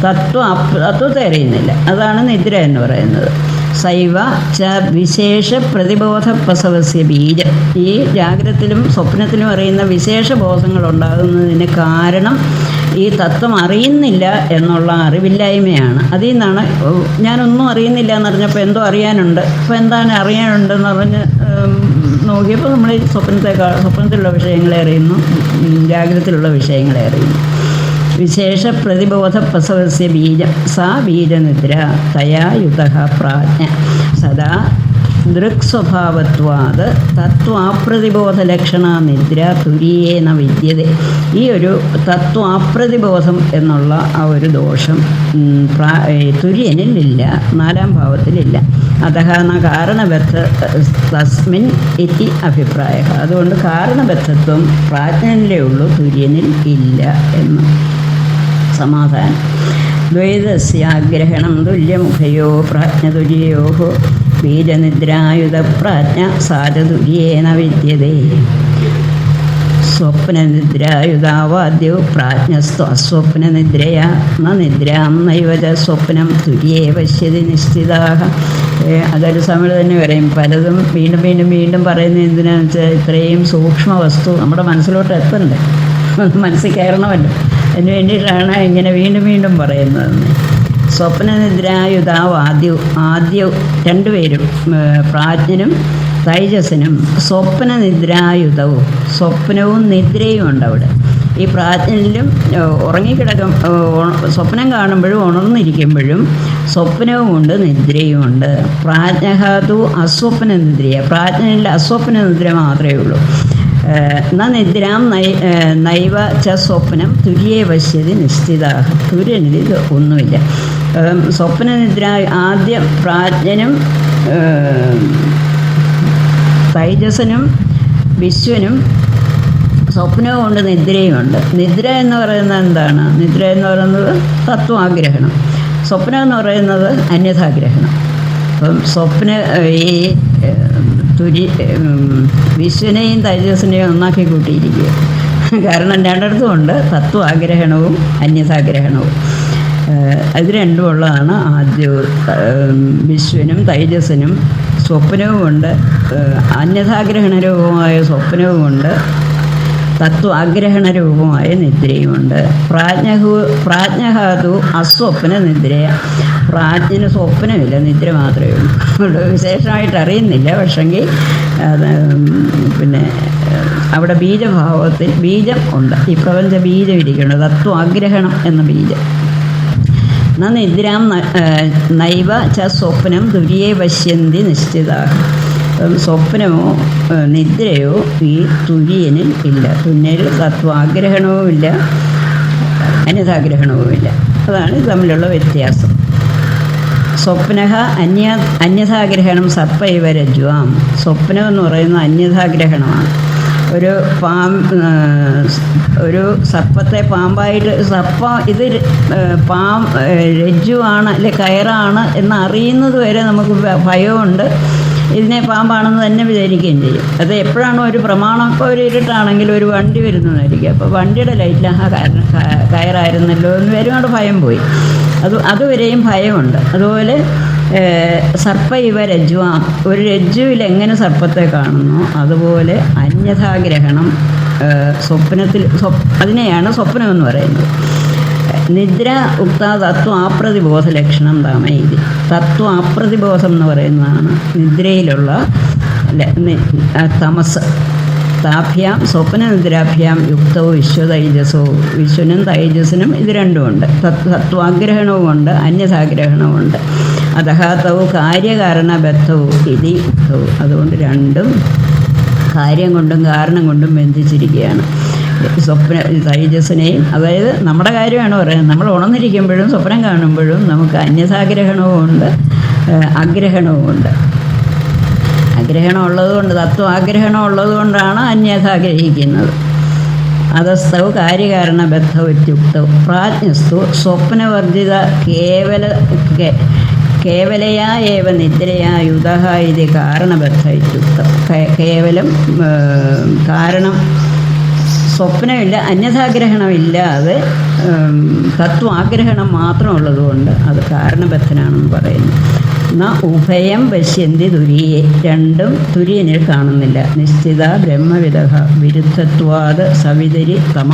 തത്വത്തെ അറിയുന്നില്ല, അതാണ് നിദ്ര എന്ന് പറയുന്നത്. സൈവ ച വിശേഷ പ്രതിബോധ പ്രസവസ്യ ബീജം. ഈ ജാഗ്രതത്തിലും സ്വപ്നത്തിലും അറിയുന്ന വിശേഷ ബോധങ്ങൾ ഉണ്ടാകുന്നതിന് കാരണം ഈ തത്വം അറിയുന്നില്ല എന്നുള്ള അറിവില്ലായ്മയാണ്. അതിൽ നിന്നാണ് ഞാനൊന്നും അറിയുന്നില്ല എന്ന് പറഞ്ഞപ്പോൾ എന്തോ അറിയാനുണ്ട്, അപ്പോൾ എന്താണ് അറിയാനുണ്ടെന്ന് പറഞ്ഞ് നോക്കിയപ്പോൾ നമ്മൾ ഈ സ്വപ്നത്തിലുള്ള വിഷയങ്ങളെ അറിയുന്നു, ജാഗ്രതത്തിലുള്ള വിഷയങ്ങളെ അറിയുന്നു. വിശേഷ പ്രതിബോധ പ്രസവസ്യ ബീജം സാ ബീജനിദ്ര തയാ യുതഃ പ്രാജ്ഞ സദാ ദൃക്സ്വഭാവത്വാത് തത്വാപ്രതിബോധലക്ഷണ നിദ്ര തുര്യേന വിദ്യത. ഈ ഒരു തത്വാപ്രതിബോധം എന്നുള്ള ആ ഒരു ദോഷം തുര്യനിലില്ല, 4-ാം ഭാവത്തിലില്ല. അതഹ ന കാരണബദ്ധ തസ്മിൻ ഇതി അഭിപ്രായ. അതുകൊണ്ട് കാരണബദ്ധത്വം പ്രാജ്ഞനിലേ ഉള്ളൂ, തുര്യനിൽ ഇല്ല എന്ന് സമാധാനം. ദ്വൈതസ്യാഗ്രഹണം തുല്യമുഖയോ പ്രാജ്ഞതുര്യോ ബീജനിദ്രായുധപ്രാജ്ഞ സാരതുര്യേന വിദ്യതേ. സ്വപ്നനിദ്രായുധാവാദ്യോ പ്രാജ്ഞസ്തു അസ്വപ്നനിദ്രയാ ന നിദ്രാം നൈവ ച സ്വപ്നം തുര്യേ പശ്യതി നിശ്ചിതാഹ. അതൊരു സമയം തന്നെ പറയും. പലതും വീണ്ടും വീണ്ടും വീണ്ടും പറയുന്നത് എന്തിനാണെന്ന് വെച്ചാൽ ഇത്രയും സൂക്ഷ്മ വസ്തു നമ്മുടെ മനസ്സിലോട്ട് എത്തണ്ടേ, മനസ്സിൽ കയറണമല്ലോ. അതിന് വേണ്ടിയിട്ടാണ് ഇങ്ങനെ വീണ്ടും വീണ്ടും പറയുന്നതെന്ന്. സ്വപ്നനിദ്രായുധാവ് ആദ്യവും രണ്ടുപേരും പ്രാജ്ഞനും തൈജസനും സ്വപ്നനിദ്രായുധവും, സ്വപ്നവും നിദ്രയും ഉണ്ട് അവിടെ. ഈ പ്രാജ്ഞനിലും ഉറങ്ങിക്കിടക്കും, സ്വപ്നം കാണുമ്പോഴും ഉണർന്നിരിക്കുമ്പോഴും സ്വപ്നവുമുണ്ട് നിദ്രയുമുണ്ട്. പ്രാജ്ഞഹതു അസ്വപ്ന നിദ്രയ, പ്രാജ്ഞനിൽ അസ്വപ്ന നിദ്ര മാത്രമേ ഉള്ളൂ. ന നിദ്രാം നൈവ ച സ്വപ്നം തുര്യേ പശ്യതി നിശ്ചിതാഹ. തുര്യനിൽ ഇത് ഒന്നുമില്ല. സ്വപ്നനിദ്ര ആദ്യം പ്രാജ്ഞനും തൈജസനും വിശ്വനും സ്വപ്നവും ഉണ്ട് നിദ്രയുമുണ്ട്. നിദ്ര എന്ന് പറയുന്നത് എന്താണ്? നിദ്ര എന്ന് പറയുന്നത് തത്വാഗ്രഹണം. സ്വപ്നം എന്ന് പറയുന്നത് അന്യഥാഗ്രഹണം. അപ്പം ഈ വിശ്വനെയും തൈജസിനെയും ഒന്നാക്കി കൂട്ടിയിരിക്കുക. കാരണം രണ്ടിടത്തും ഉണ്ട് തത്വാഗ്രഹണവും അന്യഥാഗ്രഹണവും. ഇത് രണ്ടും ഉള്ളതാണ്. ആദ്യവും വിശ്വനും തൈജസനും സ്വപ്നവുമുണ്ട്, അന്യഥാഗ്രഹണരൂപമായ സ്വപ്നവുമുണ്ട്, തത്വാഗ്രഹണരൂപമായ നിദ്രയുമുണ്ട്. പ്രാജ്ഞഹതു അസ്വപ്ന നിദ്രയ. പ്രാജ്ഞന് സ്വപ്നമില്ല, നിദ്ര മാത്രമേ ഉള്ളൂ. വിശേഷമായിട്ട് അറിയുന്നില്ല. പക്ഷെങ്കിൽ പിന്നെ അവിടെ ബീജഭാവത്തിൽ ബീജം ഉണ്ട്. ഈ പ്രപഞ്ച ബീജം ഇരിക്കുന്നുണ്ട്, തത്വാഗ്രഹണം എന്ന ബീജം. ന നിദ്രാം നൈവ ച സ്വപ്നം തുര്യേ പശ്യന്തി നിശ്ചിതാഹ. സ്വപ്നമോ നിദ്രയോ ഈ തുര്യനിൽ ഇല്ല. തുര്യനിൽ തത്വാഗ്രഹണവുമില്ല, അന്യഥാഗ്രഹണവുമില്ല. അതാണ് തമ്മിലുള്ള വ്യത്യാസം. സ്വപ്ന അന്യഥാഗ്രഹണം സർപ്പൈവ രജ്വാം. സ്വപ്നം എന്ന് പറയുന്നത് അന്യഥാഗ്രഹണമാണ്. ഒരു സർപ്പത്തെ പാമ്പായിട്ട് ഇത് രജ്ജുവാണ് അല്ലെ കയറാണ് എന്ന് അറിയുന്നത് വരെ നമുക്ക് ഭയമുണ്ട്. ഇതിനെ പാമ്പാണെന്ന് തന്നെ വിചാരിക്കുകയും ചെയ്യും. അത് എപ്പോഴാണോ ഒരു പ്രമാണം, ഇപ്പോൾ ഒരു ഇരുട്ടാണെങ്കിൽ ഒരു വണ്ടി വരുന്നതായിരിക്കും. അപ്പോൾ വണ്ടിയുടെ ലൈറ്റിൽ കയറായിരുന്നല്ലോ എന്ന് ഒരുപാട് ഭയം പോയി. അതുവരെയും ഭയമുണ്ട്. അതുപോലെ സർപ്പ ഇവ രജ്വാം. ഒരു രജ്ജുവിൽ എങ്ങനെ സർപ്പത്തെ കാണുന്നു അതുപോലെ അന്യഥാഗ്രഹണം സ്വപ്നത്തിൽ അതിനെയാണ് സ്വപ്നമെന്ന് പറയുന്നത്. നിദ്ര ഉക്ത തത്വാപ്രതിബോധ ലക്ഷണം താമൈതി. തത്വാപ്രതിബോധം എന്ന് പറയുന്നതാണ് നിദ്രയിലുള്ള തമസ്. താഭ്യാം സ്വപ്നനിദ്രാഭ്യാം യുക്തവും വിശ്വതൈജസവും. വിശ്വനും തൈജസിനും ഇത് രണ്ടുമുണ്ട്. തത്വാഗ്രഹണവുമുണ്ട്, അന്യഥാഗ്രഹണവുമുണ്ട്. അതഹാത്തവും കാര്യകാരണബദ്ധവും ഇതി ഉക്തവും. അതുകൊണ്ട് രണ്ടും കാര്യം കൊണ്ടും കാരണം കൊണ്ടും ബന്ധിച്ചിരിക്കുകയാണ്. തൈജസ്സിനെയും, അതായത് നമ്മുടെ കാര്യമാണ് പറയുന്നത്. നമ്മൾ ഉണർന്നിരിക്കുമ്പോഴും സ്വപ്നം കാണുമ്പോഴും നമുക്ക് അന്യഥാഗ്രഹണവുമുണ്ട്, അഗ്രഹണവുമുണ്ട്. ആഗ്രഹണം ഉള്ളതുകൊണ്ട്, തത്വാഗ്രഹണം ഉള്ളതുകൊണ്ടാണ് അന്യഥാഗ്രഹിക്കുന്നത്. അധസ്ഥൗ കാര്യകാരണബദ്ധവുത്യുക്തവും. പ്രാജ്ഞസ്തു സ്വപ്നവർജിത കേവലയാ ഏവ നിദ്രയാ യുധഃ ഇത് കാരണബദ്ധ ഇത്യുക്തം. കേവലം കാരണം സ്വപ്നമില്ല, അന്യഥാഗ്രഹണമില്ലാതെ തത്വാഗ്രഹണം മാത്രമുള്ളതുകൊണ്ട് അത് കാരണബദ്ധനാണെന്ന് പറയുന്നു. ന ഉഭയം പശ്യന്തി തുര്യേ. രണ്ടും തുര്യനിൽ കാണുന്നില്ല. നിശ്ചിത ബ്രഹ്മവിദ വിരുദ്ധത്വാത് സവിതരി തമ.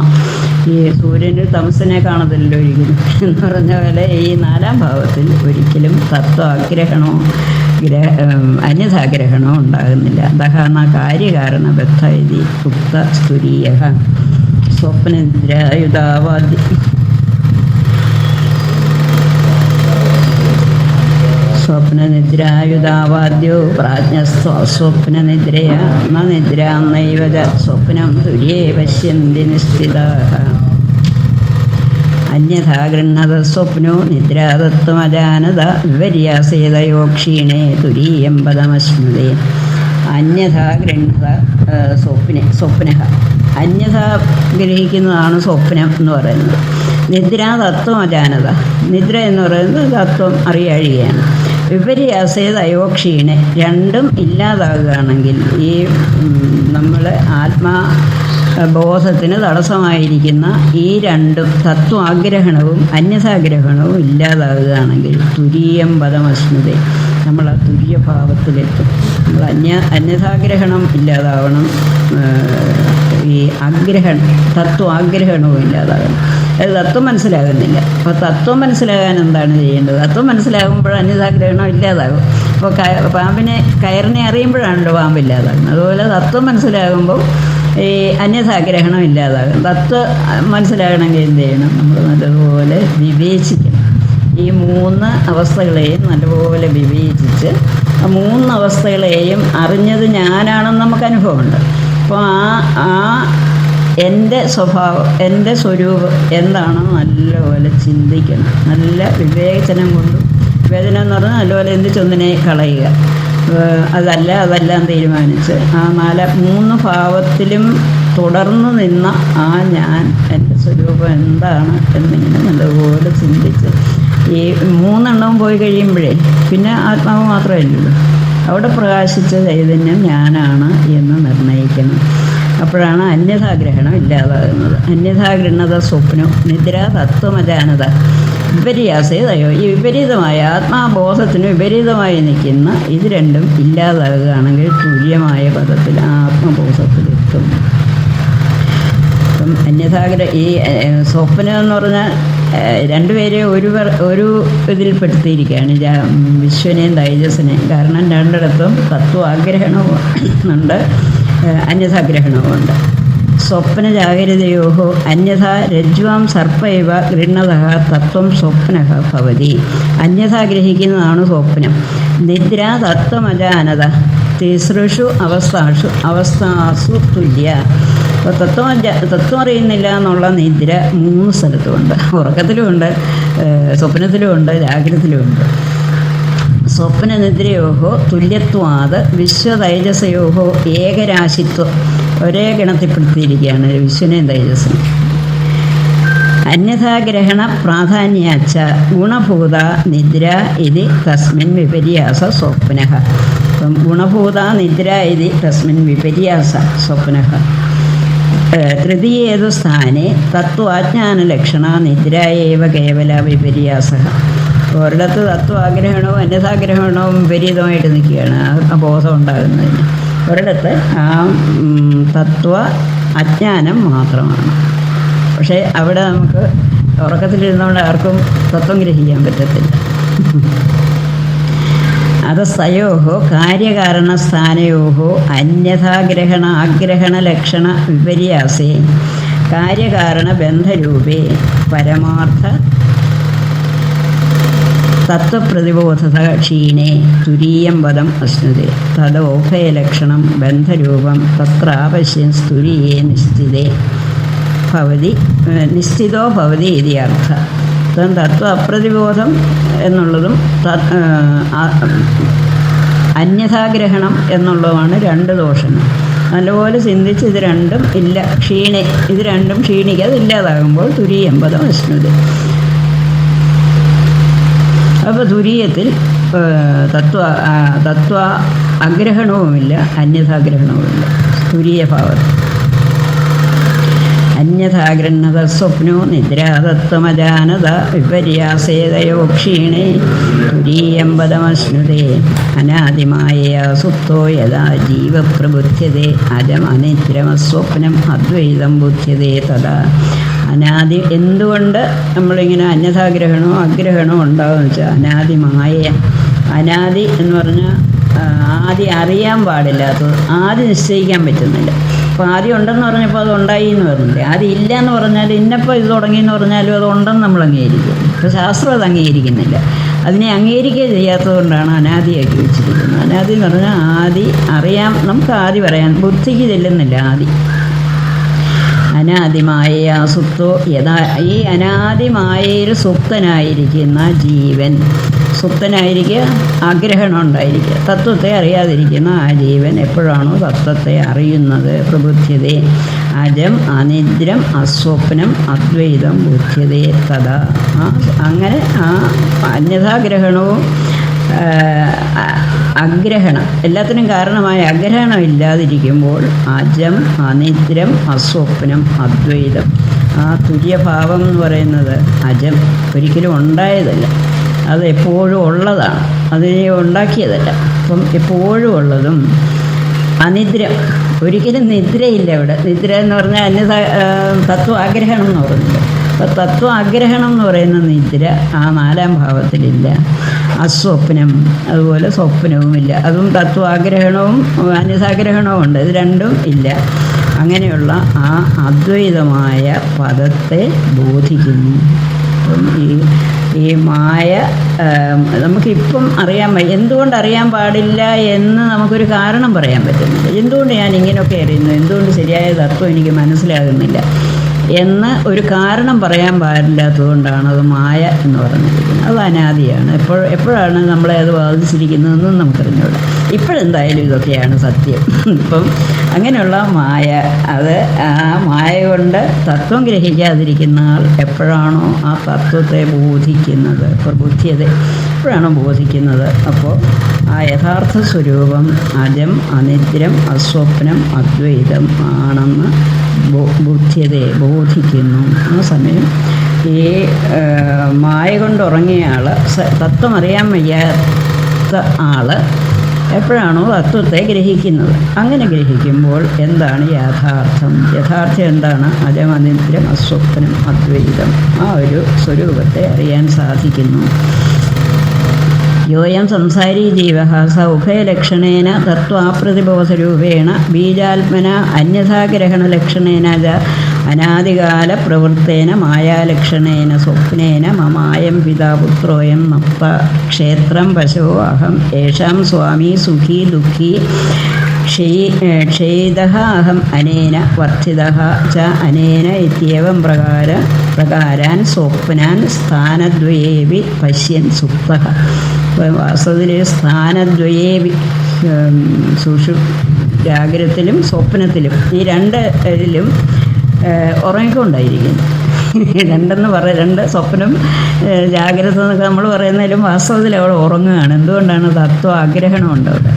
ഈ സൂര്യനിൽ തമസിനെ കാണത്തില്ലല്ലോ ഒരിക്കലും എന്ന് പറഞ്ഞ പോലെ ഈ 4-ാം ഭാവത്തിൽ ഒരിക്കലും തത്വാഗ്രഹണമോ അന്യഥാഗ്രഹണമോ ഉണ്ടാകുന്നില്ല. ദഹന കാര്യകാരണബദ്ധ ഇതി ഉക്ത സ്തുരീയ. സ്വപ്നനിദ്രായുധാവാദ്യ സ്വപ്നനിദ്രായുധാവാദ്യോ പ്രാജ്ഞസ്വപ്നനിദ്രയ ന നിദ്രാന്നൈവ സ്വപ്നം തുര്യേ പശ്യന്തി നിശ്ചിതാഃ. അന്യഥാ ഗൃഹ്ണത സ്വപ്നോ നിദ്രാതത്വമജാനത വിപര്യാസേതയോ ക്ഷീണേ തുരീയം പദമശ്നുതേ. അന്യഥാ ഗൃഹ്ണത സ്വപ്ന അന്യഥ ഗ്രഹിക്കുന്നതാണ് സ്വപ്നം എന്ന് പറയുന്നത്. നിദ്രാതത്വം അജാനത, നിദ്ര എന്ന് പറയുന്നത് തത്വം അറിയാഴികയാണ്. വിപര്യാസേത് അയോക്ഷീണെ, രണ്ടും ഇല്ലാതാകുകയാണെങ്കിൽ ഈ നമ്മൾ ബോധത്തിന് തടസ്സമായിരിക്കുന്ന ഈ രണ്ടും തത്വാഗ്രഹണവും അന്യഥാഗ്രഹണവും ഇല്ലാതാകുകയാണെങ്കിൽ തുരീയം പദമശ്നുത, നമ്മൾ ആ തുര്യഭാവത്തിലെത്തും. നമ്മൾ അന്യഥാഗ്രഹണം ഇല്ലാതാവണം, ഈ തത്വാഗ്രഹണവും ഇല്ലാതാകണം. അത് തത്വം മനസ്സിലാകുന്നില്ല. അപ്പോൾ തത്വം മനസ്സിലാകാൻ എന്താണ് ചെയ്യേണ്ടത്? തത്വം മനസ്സിലാകുമ്പോൾ അന്യഥാഗ്രഹണം ഇല്ലാതാകും. അപ്പോൾ കയറിനെ അറിയുമ്പോഴാണല്ലോ പാമ്പില്ലാതാകുന്നത്. അതുപോലെ തത്വം മനസ്സിലാകുമ്പോൾ ഈ അന്യഥാഗ്രഹണം ഇല്ലാതാകും. തത്വം മനസ്സിലാകണമെങ്കിൽ എന്ത് ചെയ്യണം? നമ്മൾ നല്ലതുപോലെ വിവേചിക്കണം. ഈ മൂന്ന് അവസ്ഥകളെയും നല്ലപോലെ വിവേചിച്ച് ആ മൂന്ന് അവസ്ഥകളെയും അറിഞ്ഞത് ഞാനാണെന്ന് നമുക്ക് അനുഭവമുണ്ട്. അപ്പോൾ ആ എൻ്റെ സ്വഭാവം, എൻ്റെ സ്വരൂപം എന്താണെന്ന് നല്ലപോലെ ചിന്തിക്കണം. നല്ല വിവേചനം കൊണ്ടും, വിവേചനം എന്ന് പറഞ്ഞാൽ നല്ലപോലെ എന്തിച്ചൊന്നിനെ കളയുക, അതെല്ലാം തീരുമാനിച്ച് ആ മൂന്ന് ഭാവത്തിലും തുടർന്ന് നിന്ന ആ ഞാൻ, എൻ്റെ സ്വരൂപം എന്താണ് എന്നിങ്ങനെ നല്ലപോലെ ചിന്തിച്ച് ഈ മൂന്നെണ്ണവും പോയി കഴിയുമ്പോഴേ പിന്നെ ആത്മാവ് മാത്രമല്ലല്ലോ, അവിടെ പ്രകാശിച്ച ചൈതന്യം ഞാനാണ് എന്ന് നിർണ്ണയിക്കണം. അപ്പോഴാണ് അന്യഥാഗ്രഹണം ഇല്ലാതാകുന്നത്. അന്യഥാഗ്രഹണത സ്വപ്നം നിദ്ര തത്വമജാനത വിപര്യാസേതയോ, ഈ വിപരീതമായ ആത്മാബോധത്തിന് വിപരീതമായി നിൽക്കുന്ന ഇത് രണ്ടും ഇല്ലാതാകുകയാണെങ്കിൽ തുര്യമായ പദത്തിൽ ആത്മബോധത്തിലെത്തും. അപ്പം ഈ സ്വപ്നം എന്ന് പറഞ്ഞാൽ രണ്ടുപേരെ ഒരു ഇതിൽപ്പെടുത്തിയിരിക്കുകയാണ്, വിശ്വനെയും തൈജസ്സിനെയും. കാരണം രണ്ടിടത്തും തത്വാഗ്രഹണവും ഉണ്ട്, അന്യഥാഗ്രഹണവുമുണ്ട്. സ്വപ്ന ജാഗ്രതയോഹോ അന്യഥാ രജ്വാം സർപ്പൈവ ഗൃഹണതഃ തത്വം സ്വപ്നഃ ഭവതി. അന്യഥാ ഗ്രഹിക്കുന്നതാണ് സ്വപ്നം. നിദ്ര തത്വമജാനത തിസൃഷു അവസ്ഥാസു തുല്യ. അപ്പോൾ തത്വം അറിയുന്നില്ല എന്നുള്ള നിദ്ര 3 സ്ഥലത്തുമുണ്ട്. ഉറക്കത്തിലുമുണ്ട്, സ്വപ്നത്തിലുമുണ്ട്, ജാഗ്രതത്തിലുമുണ്ട്. സ്വപ്നനിദ്രയോഹോ തുല്യത്വാത് വിശ്വതൈജസയോഹോ ഏകരാശിത്വം, ഒരേ ഗണത്തിൽപ്പെടുത്തിയിരിക്കുകയാണ് വിശ്വനെയും തൈജസ്സിനും. അന്യഥാഗ്രഹണ പ്രാധാന്യാച്ച ഗുണഭൂത നിദ്ര ഇതി തസ്മിൻ വിപര്യാസ സ്വപ്നഃ. അപ്പം ഗുണഭൂത നിദ്ര ഇതി തസ്മിൻ വിപര്യാസ സ്വപ്നഃ. തൃതീയേതു സ്ഥാനെ തത്വാജ്ഞാനലക്ഷണ നിദ്ര ഏവ കേവല വിപര്യാസഃ. ഒരിടത്ത് തത്വാഗ്രഹണവും അന്യഥാഗ്രഹണവും വിപരീതമായിട്ട് നിൽക്കുകയാണ് ആ ബോധം ഉണ്ടാകുന്നതിന്. ഒരിടത്ത് ആ തത്വ അജ്ഞാനം മാത്രമാണ്. പക്ഷേ അവിടെ നമുക്ക് ഉറക്കത്തിലിരുന്നുകൊണ്ട് ആർക്കും തത്വം ഗ്രഹിക്കാൻ പറ്റത്തില്ല. അതസ്തയോഹോ കാര്യകാരണസ്ഥാനയോഹോ അന്യഥാഗ്രഹണ ആഗ്രഹണലക്ഷണ വിപര്യാസേ കാര്യകാരണബന്ധരൂപേ പരമാർത്ഥ തത്വപ്രതിബോധത ക്ഷീണേ തുരീയം പദം അശ്നുതേ തദോഭയലക്ഷണം ബന്ധരൂപം തത്രാപശ്യൻ സ്തുരീയേ നിശ്ചിതോ ഭവതി ഇതി അർത്ഥ. തത്വ അപ്രതിബോധം എന്നുള്ളതും അന്യഥാഗ്രഹണം എന്നുള്ളതുമാണ് 2 ദോഷങ്ങൾ. നല്ലപോലെ ചിന്തിച്ച് ഇത് രണ്ടും ഇല്ല, ഇത് രണ്ടും ക്ഷീണിക്കാതെ ഇല്ലാതാകുമ്പോൾ തുരീയം പദം അശ്നുതേ. അപ്പോൾ തുരീയത്തിൽ തത്വ അഗ്രഹണവുമില്ല, അന്യഥാഗ്രഹണവുമില്ല. തുരീയഭാവത്തിൽ അന്യഥാഗ്രഹണത സ്വപ്നോ നിദ്രാതത്വമജാനത വിപര്യാസേതയോ ക്ഷീണേ തുരീയം പദമശ്നുതേ. അനാദിമായ സുപ്തോ യഥാ ജീവപ്രബുദ്ധ്യതേ അജമനിദ്രമസ്വപ്നം അദ്വൈതം ബുദ്ധ്യതേ തഥാ. അനാദി എന്തുകൊണ്ട് നമ്മളിങ്ങനെ അന്യഥാഗ്രഹണമോ അഗ്രഹണമോ ഉണ്ടാകുമെന്ന് വെച്ചാൽ അനാദിമായ, അനാദി എന്ന് പറഞ്ഞാൽ ആദ്യം അറിയാൻ പാടില്ലാത്തത്, ആദ്യം നിശ്ചയിക്കാൻ പറ്റുന്നില്ല. അപ്പോൾ ആദ്യം ഉണ്ടെന്ന് പറഞ്ഞപ്പോൾ അത് ഉണ്ടായി എന്ന് പറഞ്ഞില്ലേ. ആദ്യം ഇല്ല എന്ന് പറഞ്ഞാൽ ഇന്നപ്പോൾ ഇത് തുടങ്ങിയെന്ന് പറഞ്ഞാലും അത് ഉണ്ടെന്ന് നമ്മൾ അംഗീകരിക്കും. ഇപ്പോൾ ശാസ്ത്രം അത് അംഗീകരിക്കുന്നില്ല. അതിനെ അംഗീകരിക്കുക ചെയ്യാത്തതുകൊണ്ടാണ് അനാദിയാക്കി വെച്ചിരിക്കുന്നത്. അനാദി എന്ന് പറഞ്ഞാൽ ആദി അറിയാം, നമുക്ക് ആദി പറയാം, ബുദ്ധിക്ക് ചെല്ലുന്നില്ല ആദി. അനാദിമായ സുപ്തോ ഈ അനാദിമായയിൽ സുപ്തനായിരിക്കുന്ന ജീവൻ, സുപ്തനായിരിക്കുക, ആഗ്രഹണം ഉണ്ടായിരിക്കുക, തത്വത്തെ അറിയാതിരിക്കുന്ന ആ ജീവൻ എപ്പോഴാണോ തത്വത്തെ അറിയുന്നത്, പ്രബുദ്ധ്യതേ അജം അനിദ്രം അസ്വപ്നം അദ്വൈതം ബുദ്ധ്യതേ തഥാ. അങ്ങനെ ആ അന്യഥാഗ്രഹണവും അഗ്രഹണം, എല്ലാത്തിനും കാരണമായ അഗ്രഹണം ഇല്ലാതിരിക്കുമ്പോൾ അജം അനിദ്രം അസ്വപ്നം അദ്വൈതം, ആ തുര്യഭാവം എന്ന് പറയുന്നത് അജം, ഒരിക്കലും ഉണ്ടായതല്ല, അത് എപ്പോഴും ഉള്ളതാണ്, അതിനെ ഉണ്ടാക്കിയതല്ല. അപ്പം എപ്പോഴും ഉള്ളതും അനിദ്രം, ഒരിക്കലും നിദ്രയില്ല അവിടെ. നിദ്ര എന്ന് പറഞ്ഞാൽ തത്വാഗ്രഹണം എന്ന് പറയുന്നത്. അപ്പോൾ തത്വാഗ്രഹണം എന്ന് പറയുന്ന നിദ്ര ആ 4-ാം ഭാവത്തിലില്ല. അസ്വപ്നം, അതുപോലെ സ്വപ്നവുമില്ല, അതും തത്വാഗ്രഹണവും അന്യഥാഗ്രഹണവും ഉണ്ട്, ഇത് രണ്ടും ഇല്ല. അങ്ങനെയുള്ള ആ അദ്വൈതമായ പദത്തെ ബോധിക്കുന്നു. അപ്പം ഈ മായ നമുക്കിപ്പം അറിയാൻ എന്തുകൊണ്ട് അറിയാൻ പാടില്ല എന്ന് നമുക്കൊരു കാരണം പറയാൻ പറ്റുന്നില്ല. എന്തുകൊണ്ട് ഞാൻ ഇങ്ങനെയൊക്കെ അറിയുന്നു, എന്തുകൊണ്ട് ശരിയായ തത്വം എനിക്ക് മനസ്സിലാകുന്നില്ല എന്ന് ഒരു കാരണം പറയാൻ പാടില്ലാത്തതുകൊണ്ടാണ് അത് മായ എന്ന് പറഞ്ഞിരിക്കുന്നത്. അത് അനാദിയാണ്. എപ്പോഴാണ് നമ്മളെ അത് ബാധിച്ചിരിക്കുന്നതെന്നും നമുക്കറിഞ്ഞൂടാ. ഇപ്പോഴെന്തായാലും ഇതൊക്കെയാണ് സത്യം. ഇപ്പം അങ്ങനെയുള്ള മായ, അത് ആ മായ കൊണ്ട് തത്വം ഗ്രഹിക്കാതിരിക്കുന്ന ആൾ എപ്പോഴാണോ ആ തത്വത്തെ ബോധിക്കുന്നത്, പ്രബുദ്ധ്യത എപ്പോഴാണോ ബോധിക്കുന്നത്, അപ്പോൾ ആ യഥാർത്ഥ സ്വരൂപം അജം അനിദ്രം അസ്വപ്നം അദ്വൈതം ആണെന്ന് ബുദ്ധ്യതയെ ബോധിക്കുന്നു. ആ സമയം ഈ മായ കൊണ്ടുറങ്ങിയ ആൾ, തത്വം അറിയാൻ വയ്യാത്ത ആൾ എപ്പോഴാണോ തത്വത്തെ ഗ്രഹിക്കുന്നത്, അങ്ങനെ ഗ്രഹിക്കുമ്പോൾ എന്താണ് യാഥാർത്ഥം, യഥാർത്ഥം എന്താണ്, അജം അനിദ്രം അസ്വപ്നം അദ്വൈതം, ആ ഒരു സ്വരൂപത്തെ അറിയാൻ സാധിക്കുന്നു. യോയം സംസാരീ ജീവ സ ഉഭയലക്ഷണേന തത്വാപ്രതിബോധരൂപേണ ബീജാത്മന അന്യഥാഗ്രഹണലക്ഷണേന ച അനാദികാല പ്രവൃത്തേന മായാലക്ഷണേന സ്വപ്നേന മമായം പിതാ പുത്രോയം നപ്ത ക്ഷേത്രം പശോ അഹം യേഷാം സ്വാമി സുഖീ ദുഃഖീ ക്ഷയിതഃ അഹം അനേന വർദ്ധിതഃ ച അനേന ഇത്യവം പ്രകാരാൻ സ്വപ്നാൻ സ്ഥാനദ്വയേവി പശ്യൻ സുപ്തഃ. വാസ്തവത്തിൽ സ്ഥാനദ്വയേവി ജാഗ്രതത്തിലും സ്വപ്നത്തിലും ഈ രണ്ടിലും ഉറങ്ങിക്കൊണ്ടായിരിക്കുന്നു. രണ്ട് സ്വപ്നം ജാഗ്രത എന്നൊക്കെ നമ്മൾ പറയുന്നതിലും വാസ്തവത്തിൽ അവിടെ ഉറങ്ങുകയാണ്. എന്തുകൊണ്ടാണ്? തത്വ ആഗ്രഹണമുണ്ട് അവിടെ.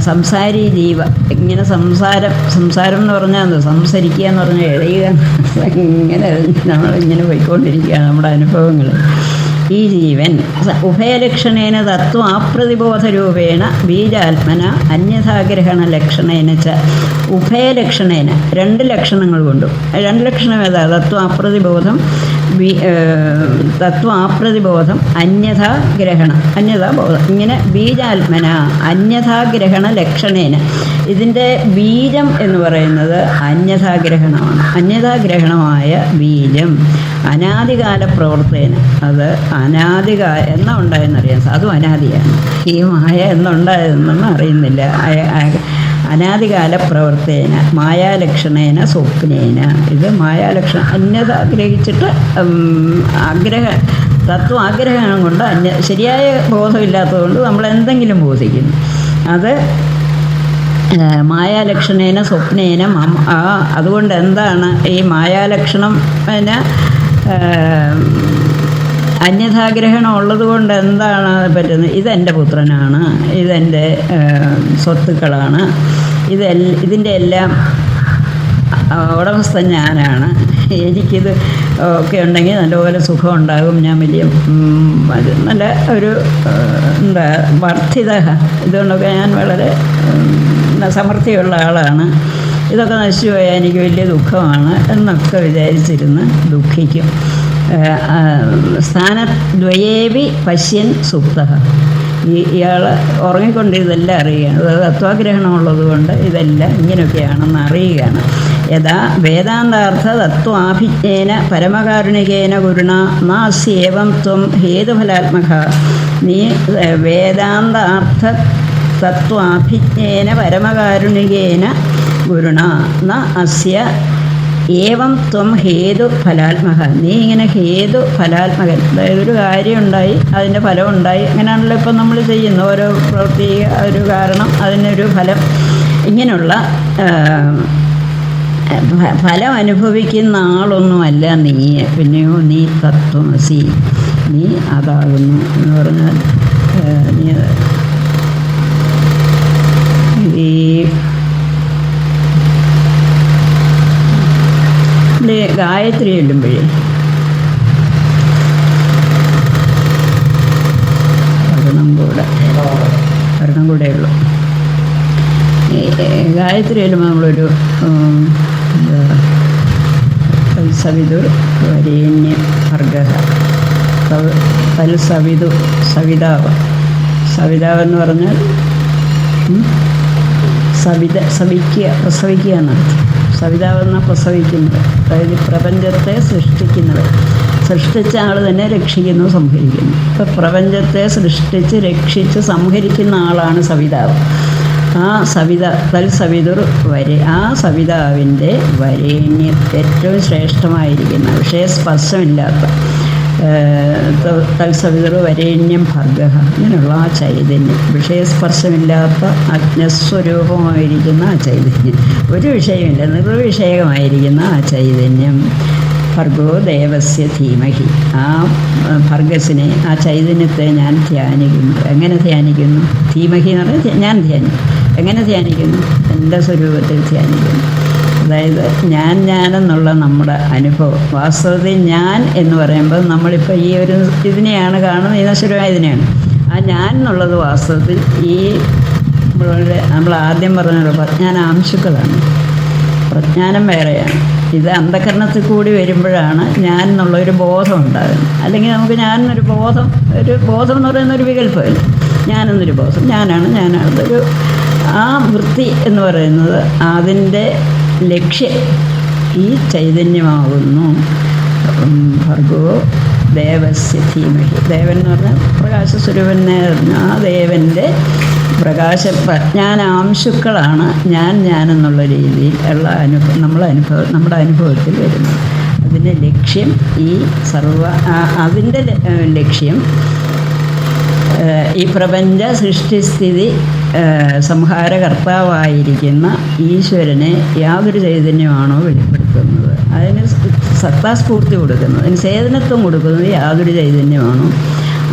സംസാരി ജീവ, ഇങ്ങനെ സംസാരം എന്ന് പറഞ്ഞാൽ എന്താ? സംസാരിക്കുക എന്ന് പറഞ്ഞാൽ എഴുതുക, ഇങ്ങനെ നമ്മളിങ്ങനെ പോയിക്കൊണ്ടിരിക്കുകയാണ് നമ്മുടെ അനുഭവങ്ങൾ. ഈ ജീവൻ ഉഭയലക്ഷണേന തത്വ ആപ്രതിബോധരൂപേണ ബീജാത്മന അന്യഥാഗ്രഹണ ലക്ഷണേന ച ഉഭയലക്ഷണേന, 2 ലക്ഷണങ്ങൾ കൊണ്ടും. 2 ലക്ഷണം ഏതാ? തത്വാപ്രതിബോധം, തത്വാപ്രതിബോധം, അന്യഥാഗ്രഹണം, അന്യതാബോധം. ഇങ്ങനെ ബീജാത്മന അന്യഥാഗ്രഹണ ലക്ഷണേന, ഇതിൻ്റെ ബീജം എന്ന് പറയുന്നത് അന്യഥാഗ്രഹണമാണ്. അന്യഥാഗ്രഹണമായ ബീജം അനാദികാല പ്രവർത്തന, അത് എന്നാ ഉണ്ടായെന്നറിയാം, അതും അനാദിയാണ്. ഈ മായ എന്നുണ്ടായതെന്നൊന്നും അറിയുന്നില്ല. അനാദികാല പ്രവർത്തേന മായാലക്ഷണേന സ്വപ്നേന, ഇത് മായാലക്ഷണം അന്യത ഗ്രഹിച്ചിട്ട് തത്വം ആഗ്രഹം കൊണ്ട് ശരിയായ ബോധമില്ലാത്തതുകൊണ്ട് നമ്മൾ എന്തെങ്കിലും ബോധിക്കുന്നു. അത് മായാലക്ഷണേന സ്വപ്നേന അതുകൊണ്ട് എന്താണ് ഈ മായാലക്ഷണം? പിന്നെ അന്യഥാഗ്രഹണം ഉള്ളത് കൊണ്ട് എന്താണ് പറ്റുന്നത്? ഇതെൻ്റെ പുത്രനാണ്, ഇതെൻ്റെ സ്വത്തുക്കളാണ്, ഇതിൻ്റെ എല്ലാം ഉടമസ്ഥൻ ഞാനാണ്, എനിക്കിത് ഒക്കെ ഉണ്ടെങ്കിൽ നല്ലപോലെ സുഖം ഉണ്ടാകും, ഞാൻ വലിയ നല്ല ഒരു എന്താ വർദ്ധിത, ഇതുകൊണ്ടൊക്കെ ഞാൻ വളരെ സമൃദ്ധിയുള്ള ആളാണ്, ഇതൊക്കെ നശിച്ചു പോയാൽ എനിക്ക് വലിയ ദുഃഖമാണ് എന്നൊക്കെ വിചാരിച്ചിരുന്ന് ദുഃഖിക്കും. സ്ഥാനദ്വയേവി പശ്യൻ സുപ്തഃ, ഇയാൾ ഉറങ്ങിക്കൊണ്ട് ഇതെല്ലാം അറിയുകയാണ്. അത് തത്വാഗ്രഹണമുള്ളത് കൊണ്ട് ഇതെല്ലാം ഇങ്ങനെയൊക്കെയാണെന്ന് അറിയുകയാണ്. യഥാ വേദാന്താർത്ഥ തത്വാഭിജ്ഞേന പരമകാരുണികേന ഗുരുണ നാസ്യേവം ത്വം ഹേതുഫലാത്മക. നീ വേദാന്താർത്ഥ തത്വാഭിജ്ഞേന പരമകാരുണികേന ഗുരുണ ന അസ്യ ഏവം ത്വം ഹേതു ഫലാത്മക. നീ ഇങ്ങനെ ഹേതു ഫലാത്മകൻ, അതായത് ഒരു കാര്യം ഉണ്ടായി അതിൻ്റെ ഫലം ഉണ്ടായി, അങ്ങനെയാണല്ലോ ഇപ്പം നമ്മൾ ചെയ്യുന്ന ഓരോ പ്രവൃത്തി, ഒരു കാരണം അതിനൊരു ഫലം, ഇങ്ങനെയുള്ള ഫലം അനുഭവിക്കുന്ന ആളൊന്നുമല്ല നീ. പിന്നെയോ നീ തത്വമസി, നീ അതാകുന്നു എന്ന് പറഞ്ഞാൽ നീ ഈ ഗായത്രി ചൊല്ലുമ്പോഴേ ഒരെണ്ണം കൂടെ ഉള്ളു. ഗായത്രി ചൊല്ലുമ്പോൾ നമ്മളൊരു സവിതുർ വരേണ്യ ഭർഗഃ തൽസവിതു സവിതാവ്. സവിതാവെന്ന് പറഞ്ഞാൽ പ്രസവിക്കുക എന്നർത്ഥം. സവിതാവെന്ന പ്രസവിക്കുന്നത്, അതായത് പ്രപഞ്ചത്തെ സൃഷ്ടിക്കുന്നത്. സൃഷ്ടിച്ച ആൾ തന്നെ രക്ഷിക്കുന്നു, സംഹരിക്കുന്നു. ഇപ്പം പ്രപഞ്ചത്തെ സൃഷ്ടിച്ച് രക്ഷിച്ച് സംഹരിക്കുന്ന ആളാണ് സവിതാവ്. ആ തൽസവിതുർ ആ സവിതാവിൻ്റെ വരേണ്യം, ഏറ്റവും ശ്രേഷ്ഠമായിരിക്കുന്ന വിഷയസ്പർശമില്ലാത്ത തൽസവിതുർ വരേണ്യം ഭർഗഃ, അങ്ങനെയുള്ള ആ ചൈതന്യം, വിഷയസ്പർശമില്ലാത്ത അജ്ഞസ്വരൂപമായിരിക്കുന്ന ആ ചൈതന്യം, ഒരു വിഷയമില്ല, നിർവിഷയമായിരിക്കുന്ന ആ ചൈതന്യം. ഭർഗോ ദേവസ്യ ധീമഹി, ആ ഭർഗസിനെ, ആ ചൈതന്യത്തെ ഞാൻ ധ്യാനിക്കുന്നു. എങ്ങനെ ധ്യാനിക്കുന്നു? ധീമഹി എന്ന് പറഞ്ഞാൽ ഞാൻ ധ്യാനിക്കും. എങ്ങനെ ധ്യാനിക്കുന്നു? എൻ്റെ സ്വരൂപത്തിൽ ധ്യാനിക്കുന്നു. അതായത് ഞാനെന്നുള്ള നമ്മുടെ അനുഭവം. വാസ്തവത്തിൽ ഞാൻ എന്ന് പറയുമ്പോൾ നമ്മളിപ്പോൾ ഈ ഒരു ഇതിനെയാണ് കാണുന്നത്, ഈ നശ്വരമായ ഇതിനെയാണ്. ആ ഞാൻ എന്നുള്ളത് വാസ്തവത്തിൽ ഈ നമ്മൾ ആദ്യം പറഞ്ഞല്ലോ പ്രജ്ഞാനാംശുക്കളാണ്. പ്രജ്ഞാനം വേറെയാണ്. ഇത് അന്ധകരണത്തിൽ കൂടി വരുമ്പോഴാണ് ഞാൻ എന്നുള്ളൊരു ബോധം ഉണ്ടാകുന്നത്. അല്ലെങ്കിൽ നമുക്ക് ഞാനെന്നൊരു ബോധം എന്ന് പറയുന്നൊരു വികല്പമില്ല. ഞാനെന്നൊരു ബോധം, ഞാനാണ്. അതൊരു ആ വൃത്തി എന്ന് പറയുന്നത് അതിൻ്റെ ലക്ഷ്യം ഈ ചൈതന്യമാകുന്നു. ഭർഗോ ദേവസ്യ ധീമഹി, ദേവൻ എന്ന് പറഞ്ഞാൽ പ്രകാശസ്വരൂപനെ, ആ ദേവൻ്റെ പ്രജ്ഞാനാംശുക്കളാണ് ഞാനെന്നുള്ള രീതിയിൽ ഉള്ള നമ്മുടെ അനുഭവത്തിൽ വരുന്നത്. അതിൻ്റെ ലക്ഷ്യം ഈ അതിൻ്റെ ലക്ഷ്യം ഈ പ്രപഞ്ച സൃഷ്ടിസ്ഥിതി സംഹാരകർത്താവായിരിക്കുന്ന ഈശ്വരനെ യാതൊരു ചൈതന്യമാണോ വെളിപ്പെടുത്തുന്നത്, അതിന് സത്താസ്ഫൂർത്തി കൊടുക്കുന്നത്, അതിന് ചേതനത്വം കൊടുക്കുന്നത് യാതൊരു ചൈതന്യമാണോ,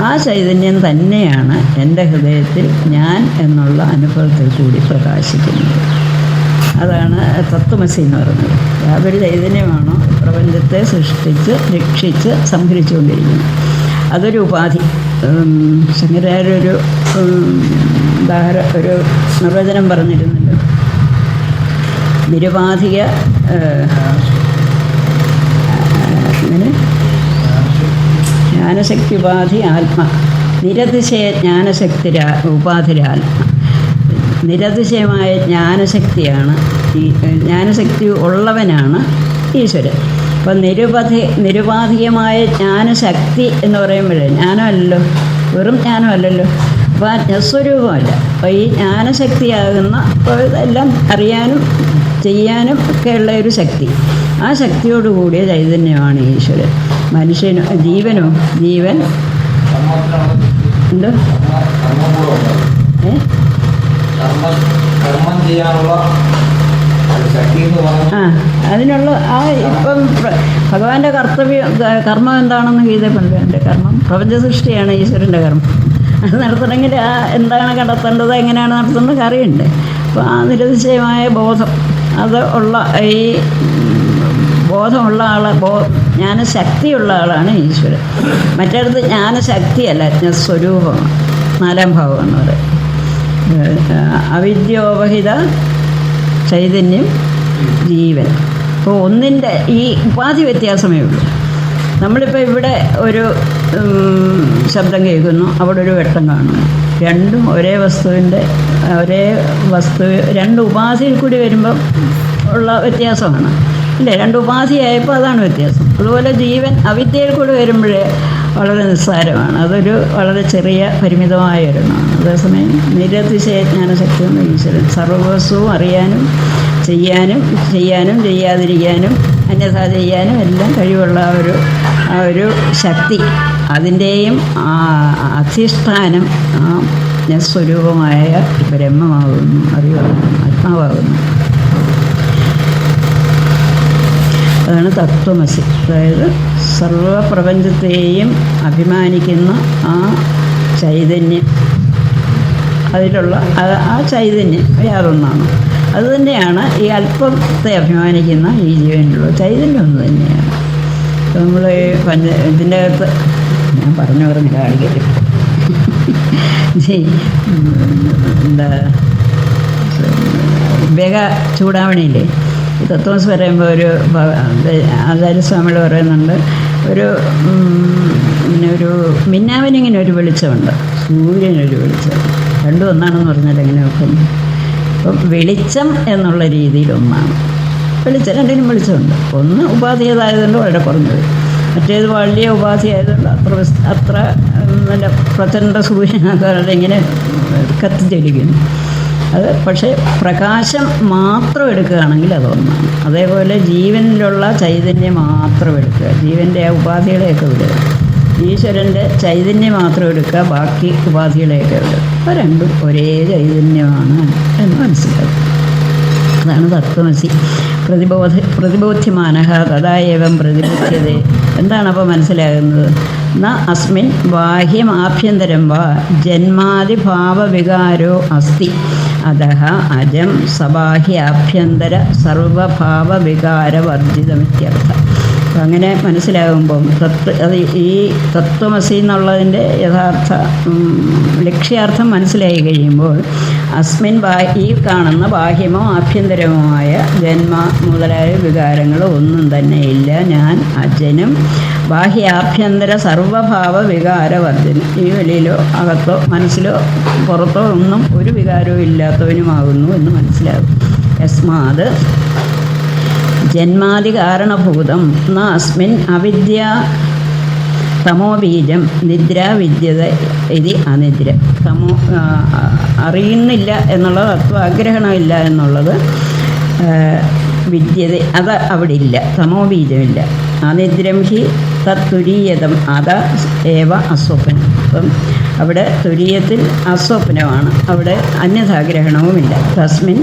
ആ ചൈതന്യം തന്നെയാണ് എൻ്റെ ഹൃദയത്തിൽ ഞാൻ എന്നുള്ള അനുഭവത്തിൽ കൂടി പ്രകാശിക്കുന്നത്. അതാണ് തത്വമസി എന്ന് പറയുന്നത്. യാതൊരു ചൈതന്യമാണോ പ്രപഞ്ചത്തെ സൃഷ്ടിച്ച് രക്ഷിച്ച് സംഹരിച്ചുകൊണ്ടിരിക്കുന്നത്. അതൊരു ഉപാധി. ശങ്കരാചാര്യൊരു ഒരു നിർവചനം പറഞ്ഞിരുന്നല്ലോ, നിരുപാധിക അങ്ങനെ ജ്ഞാനശക്തി ഉപാധി ആത്മ, നിരതിശയ ജ്ഞാനശക്തി ഉപാധിരാത്മ. നിരതിശയമായ ജ്ഞാനശക്തിയാണ് ഈ ജ്ഞാനശക്തി ഉള്ളവനാണ് ഈശ്വരൻ. അപ്പം നിരുപാധികമായ ജ്ഞാനശക്തി എന്ന് പറയുമ്പോഴേ ജ്ഞാനമല്ലല്ലോ, വെറും ജ്ഞാനമല്ലല്ലോ, അപ്പോൾ ആ ജ്ഞസ്വരൂപമല്ല. അപ്പോൾ ഈ ജ്ഞാനശക്തിയാകുന്ന എല്ലാം അറിയാനും ചെയ്യാനും ഒക്കെയുള്ള ഒരു ശക്തി, ആ ശക്തിയോടുകൂടിയ ചൈതന്യമാണ് ഈശ്വരൻ. ജീവൻ എന്തോ അതിനുള്ള ഇപ്പം ഭഗവാന്റെ കർമ്മം എന്താണെന്ന് ഗീതയുണ്ട്. എൻ്റെ കർമ്മം പ്രപഞ്ച സൃഷ്ടിയാണ് ഈശ്വരൻ്റെ കർമ്മം. അത് നടത്തണമെങ്കിൽ എന്താണ് കണ്ടെത്തേണ്ടത്, എങ്ങനെയാണ് നടത്തേണ്ടത് അറിയണ്ടേ. അപ്പോൾ ആ നിരതിശയമായ ബോധം അത് ഉള്ള ഈ ബോധമുള്ള ജ്ഞാനശക്തിയുള്ള ആളാണ് ഈശ്വരൻ. മറ്റടുത്ത് ജ്ഞാനശക്തിയല്ല, ജ്ഞസ്വരൂപമാണ്. 4ാം ഭാവം എന്ന് പറയും. അവിദ്യോപഹിത ചൈതന്യം ജീവൻ. അപ്പോൾ ഒന്നിൻ്റെ ഈ ഉപാധി വ്യത്യാസമേ ഉള്ളൂ. നമ്മളിപ്പോൾ ഇവിടെ ഒരു ശബ്ദം കേൾക്കുന്നു, അവിടെ ഒരു വെട്ടം കാണുന്നു. രണ്ടും ഒരേ വസ്തു രണ്ട് ഉപാധിയിൽ കൂടി വരുമ്പം ഉള്ള വ്യത്യാസമാണ് അല്ലേ? രണ്ട് ഉപാധിയായപ്പോൾ അതാണ് വ്യത്യാസം. അതുപോലെ ജീവൻ അവിദ്യയിൽ കൂടെ വരുമ്പോഴേ വളരെ നിസ്സാരമാണ്. അതൊരു വളരെ ചെറിയ പരിമിതമായ ഒരെണ്ണമാണ്. അതേസമയം നിരതിശയ ജ്ഞാനശക്തിയുള്ള ഈശ്വരൻ സർവസ്വവും അറിയാനും ചെയ്യാനും ചെയ്യാതിരിക്കാനും അന്യഥാ ചെയ്യാനും എല്ലാം കഴിവുള്ള ആ ഒരു ശക്തി, അതിൻ്റെയും അധിഷ്ഠാനം സ്വരൂപമായ ബ്രഹ്മമാകുന്നു, അറിവാകുന്നു, ആത്മാവാകുന്നു. അതാണ് തത്വമസി. അതായത് സർവപ്രപഞ്ചത്തെയും അഭിമാനിക്കുന്ന ആ ചൈതന്യം, അതിലുള്ള ആ ചൈതന്യം യാതൊന്നാണ്. അതുതന്നെയാണ് ഈ അല്പത്തെ അഭിമാനിക്കുന്ന ഈ ജീവനിലുള്ള ചൈതന്യം ഒന്ന് തന്നെയാണ്. നമ്മൾ ഇതിൻ്റെ അകത്ത് ഞാൻ പറഞ്ഞില്ല കാണിക്കട്ടെ എന്താ വേഗ ചൂടാവണിയില്ലേ, ഈ തത്വമസി പറയുമ്പോൾ ഒരു ആചാര്യസ്വാമികൾ പറയുന്നുണ്ട്, ഇങ്ങനെ ഒരു മിന്നാമിനിങ്ങനെ ഒരു വെളിച്ചമുണ്ട്, സൂര്യനൊരു വെളിച്ചം, രണ്ടും ഒന്നാണെന്ന് പറഞ്ഞാൽ എങ്ങനെ നോക്കുന്നു. അപ്പം വെളിച്ചം എന്നുള്ള രീതിയിൽ ഒന്നാണ് വെളിച്ചം, രണ്ടിനും വെളിച്ചമുണ്ട്. ഒന്ന് ഉപാധിയതായതുകൊണ്ട് വളരെ കുറഞ്ഞത്, മറ്റേത് വലിയ ഉപാധി ആയതുകൊണ്ട് അത്ര നല്ല പ്രചണ്ഡ സൂര്യനൊക്കെ ഇങ്ങനെ കത്തിച്ചടിക്കുന്നു. അത് പക്ഷേ പ്രകാശം മാത്രം എടുക്കുകയാണെങ്കിൽ അതൊന്നാണ്. അതേപോലെ ജീവനിലുള്ള ചൈതന്യം മാത്രം എടുക്കുക, ജീവൻ്റെ ആ ഉപാധികളെയൊക്കെ വിടുക. ഈശ്വരൻ്റെ ചൈതന്യം മാത്രം എടുക്കുക, ബാക്കി ഉപാധികളെയൊക്കെ വിടുക. അപ്പോൾ രണ്ടും ഒരേ ചൈതന്യമാണ് എന്ന് മനസ്സിലാക്കുക. അതാണ് തത്വമസി. പ്രതിബോധ്യമാനഃ തഥാ ഏവം പ്രതിബുദ്ധ്യതേ. എന്താണ് അപ്പോൾ മനസ്സിലാകുന്നത്? ന അസ്മിൻ ബാഹ്യം ആഭ്യന്തരം വാ ജന്മാദിഭാവവികാരോ അസ്തി അതഃ അജം സബാഹ്യാഭ്യന്തര സർവഭാവവികാരവർജിതമിത്യർത്ഥം. അങ്ങനെ മനസ്സിലാകുമ്പം ഈ തത്വമസി എന്നുള്ളതിൻ്റെ യഥാർത്ഥ ലക്ഷ്യാർത്ഥം മനസ്സിലായി കഴിയുമ്പോൾ അസ്മിൻ ഈ കാണുന്ന ബാഹ്യമോ ആഭ്യന്തരമോ ആയ ജന്മ മുതലായ വികാരങ്ങളോ ഒന്നും തന്നെ ഇല്ല. ഞാൻ അജനും ബാഹ്യാഭ്യന്തര സർവഭാവ വികാരവർദ്ധനം. ഈ വെളിയിലോ അകത്തോ മനസ്സിലോ പുറത്തോ ഒന്നും ഒരു വികാരവും ഇല്ലാത്തവനുമാകുന്നു എന്ന് മനസ്സിലാകും. യസ്മാത് ജന്മാദികാരണഭൂതം ന അസ്മിൻ അവിദ്യ തമോബീജം നിദ്രാ വിദ്യത ഇത് അനിദ്ര. അറിയുന്നില്ല എന്നുള്ളത്, തത്വാഗ്രഹണമില്ല എന്നുള്ളത് വിദ്യത, അത് അവിടെ ഇല്ല, തമോബീജമില്ല. അനിദ്രം ഹി തത്തുരീയതം അത ഏവ അസ്വപ്നം. അപ്പം അവിടെ തുരീയത്തിൽ അസ്വപ്നമാണ്, അവിടെ അന്യഥാഗ്രഹണവുമില്ല. തസ്മിൻ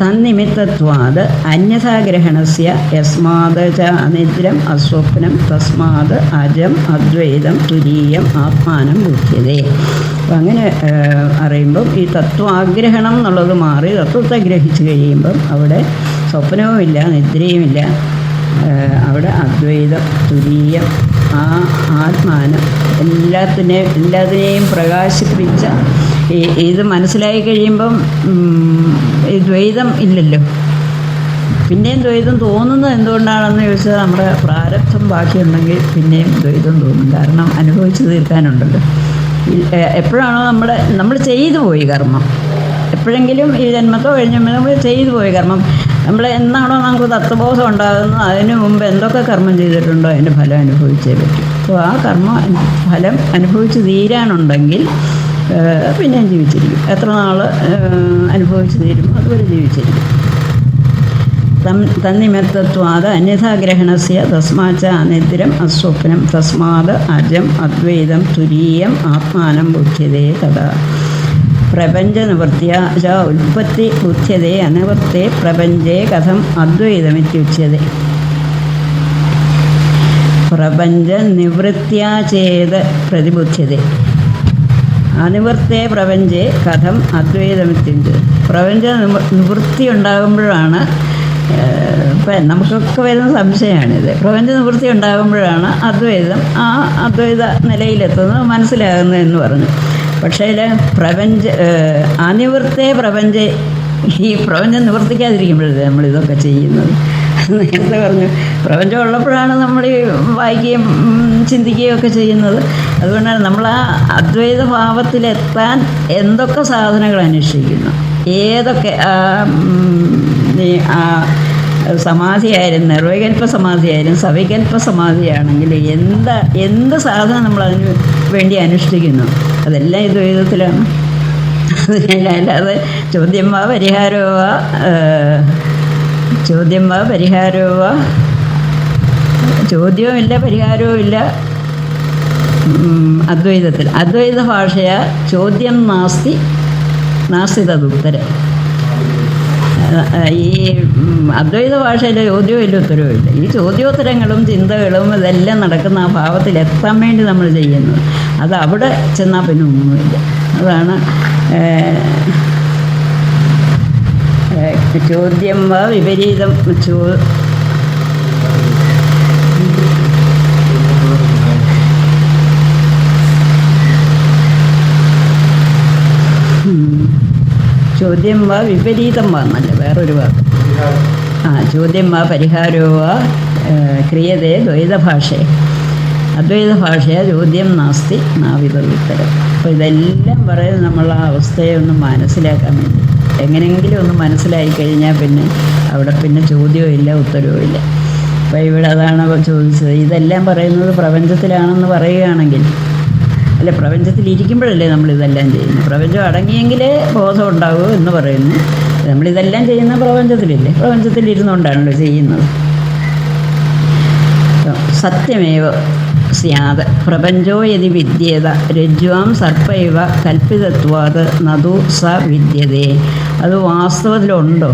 തന്നിമിത്തത്വാത് അന്യഥാഗ്രഹണസ്യ യസ്മാത് ച അനിദ്രം അസ്വപ്നം തസ്മാത് അജം അദ്വൈതം തുരീയം ആത്മാനം ബുദ്ധ്യതേ. അപ്പം അങ്ങനെ അറിയുമ്പം ഈ തത്വാഗ്രഹണം എന്നുള്ളത് മാറി തത്വത്തെ ഗ്രഹിച്ച് കഴിയുമ്പം അവിടെ സ്വപ്നവുമില്ല, നിദ്രയുമില്ല, അവിടെ അദ്വൈതം തുരീയം, ആ ആത്മാനം എല്ലാത്തിനെയും പ്രകാശിപ്പിച്ച ഇത് മനസ്സിലായി കഴിയുമ്പം ഈ ദ്വൈതം ഇല്ലല്ലോ. പിന്നെയും ദ്വൈതം തോന്നുന്നത് എന്തുകൊണ്ടാണെന്ന് ചോദിച്ചാൽ നമ്മുടെ പ്രാരബ്ധം ബാക്കിയുണ്ടെങ്കിൽ പിന്നെയും ദ്വൈതം തോന്നും. കാരണം അനുഭവിച്ച് തീർക്കാനുണ്ടല്ലോ. എപ്പോഴാണോ നമ്മൾ ചെയ്തു പോയി കർമ്മം, എപ്പോഴെങ്കിലും ഈ ജന്മത്തോ കഴിഞ്ഞ നമ്മൾ ചെയ്തു പോയി കർമ്മം, നമ്മൾ എന്നാണോ നമുക്ക് തത്വബോധം ഉണ്ടാകുന്നത് അതിന് മുമ്പ് എന്തൊക്കെ കർമ്മം ചെയ്തിട്ടുണ്ടോ അതിൻ്റെ ഫലം അനുഭവിച്ചേ പറ്റും. അപ്പോൾ ആ ഫലം അനുഭവിച്ച് തീരാനുണ്ടെങ്കിൽ പിന്നെയും ജീവിച്ചിരിക്കും. എത്ര നാൾ അനുഭവിച്ച് തീരുമോ അതുവരെ ജീവിച്ചിരിക്കും. തന്നിമിത്തത്വാത് അന്യഥാഗ്രഹണസ്യ തസ്മാച്ച അനിദ്രം അസ്വപ്നം തസ്മാത് അജം അദ്വൈതം തുരീയം ആത്മാനം ബുദ്ധ്യതേ തഥാ. പ്രപഞ്ചനിവൃത്തിയ ച ഉൽപ്പത്തി ബുദ്ധ്യതേ അനിവൃത്തേ പ്രപഞ്ചേ കഥം അദ്വൈതമിത്യുച്യതേ. പ്രപഞ്ചനിവൃത്യാ ചേത് പ്രതിബുദ്ധ്യതേ അനിവൃത്തേ പ്രപഞ്ചേ കഥം അദ്വൈതമിത്യുണ്ട്. പ്രപഞ്ച നിവൃത്തി ഉണ്ടാകുമ്പോഴാണ്, ഇപ്പം നമുക്കൊക്കെ വരുന്ന സംശയമാണിത്, പ്രപഞ്ച നിവൃത്തി ഉണ്ടാകുമ്പോഴാണ് ആ അദ്വൈത നിലയിലെത്തുന്നത് മനസ്സിലാകുന്നത് എന്ന് പറഞ്ഞു. പക്ഷേ അനിവൃത്തേ പ്രപഞ്ചേ, ഈ പ്രപഞ്ചം നിവർത്തിക്കാതിരിക്കുമ്പോഴല്ലേ നമ്മളിതൊക്കെ ചെയ്യുന്നത്. നേരത്തെ പറഞ്ഞു പ്രപഞ്ചം ഉള്ളപ്പോഴാണ് നമ്മൾ വായിക്കുകയും ചിന്തിക്കുകയും ഒക്കെ ചെയ്യുന്നത്. അതുകൊണ്ടാണ് നമ്മൾ ആ അദ്വൈത ഭാവത്തിലെത്താൻ എന്തൊക്കെ സാധനങ്ങൾ അന്വേഷിക്കുന്നു. ഏതൊക്കെ സമാധിയായാലും നിർവികൽപ്പ സമാധിയായാലും സവികൽപ്പ സമാധിയാണെങ്കിൽ എന്ത് സാധനം നമ്മൾ അതിന് വേണ്ടി അനുഷ്ഠിക്കുന്നു അതെല്ലാം ഈ ദ്വൈതത്തിലാണ്. അല്ലാതെ ചോദ്യം വാ പരിഹാരമോ ചോദ്യവുമില്ല പരിഹാരവുമില്ല അദ്വൈതത്തിൽ. അദ്വൈത ഭാഷയാ ചോദ്യം നാസ്തി തദുത്തരം. ഈ അദ്വൈത ഭാഷയിലെ ചോദ്യവും ഉത്തരവുമില്ല. ഈ ചോദ്യോത്തരങ്ങളും ചിന്തകളും ഇതെല്ലാം നടക്കുന്ന ആ ഭാവത്തിൽ എത്താൻ വേണ്ടി നമ്മൾ ചെയ്യുന്നത്. അത് അവിടെ ചെന്നാൽ പിന്നെ ഒന്നുമില്ല. അതാണ് ചോദ്യം വാ വിപരീതം ചോദ്യം വാ വിപരീതം വാ എന്നല്ല വേറൊരു വാക്ക്. ചോദ്യം വാ പരിഹാരോ വാ ക്രിയതേ ദ്വൈതഭാഷയെ. അദ്വൈത ഭാഷയാ ചോദ്യം നാസ്തി നാവിതോത്തരം. അപ്പോൾ ഇതെല്ലാം പറയുന്നത് നമ്മൾ ആ അവസ്ഥയെ ഒന്ന് മനസ്സിലാക്കാൻ വേണ്ടി. എങ്ങനെയെങ്കിലും ഒന്ന് മനസ്സിലായി കഴിഞ്ഞാൽ പിന്നെ അവിടെ പിന്നെ ചോദ്യവും ഇല്ല ഉത്തരവും ഇല്ല. അപ്പോൾ ഇവിടെ അതാണ് ചോദിച്ചത്. ഇതെല്ലാം പറയുന്നത് പ്രപഞ്ചത്തിലാണെന്ന് പറയുകയാണെങ്കിൽ, അല്ലെ പ്രപഞ്ചത്തിലിരിക്കുമ്പോഴല്ലേ നമ്മളിതെല്ലാം ചെയ്യുന്നത്. പ്രപഞ്ചം അടങ്ങിയെങ്കിലേ ബോധം ഉണ്ടാകൂ എന്ന് പറയുന്നു. നമ്മളിതെല്ലാം ചെയ്യുന്ന പ്രപഞ്ചത്തിലില്ലേ, പ്രപഞ്ചത്തിലിരുന്നുകൊണ്ടാണല്ലോ ചെയ്യുന്നത്. സത്യമേവ സ്യാത് പ്രപഞ്ചോ യതി വിദ്യേത രജ്വാം സർപ്പൈവ കൽപ്പിതത്വാത് നതു സ വിദ്യതേ. അത് വാസ്തവത്തിലുണ്ടോ?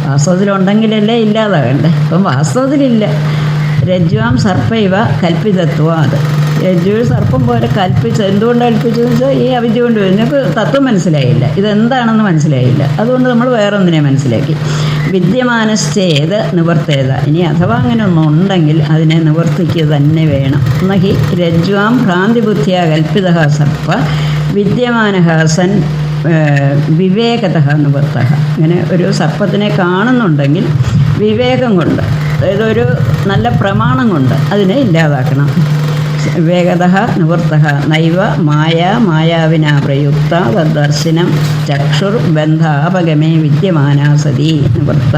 വാസ്തവത്തിലുണ്ടെങ്കിലല്ലേ ഇല്ലാതാകണ്ടേ. അപ്പം വാസ്തവത്തിലില്ല. രജ്വാം സർപ്പൈവ കൽപ്പിതത്വാത്. രജ്ജുവിൽ സർപ്പം പോലെ കൽപ്പിച്ച്. എന്തുകൊണ്ട് കൽപ്പിച്ചതെന്ന് വെച്ചാൽ ഈ അവിദ്യ കൊണ്ട് നിങ്ങൾക്ക് തത്വം മനസ്സിലായില്ല, ഇതെന്താണെന്ന് മനസ്സിലായില്ല. അതുകൊണ്ട് നമ്മൾ വേറൊന്നിനെ മനസ്സിലാക്കി. വിദ്യമാനശ്ചേത് നിവർത്തേത. ഇനി അഥവാ അങ്ങനെ ഒന്നുണ്ടെങ്കിൽ അതിനെ നിവർത്തിക്കുക തന്നെ വേണം. എന്നഹി രജ്വാം ഭ്രാന്തിബുദ്ധിയ കൽപ്പിത സർപ്പ വിദ്യമാനഃ സൻ വിവേകത നിവർത്ത. ഇങ്ങനെ ഒരു സർപ്പത്തിനെ കാണുന്നുണ്ടെങ്കിൽ വിവേകം കൊണ്ട്, അതായത് ഒരു നല്ല പ്രമാണം കൊണ്ട് അതിനെ ഇല്ലാതാക്കണം. വിവേകത നിവൃത്ത നൈവ മായാവിനാ പ്രയുക്ത തദ്ദർശനം ചക്ഷുർബന്ധാപഗമേ വിദ്യമാനാ സതി നിവൃത്ത.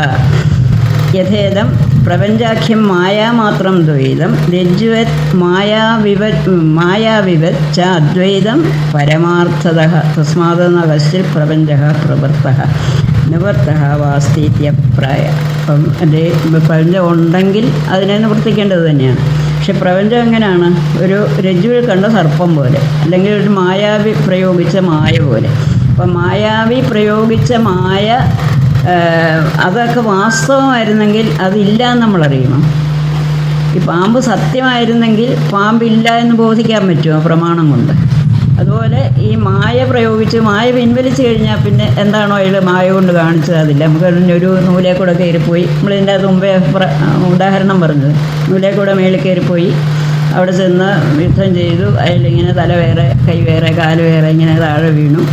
യഥേദം പ്രപഞ്ചാഖ്യം മായാമാത്രം ദ്വൈതം രജ്ജുവത് മായാവിവത് ച അദ്വൈതം പരമാർത്ഥതഃ തസ്മാത് ന കശ്ചിൽ പ്രപഞ്ചഃ പ്രവൃത്തഃ നിവൃത്തഃ വാസ്തീത്യപ്രായ. അപ്പം എൻ്റെ പ്രപഞ്ചം ഉണ്ടെങ്കിൽ അതിനെ നിവർത്തിക്കേണ്ടത് തന്നെയാണ്. പക്ഷെ പ്രപഞ്ചം എങ്ങനെയാണ്? ഒരു രജ്ജുവിൽ കണ്ട സർപ്പം പോലെ, അല്ലെങ്കിൽ ഒരു മായാവി പ്രയോഗിച്ച മായ പോലെ. അപ്പം മായാവി പ്രയോഗിച്ച മായ അതൊക്കെ വാസ്തവമായിരുന്നെങ്കിൽ അതില്ല എന്ന് നമ്മളറിയണം. ഈ പാമ്പ് സത്യമായിരുന്നെങ്കിൽ പാമ്പില്ല എന്ന് ബോധിക്കാൻ പറ്റുമോ പ്രമാണം കൊണ്ട്? അതുപോലെ ഈ മായ പ്രയോഗിച്ച് മായ പിൻവലിച്ച് കഴിഞ്ഞാൽ പിന്നെ എന്താണോ അയാൾ മായ കൊണ്ട് കാണിച്ചത് അതില്ല. നമുക്ക് ഒരു നൂലേ കൂടെ കയറിപ്പോയി, നമ്മളിതിൻ്റെ അത് മുമ്പേ ഉദാഹരണം പറഞ്ഞത്, നൂലേ കൂടെ മേളിൽ കയറിപ്പോയി, അവിടെ ചെന്ന് യുദ്ധം ചെയ്തു, അയാളിങ്ങനെ തല വേറെ കൈ വേറെ കാല് വേറെ ഇങ്ങനെ താഴെ വീണു.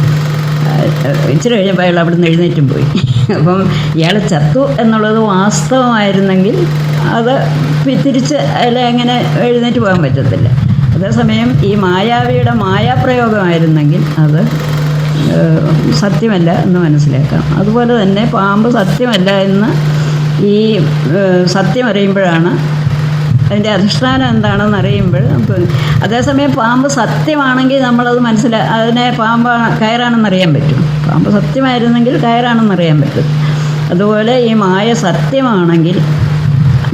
ഇച്ചിരി കഴിഞ്ഞപ്പോൾ അയാൾ അവിടെ നിന്ന് എഴുന്നേറ്റും പോയി. അപ്പം ഇയാൾ ചത്തു എന്നുള്ളത് വാസ്തവമായിരുന്നെങ്കിൽ അത് തിരിച്ച് അയാളെ അങ്ങനെ എഴുന്നേറ്റ് പോകാൻ പറ്റത്തില്ല. അതേസമയം ഈ മായാവിയുടെ മായാപ്രയോഗമായിരുന്നെങ്കിൽ അത് സത്യമല്ല എന്ന് മനസ്സിലാക്കാം. അതുപോലെ തന്നെ പാമ്പ് സത്യമല്ല എന്ന് ഈ സത്യം അറിയുമ്പോഴാണ് അതിൻ്റെ അധിഷ്ഠാനം എന്താണെന്ന് അറിയുമ്പോൾ നമുക്ക്. അതേസമയം പാമ്പ് സത്യമാണെങ്കിൽ നമ്മളത് അതിനെ കയറാണെന്നറിയാൻ പറ്റും. പാമ്പ് സത്യമായിരുന്നെങ്കിൽ കയറാണെന്നറിയാൻ പറ്റും. അതുപോലെ ഈ മായ സത്യമാണെങ്കിൽ,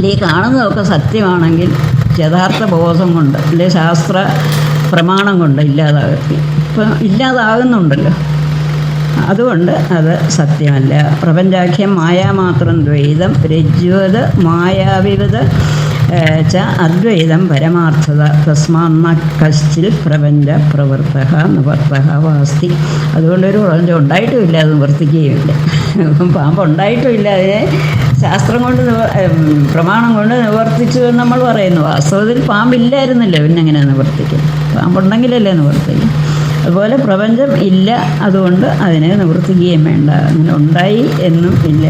ഈ കാണുന്നതൊക്കെ സത്യമാണെങ്കിൽ യഥാർത്ഥ ബോധം കൊണ്ട്, അല്ലെ ശാസ്ത്ര പ്രമാണം കൊണ്ട് ഇല്ലാതാകത്തി. ഇപ്പം ഇല്ലാതാകുന്നുണ്ടല്ലോ, അതുകൊണ്ട് അത് സത്യമല്ല. പ്രപഞ്ചാഖ്യം മായാമാത്രം ദ്വൈതം രജ്ജുവത് മായാവിവത് ച അദ്വൈതം പരമാർത്ഥത തസ്മാന്ന കശ്ചിൽ പ്രപഞ്ച പ്രവൃത്തഃ നിവർത്തഃ വാസ്തി. അതുകൊണ്ടൊരു പ്രപഞ്ചം ഉണ്ടായിട്ടുമില്ല, അത് നിവർത്തിക്കുകയുമില്ല. പാമ്പ് ഉണ്ടായിട്ടുമില്ല, അതിനെ ശാസ്ത്രം കൊണ്ട് പ്രമാണം കൊണ്ട് നിവർത്തിച്ചു എന്ന് നമ്മൾ പറയുന്നു. വാസ്തവത്തിൽ പാമ്പില്ലായിരുന്നില്ല, പിന്നെ എങ്ങനെ നിവർത്തിക്കും? പാമ്പുണ്ടെങ്കിലല്ലേ നിവർത്തിക്കും. അതുപോലെ പ്രപഞ്ചം ഇല്ല, അതുകൊണ്ട് അതിനെ നിവർത്തിക്കുകയും വേണ്ട. അങ്ങനെ ഉണ്ടായി എന്നും ഇല്ല,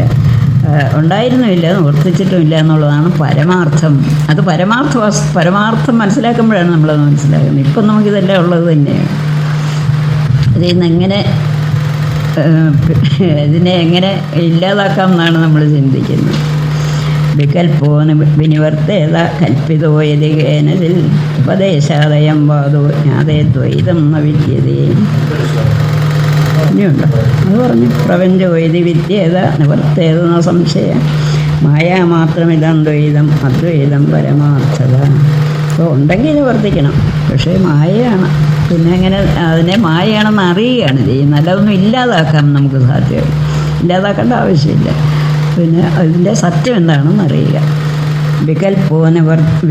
ഉണ്ടായിരുന്നുമില്ല, നിവർത്തിച്ചിട്ടുമില്ല എന്നുള്ളതാണ് പരമാർത്ഥം. അത് പരമാർത്ഥം മനസ്സിലാക്കുമ്പോഴാണ് നമ്മളത് മനസ്സിലാക്കുന്നത്. ഇപ്പം നമുക്കിതെല്ലാം ഉള്ളത് തന്നെയാണ്. ഇതിൽ നിന്ന് എങ്ങനെ ഇതിനെ എങ്ങനെ ഇല്ലാതാക്കാം എന്നാണ് നമ്മൾ ചിന്തിക്കുന്നത്. വികൽപ്പോ വിനിവർത്തേത കൽപ്പിതോ യതികേനതിൽ ഉപദേശാദയം വാദോ ജ്ഞാതേ ദ്വൈതം ന വിദ്യതേ. ഇനിയുണ്ടോ? അത് പറഞ്ഞു. പ്രപഞ്ചോ യതി വിദ്യേത നിവർത്തേത ന സംശയ മായാമാത്രമിതം ദ്വൈതം അദ്വൈതം പരമാർത്ഥത. അപ്പോൾ ഉണ്ടെങ്കിൽ നിവർത്തിക്കണം, പക്ഷേ മായയാണ്. പിന്നെ എങ്ങനെ അതിനെ മായയാണെന്ന് അറിയുകയാണ് ചെയ്യുന്നത്. അതൊന്നും ഇല്ലാതാക്കാൻ നമുക്ക് സാധ്യമല്ല, ഇല്ലാതാക്കേണ്ട ആവശ്യമില്ല. പിന്നെ അതിൻ്റെ സത്യം എന്താണെന്ന് അറിയുക. വികൽപ്പോ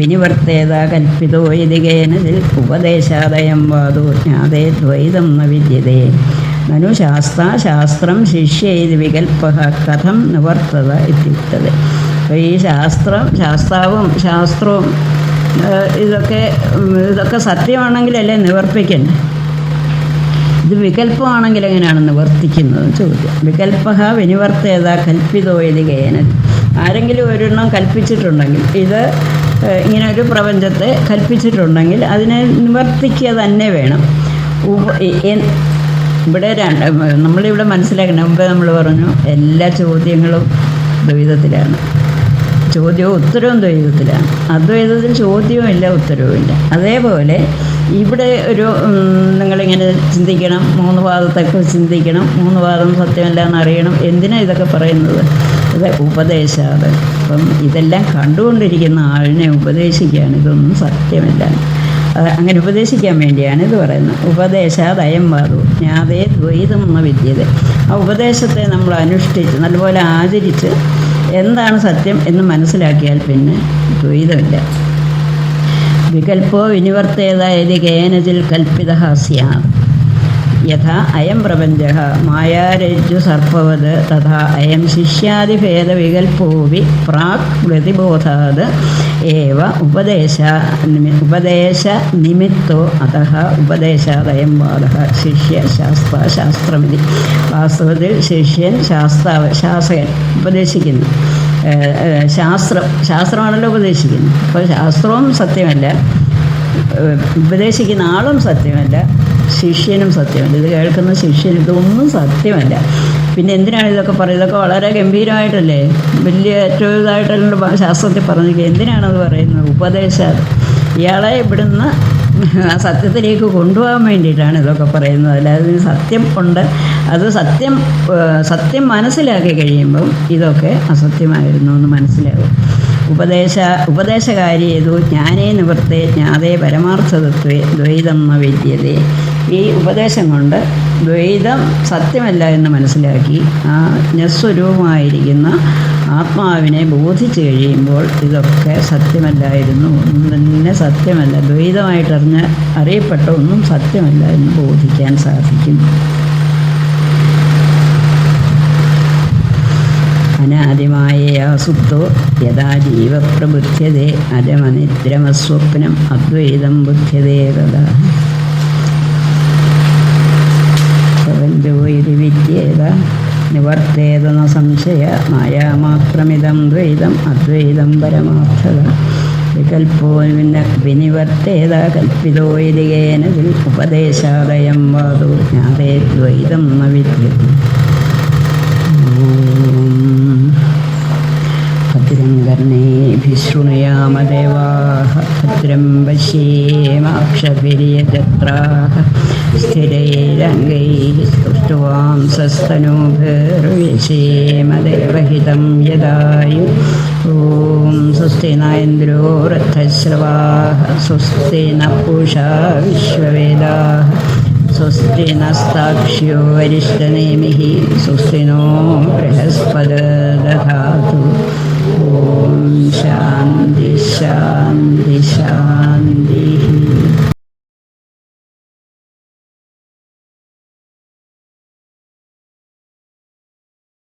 വിനിവർത്തേത കൽപ്പിതോ യതികേനതിൽ ഉപദേശാദയം വാദോ ജ്ഞാതേ ദ്വൈതം ന വിദ്യതേ. നനു ശാസ്ത്രം ശിഷ്യേത് വികൽപ്പ കഥം നിവർത്തത ഇത്യുക്തത. അപ്പോൾ ഈ ശാസ്ത്രവും ഇതൊക്കെ സത്യമാണെങ്കിലല്ലേ നിവർത്തിക്കണ്ടേ? ഇത് വികല്പമാണെങ്കിൽ എങ്ങനെയാണ് നിവർത്തിക്കുന്നത് ചോദ്യം. വികൽപ്പ വിനിവർത്തേത കൽപ്പിതോ യതികേനതിൽ. ആരെങ്കിലും ഒരെണ്ണം കൽപ്പിച്ചിട്ടുണ്ടെങ്കിൽ, ഇത് ഇങ്ങനെ ഒരു പ്രപഞ്ചത്തെ കൽപ്പിച്ചിട്ടുണ്ടെങ്കിൽ അതിനെ നിവർത്തിക്കുക തന്നെ വേണം. ഇവിടെ നമ്മളിവിടെ മനസ്സിലാക്കണം. മുമ്പേ നമ്മൾ പറഞ്ഞു എല്ലാ ചോദ്യങ്ങളും ദ്വൈതത്തിലാണ്, ചോദ്യവും ഉത്തരവും ദ്വൈതത്തിലാണ്. അദ്വൈതത്തിൽ ചോദ്യവും ഇല്ല, ഉത്തരവും ഇല്ല. അതേപോലെ ഇവിടെ നിങ്ങളിങ്ങനെ ചിന്തിക്കണം, 3 വാദത്തെക്കുറിച്ച് ചിന്തിക്കണം, 3 വാദം സത്യമല്ല എന്നറിയണം. എന്തിനാണ് ഇതൊക്കെ പറയുന്നത്? ഇത് ഉപദേശാത്. അപ്പം ഇതെല്ലാം കണ്ടുകൊണ്ടിരിക്കുന്ന ആളിനെ ഉപദേശിക്കുകയാണ്, ഇതൊന്നും സത്യമല്ല. അങ്ങനെ ഉപദേശിക്കാൻ വേണ്ടിയാണ് ഇത് പറയുന്നത്. ഉപദേശാദയം വാദോ ജ്ഞാതേ ദ്വൈതം ന വിദ്യതേ. ആ ഉപദേശത്തെ നമ്മൾ അനുഷ്ഠിച്ച് നല്ലപോലെ ആചരിച്ച് എന്താണ് സത്യം എന്ന് മനസ്സിലാക്കിയാൽ പിന്നെ ദ്വൈതമില്ല. വികൽപ്പോ വിനിവർത്തേത യതി കേനചിൽ കൽപ്പിതഃ സ്യാത്. യഥാ അയം പ്രപഞ്ചഃ മായാരജ്ജു സർപ്പവത് തഥാ അയം ശിഷ്യാദിഭേദവികൽപ്പോവി പ്രാക് പ്രതിബോധാത് ഏവ ഉപദേശനിമിത്തോ അതഃ ഉപദേശാദയം വാദഃ ശിഷ്യശാസ്ത്രമിതി. വാസ്തവത്തിൽ ശിഷ്യൻ ശാസകൻ ഉപദേശിക്കുന്നു. ശാസ്ത്രമാണല്ലോ ഉപദേശിക്കുന്നത്. അപ്പോൾ ശാസ്ത്രവും സത്യമല്ല, ഉപദേശിക്കുന്ന ആളും സത്യമല്ല, ശിഷ്യനും സത്യമല്ല. ഇത് കേൾക്കുന്ന ശിഷ്യൻ ഇതൊന്നും സത്യമല്ല. പിന്നെ എന്തിനാണ് ഇതൊക്കെ പറയുന്നത്? ഇതൊക്കെ വളരെ ഗംഭീരമായിട്ടല്ലേ, വലിയ ഏറ്റവും ഇതായിട്ടല്ലോ ശാസ്ത്രത്തിൽ പറഞ്ഞിരിക്കുക. എന്തിനാണത് പറയുന്നത്? ഉപദേശം. ഇയാളെ ഇവിടുന്ന് ആ സത്യത്തിലേക്ക് കൊണ്ടുപോകാൻ വേണ്ടിയിട്ടാണ് ഇതൊക്കെ പറയുന്നത്. അല്ലാതെ സത്യം ഉണ്ട്, അത് സത്യം മനസ്സിലാക്കി കഴിയുമ്പം ഇതൊക്കെ അസത്യമായിരുന്നു എന്ന് മനസ്സിലാവും. ഉപദേശകാരി ഏതു ജ്ഞാനേ നിവൃത്തേ ജ്ഞാതേ പരമാർത്ഥതത്വേ ദ്വൈതം ന വിദ്യതേ. ഈ ഉപദേശം കൊണ്ട് ദ്വൈതം സത്യമല്ല എന്ന് മനസ്സിലാക്കി ആ ജ്ഞസ്വരൂപമായിരിക്കുന്ന ആത്മാവിനെ ബോധിച്ചു കഴിയുമ്പോൾ ഇതൊക്കെ സത്യമല്ലായിരുന്നു, ഒന്നും തന്നെ സത്യമല്ല, അറിയപ്പെട്ട ഒന്നും സത്യമല്ല എന്ന് ബോധിക്കാൻ സാധിക്കും. അനാദിമായ സുപ്തോ യഥാ ജീവപ്രബുദ്ധ്യതേ അജമനിദ്രമസ്വപ്നം അദ്വൈതം ബുദ്ധ്യതേ തഥാ. പ്രപഞ്ചോ ഇതി വിദ്യേത നിവർത്തേത ന സംശയ മായാമാത്രമിതം ദ്വൈതം അദ്വൈതം പരമാർത്ഥത. വികൽപ്പോ വിനിവർത്തേത കൽപ്പിതോ ഇതി കേനചിൽ ഉപദേശാദയം വാദോ ജ്ഞാതേ ദ്വൈതം ന വിദ്യതേ. ഭദ്രം കർണേഭിശൃണുയാമ ദേവാഃ ഭദ്രം പശ്യേമാക്ഷഭിര്യജത്രാഃ സ്ഥിരൈരംഗൈഃ സ്പൃഷ്ടവാംസസ്തനൂഭിർव्यसेम ദേവഹിതം യദായു. ഓം സ്വസ്തി ന ഇന്ദ്രോ വൃദ്ധശ്രവാഃ സ്വസ്തി ന പൂഷാ വിശ്വവേദാഃ സ്വസ്തി നസ്താക്ഷ്യോ വരിഷ്ഠനേമിഃ സ്വസ്തി നോ ബൃഹസ്പതിർദധാതു. ഓം ശാന്തി ശാന്തി ശാന്തി.